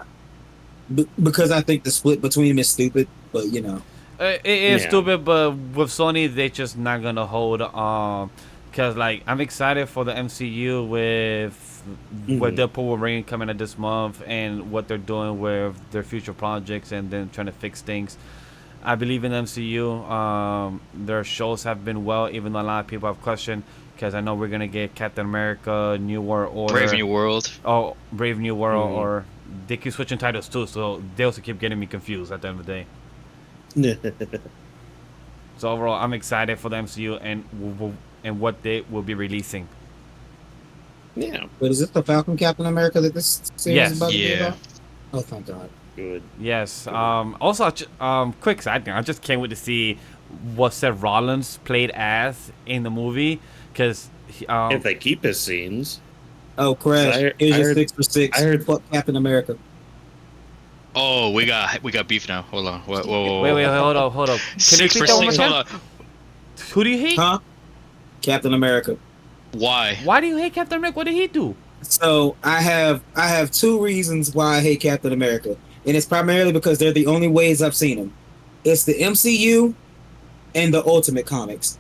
because I think the split between them is stupid, but it is stupid, but with Sony they just not gonna hold because like I'm excited for the MCU with Deadpool Wolverine coming out this month and what they're doing with their future projects and then trying to fix things. I believe in MCU. Their shows have been well, even though a lot of people have questioned. Because I know we're gonna get Captain America, New World Order, Brave New World. Oh, Brave New World, or they keep switching titles too, so they also keep getting me confused at the end of the day. So overall, I'm excited for the MCU and what they will be releasing. Yeah. But is this the Falcon Captain America that this series is about to be Yeah. about? Oh, thank God. good. Yes. Also, quick side thing. I just can't wait to see what Seth Rollins played as in the movie, because If they keep his scenes. Oh, Crash! Here's your 6 for 6. I heard Fuck Captain America. Oh, we got beef now. Hold on. Whoa. wait, hold up. Can you 6 repeat for that one more 6. time? Hold on. Who do you hate? Huh? Captain America. Why? Why do you hate Captain America? What did he do? So I have 2 reasons why I hate Captain America, and it's primarily because they're the only ways I've seen him. It's the MCU and the Ultimate Comics.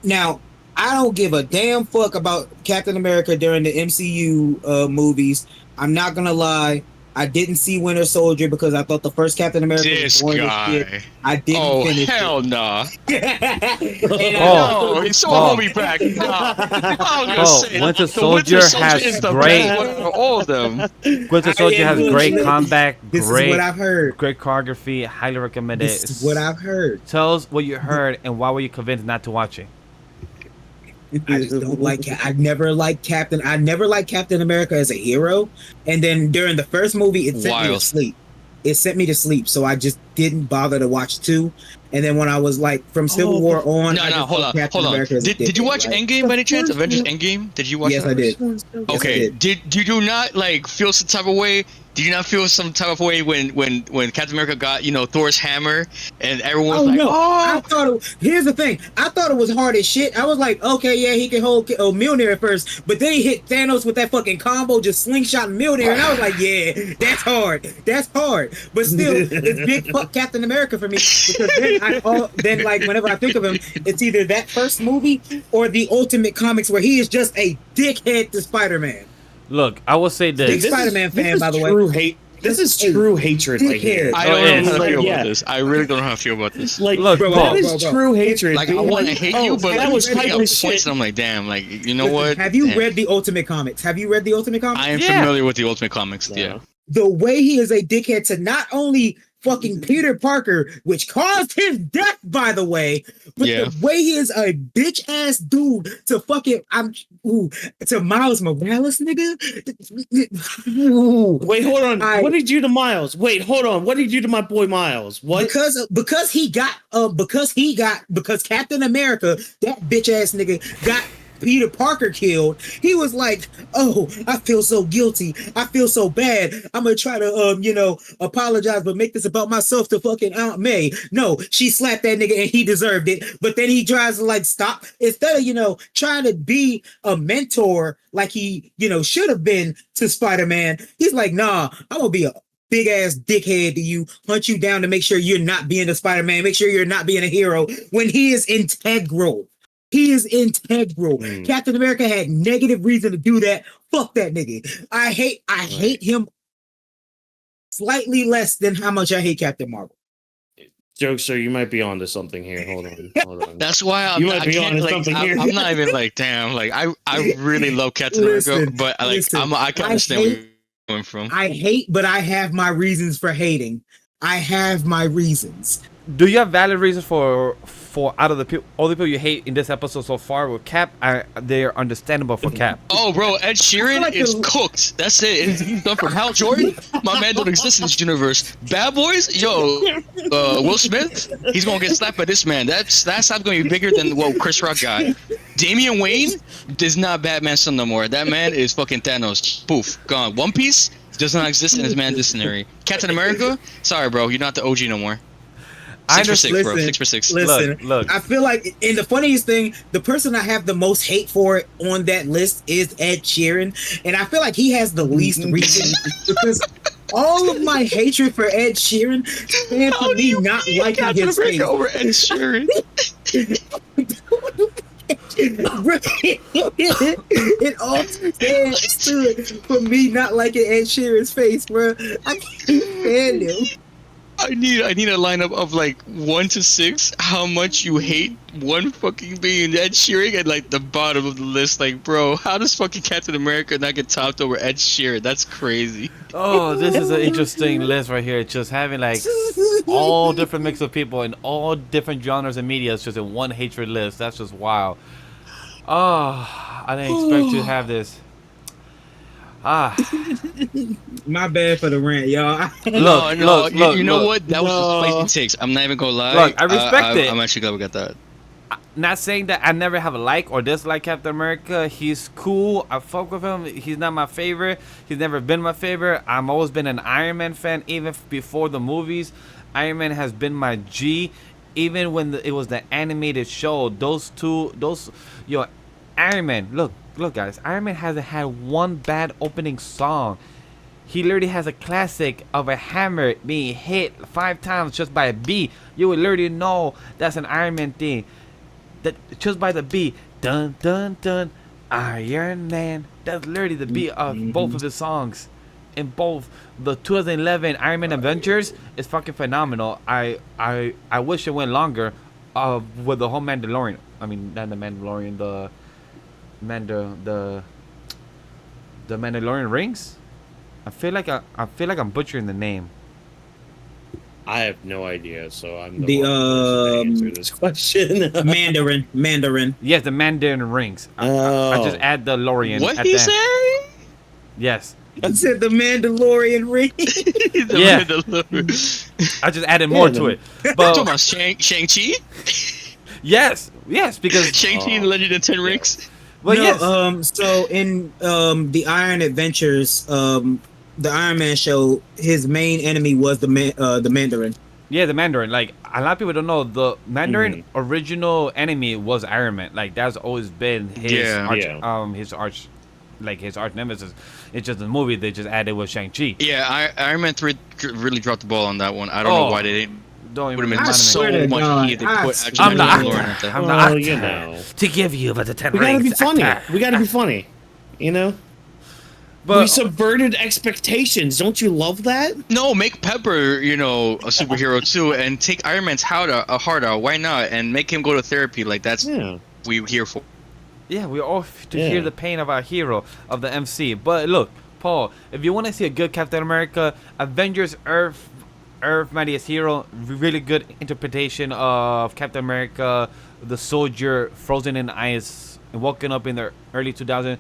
Now, I don't give a damn fuck about Captain America during the MCU movies. I'm not gonna lie. I didn't see Winter Soldier because I thought the first Captain America This was boring as guy. shit. I didn't finish hell it. nah. Oh. No, he's so homie back. Nah. I was gonna say, Winter the Soldier Winter Soldier has is the great- best one for all of them. Winter Soldier has great Look, comeback, This is what great I've heard. choreography. Highly recommend it. This is what I've heard. Tell us what you heard and why were you convinced not to watch it? I just don't like. I never liked Captain America as a hero. And then during the first movie, it sent me to Wild. sleep. It sent me to sleep, so I just didn't bother to watch 2. And then when I was like from Civil War on, I just hold thought on. Captain America as a Did you dickhead, watch right? Endgame by any chance? Avengers Endgame? Did you watch Yes, that? I did. Okay. Yes, Did you not like feel some type of way? Did you not feel some type of way when Captain America got Thor's hammer and everyone was Oh like, no! I oh, thought here's the thing. I thought it was hard as shit. I was like, okay, yeah, he can hold Mjolnir at first, but then he hit Thanos with that fucking combo, just slingshot Mjolnir, and I was like, yeah, that's hard. That's hard. But still, it's big fuck Captain America for me because then like whenever I think of him, it's either that first movie or the Ultimate Comics where he is just a dickhead to Spider-Man. Look, I will say Big this. Spider-Man fan, by the way. True hate. This is true hatred right here. I don't know how to Like, feel yeah. about this. I really don't know how to feel about this. Like, Look, bro, bro, that is bro. true hatred. Like, I want to hate you, but that like, was you bring hype up as points, shit. and I'm like, damn, like, you know what? Have you Damn. read the Ultimate Comics? Have you read the Ultimate Comics? I am Yeah. familiar with the Ultimate Comics. Yeah. The way he is a dickhead to not only fucking Peter Parker, which caused his death, by the way, but Yeah. the way he is a bitch ass dude to fucking to Miles Morales, nigga. Wait, hold on. I- What did you do to Miles? Wait, hold on. What did you do to my boy Miles? What? Because Captain America, that bitch ass nigga, got Peter Parker killed. He was like, "Oh, I feel so guilty. I feel so bad. I'm gonna try to apologize, but make this about myself to fucking Aunt May." No, she slapped that nigga and he deserved it. But then he tries to like stop instead of trying to be a mentor like he should have been to Spider-Man. He's like, "Nah, I'm gonna be a big ass dickhead to you, hunt you down to make sure you're not being a Spider-Man, make sure you're not being a hero," when he is integral. He is integral. Captain America had negative reason to do that. Fuck that nigga. I hate him slightly less than how much I hate Captain Marvel. Jokester, you might be onto something here. Hold on. That's why You might I be can't, onto like, something here. I'm not even like, damn, like, I really love Captain Listen, America, but like, listen, I can understand where you're coming from. I hate, but I have my reasons for hating. I have my reasons. Do you have valid reasons for out of all the people you hate in this episode so far with Cap? They're understandable for Cap. Oh, bro, Ed Sheeran like is the- cooked. That's it. He's done from Hal Jordan. My man don't exist in this universe. Bad Boys, yo, Will Smith, he's gonna get slapped by this man. That's not gonna be bigger than what Chris Rock got. Damian Wayne is not Batman's son no more. That man is fucking Thanos. Poof, gone. One Piece does not exist in his man dictionary. Captain America, sorry, bro, you're not the OG no more. 6 for 6, bro. 6 for 6. Listen, Look. I feel like, and the funniest thing, the person I have the most hate for on that list is Ed Sheeran, and I feel like he has the least reason because all of my hatred for Ed Sheeran stands for me not liking Captain his America face. over Ed Sheeran. It all stands for me not liking Ed Sheeran's face, bro. I can't stand him. I need a lineup of like 1 to 6. How much you hate one fucking being Ed Sheeran at like the bottom of the list. Like, bro, how does fucking Captain America not get topped over Ed Sheeran? That's crazy. Oh, this is an interesting list right here. Just having like all different mix of people in all different genres and media. It's just in one hatred list. That's just wild. Oh, I didn't expect to have this. Ah, My bad for the rant, y'all. You know look. what? That was the spicy takes. I'm not even gonna lie. Look, I respect it. I'm actually glad we got that. Not saying that I never have a like or dislike Captain America. He's cool. I fuck with him. He's not my favorite. He's never been my favorite. I've always been an Iron Man fan, even before the movies. Iron Man has been my G. Even when it was the animated show, Iron Man. Look, guys. Iron Man hasn't had one bad opening song. He literally has a classic of a hammer being hit 5 times just by a bee. You would literally know that's an Iron Man thing. That just by the beat, dun dun dun, Iron Man. That's literally the beat of both of the songs. In both the 2011 Iron Man Adventures is fucking phenomenal. I wish it went longer. With the whole Mandalorian. I mean, not the Mandalorian. The Mandalorian rings. I feel like I'm butchering the name. I have no idea, so I'm The, wrong person to answer this question. Mandarin. Yes, the Mandarin rings. I just add the Lorian. What at he the end. say? Yes. I said the Mandalorian ring. I just added more to it. But Talking about Shang-Chi? yes, because Shang-Chi and the Legend of Ten Rings? well, No, yes. So in the Iron Adventures, the Iron Man show, his main enemy was the Mandarin. Yeah, the Mandarin. Like, a lot of people don't know, the Mandarin original enemy was Iron Man. Like, that's always been his arch nemesis. It's just the movie they just added with Shang-Chi. Yeah, Iron Man 3 really dropped the ball on that one. I don't know why they didn't. Don't Would even have been swear so to much God, easier I to put swear actually I'm the Mandalorian actor. at that. I'm the Well, actor. you know. To give you the 10 We gotta be rings. funny. Actor. We gotta be funny. You know? We But subverted expectations. Don't you love that? No, make Pepper, a superhero too, and take Iron Man's heart out. Why not? And make him go to therapy. Like that's we here for. yeah, we all to hear the pain of our hero of the MC. But look, Paul, if you want to see a good Captain America, Avengers Earth Mightiest Hero, really good interpretation of Captain America, the soldier frozen in ice and woken up in the early 2000s,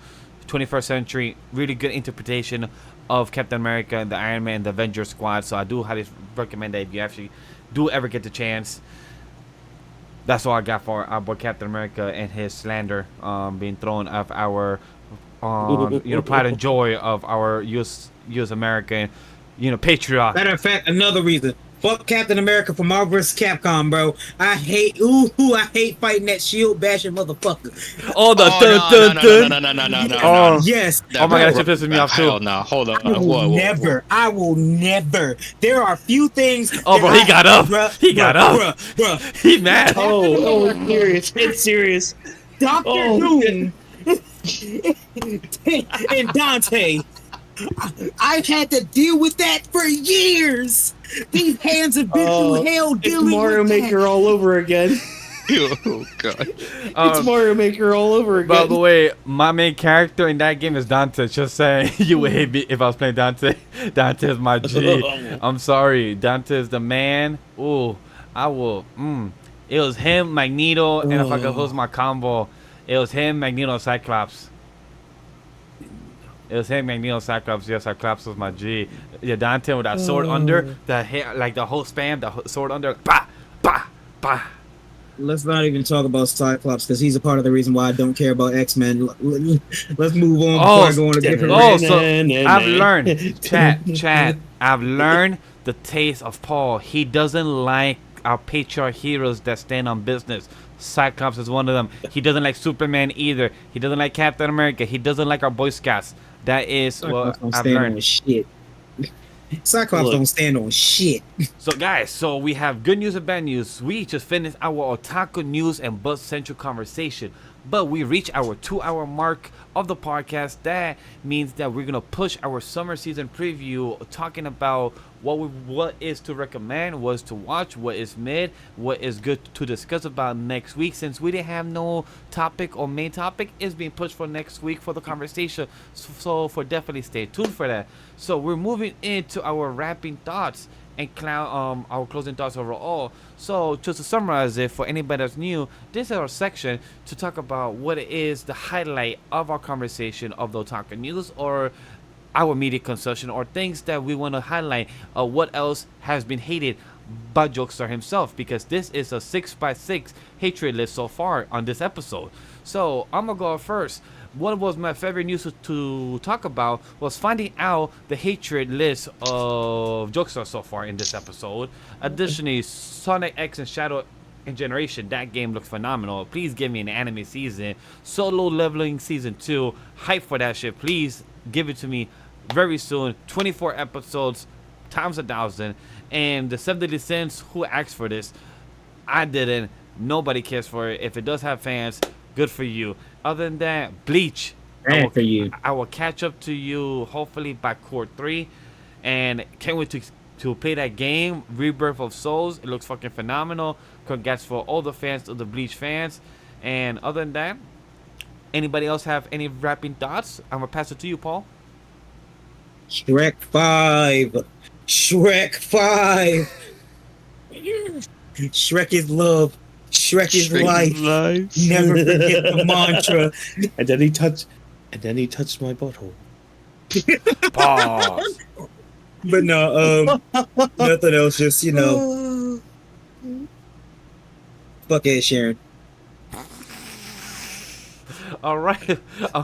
21st century. Really good interpretation of Captain America and the Iron Man, the Avengers squad. So I do highly recommend that if you actually do ever get the chance. That's all I got for our boy Captain America and his slander being thrown off our pride and joy of our US American patriot. Matter of fact, another reason. Fuck Captain America from Marvel vs. Capcom, bro. I hate fighting that shield bashing motherfucker. Oh, the No. Oh, Yes. oh my god, that shit pisses me off Hell too. no, hold on. I will never. There are few things. Oh, bro, he got up. He got up. Bruh. He mad. Oh, it's serious. It's serious. Dr. Doom and Dante. I've had to deal with that for years. These hands have been through hell It's dealing Mario with Maker all over again. Oh god. It's Mario Maker all over again. By the way, my main character in that game is Dante. Just saying, you would hate me if I was playing Dante. Dante is my G. I'm sorry. Dante is the man. Ooh, I will. It was him, Magneto, and if I could host my combo, it was him, Magneto, Cyclops. It was him, Magneto, Cyclops. Yeah, Cyclops was my G. Yeah, Dante with that sword under the hair, like the whole spam, the sword under, bah, bah, bah. Let's not even talk about Cyclops because he's a part of the reason why I don't care about X-Men. Let's move on before I go on a different Oh, rant. so I've learned, chat. I've learned the taste of Paul. He doesn't like our patriarch heroes that stand on business. Cyclops is one of them. He doesn't like Superman either. He doesn't like Captain America. He doesn't like our Boy Scouts. That is what I've learned. Shit. Cyclops don't stand on shit. So guys, we have good news and bad news. We just finished our Otaku News and Buzz Central conversation, but we reached our 2-hour mark of the podcast. That means that we're gonna push our summer season preview, talking about what is to recommend, what is to watch, what is mid, what is good to discuss about next week. Since we didn't have no topic or main topic, is being pushed for next week for the conversation. So for definitely stay tuned for that. So we're moving into our wrapping thoughts and our closing thoughts overall. So just to summarize it for anybody that's new, this is our section to talk about what it is the highlight of our conversation of the Otaku News, or our media consumption or things that we want to highlight. What else has been hated by Jokestar himself, because this is a 6x6 hatred list so far on this episode. So I'm gonna go first. What was my favorite news to talk about was finding out the hatred list of Jokestar so far in this episode. Additionally, Sonic X and Shadow and Generation, that game looks phenomenal. Please give me an anime season. Solo Leveling season 2, hype for that shit. Please give it to me very soon. 24 episodes times 1,000. And the 70 Sins, who asked for this? I didn't. Nobody cares for it. If it does have fans, good for you. Other than that, Bleach. And for you. I will catch up to you hopefully by Court 3. And can't wait to play that game, Rebirth of Souls. It looks fucking phenomenal. Congrats for all the fans of the Bleach fans. And other than that, anybody else have any wrapping thoughts? I'm gonna pass it to you, Paul. Shrek 5. Shrek 5. Shrek is love. Shrek is life. Never forget the mantra. And then he touched my butthole. Pause. But no, nothing else. Just fuck it, Sharon. All right,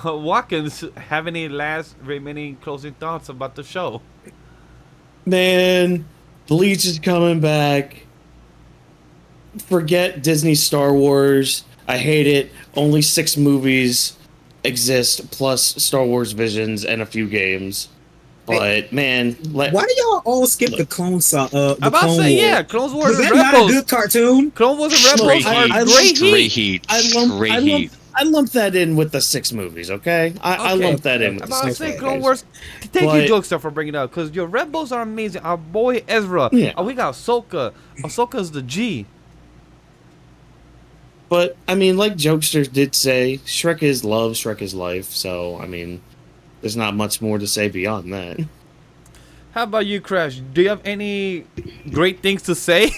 Whawkins, have any last remaining closing thoughts about the show? Man, Bleach is coming back. Forget Disney Star Wars. I hate it. Only 6 movies exist, plus Star Wars Visions and a few games. But man, why do y'all all skip the Clone Song? I'm about to say, yeah, Clone Wars Was and that not a Rebels. good cartoon? Clone Wars and Rebels are great heat. I lumped that in with the 6 movies. Okay, I lumped that in with I'm the about to 6 say movies. Clone Wars. Thank you, Jokestar, for bringing it up, because your Rebels are amazing. Our boy Ezra. Yeah. We got Ahsoka. Ahsoka's the G. But I mean, like Jokester did say, Shrek is love, Shrek is life. So I mean, there's not much more to say beyond that. How about you, Crash? Do you have any great things to say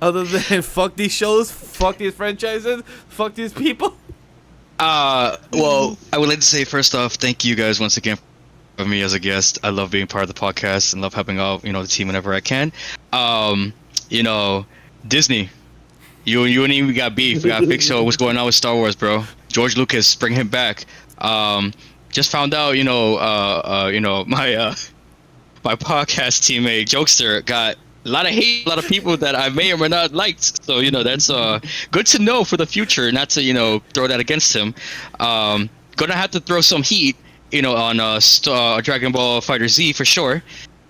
other than fuck these shows, fuck these franchises, fuck these people? Well, I would like to say first off, thank you guys once again for me as a guest. I love being part of the podcast and love helping out, the team whenever I can. Disney, you and me, we got beef. We got to fix what's going on with Star Wars, bro. George Lucas, bring him back. Just found out, my podcast teammate Jokester got a lot of hate, a lot of people that I may or may not liked. So that's good to know for the future, not to throw that against him. Gonna have to throw some heat, on Dragon Ball Fighter Z for sure,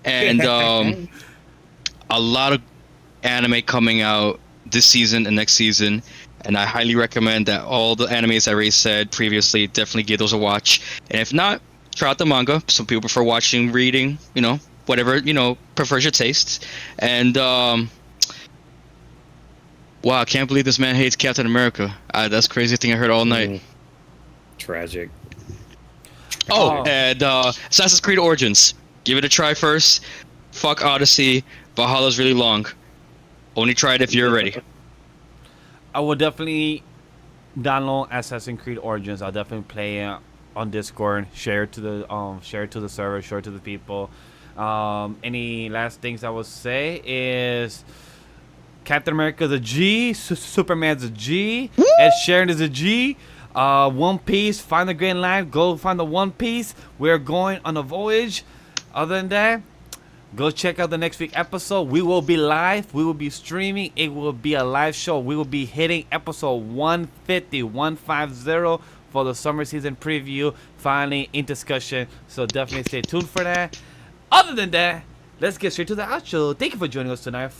and a lot of anime coming out this season and next season. And I highly recommend that all the animes I already said previously, definitely give those a watch. And if not, try out the manga. Some people prefer watching, reading, whatever, prefers your taste. And, wow, I can't believe this man hates Captain America. That's the craziest thing I heard all night. Tragic. And Assassin's Creed Origins. Give it a try first. Fuck Odyssey. Valhalla's really long. Only try it if you're ready. I will definitely download Assassin's Creed Origins. I'll definitely play it on Discord, share it to the server, share it to the people. Any last things I will say is Captain America's a G, Superman's a G, Ed Sheeran is a G. One Piece, find the Green Line, go find the One Piece. We're going on a voyage. Other than that, go check out the next week episode. We will be live. We will be streaming. It will be a live show. We will be hitting episode 150 for the summer season preview. Finally in discussion. So definitely stay tuned for that. Other than that, let's get straight to the outro. Thank you for joining us tonight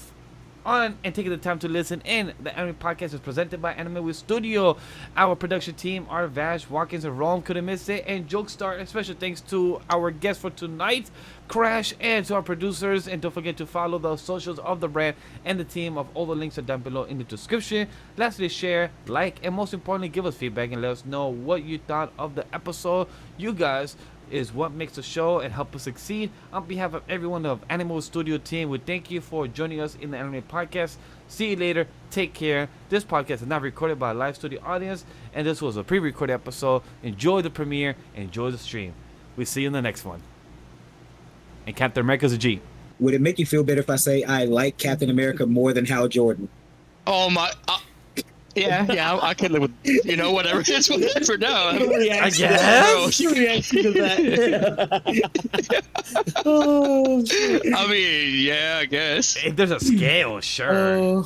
on and taking the time to listen in. The Anime Podcast is presented by Anime with Studio. Our production team are Vash, Whawkins, and Rome, couldn't miss it, and Jokestar. And special thanks to our guest for tonight, Crash, and to our producers. And don't forget to follow the socials of the brand and the team. Of all the links are down below in the description. Lastly, share, like, and most importantly, give us feedback and let us know what you thought of the episode. You guys is what makes the show and help us succeed. On behalf of everyone of Animal Studio team, we thank you for joining us in the Anime Podcast. See you later. Take care. This podcast is not recorded by a live studio audience, and this was a pre-recorded episode. Enjoy the premiere. Enjoy the stream. We see you in the next one. And Captain America's a G. Would it make you feel better if I say I like Captain America more than Hal Jordan? Oh my. Yeah, I can live with, whatever it is for now. I guess. Reaction to that. Oh, shit. I mean, yeah, I guess. If there's a scale, sure. Oh,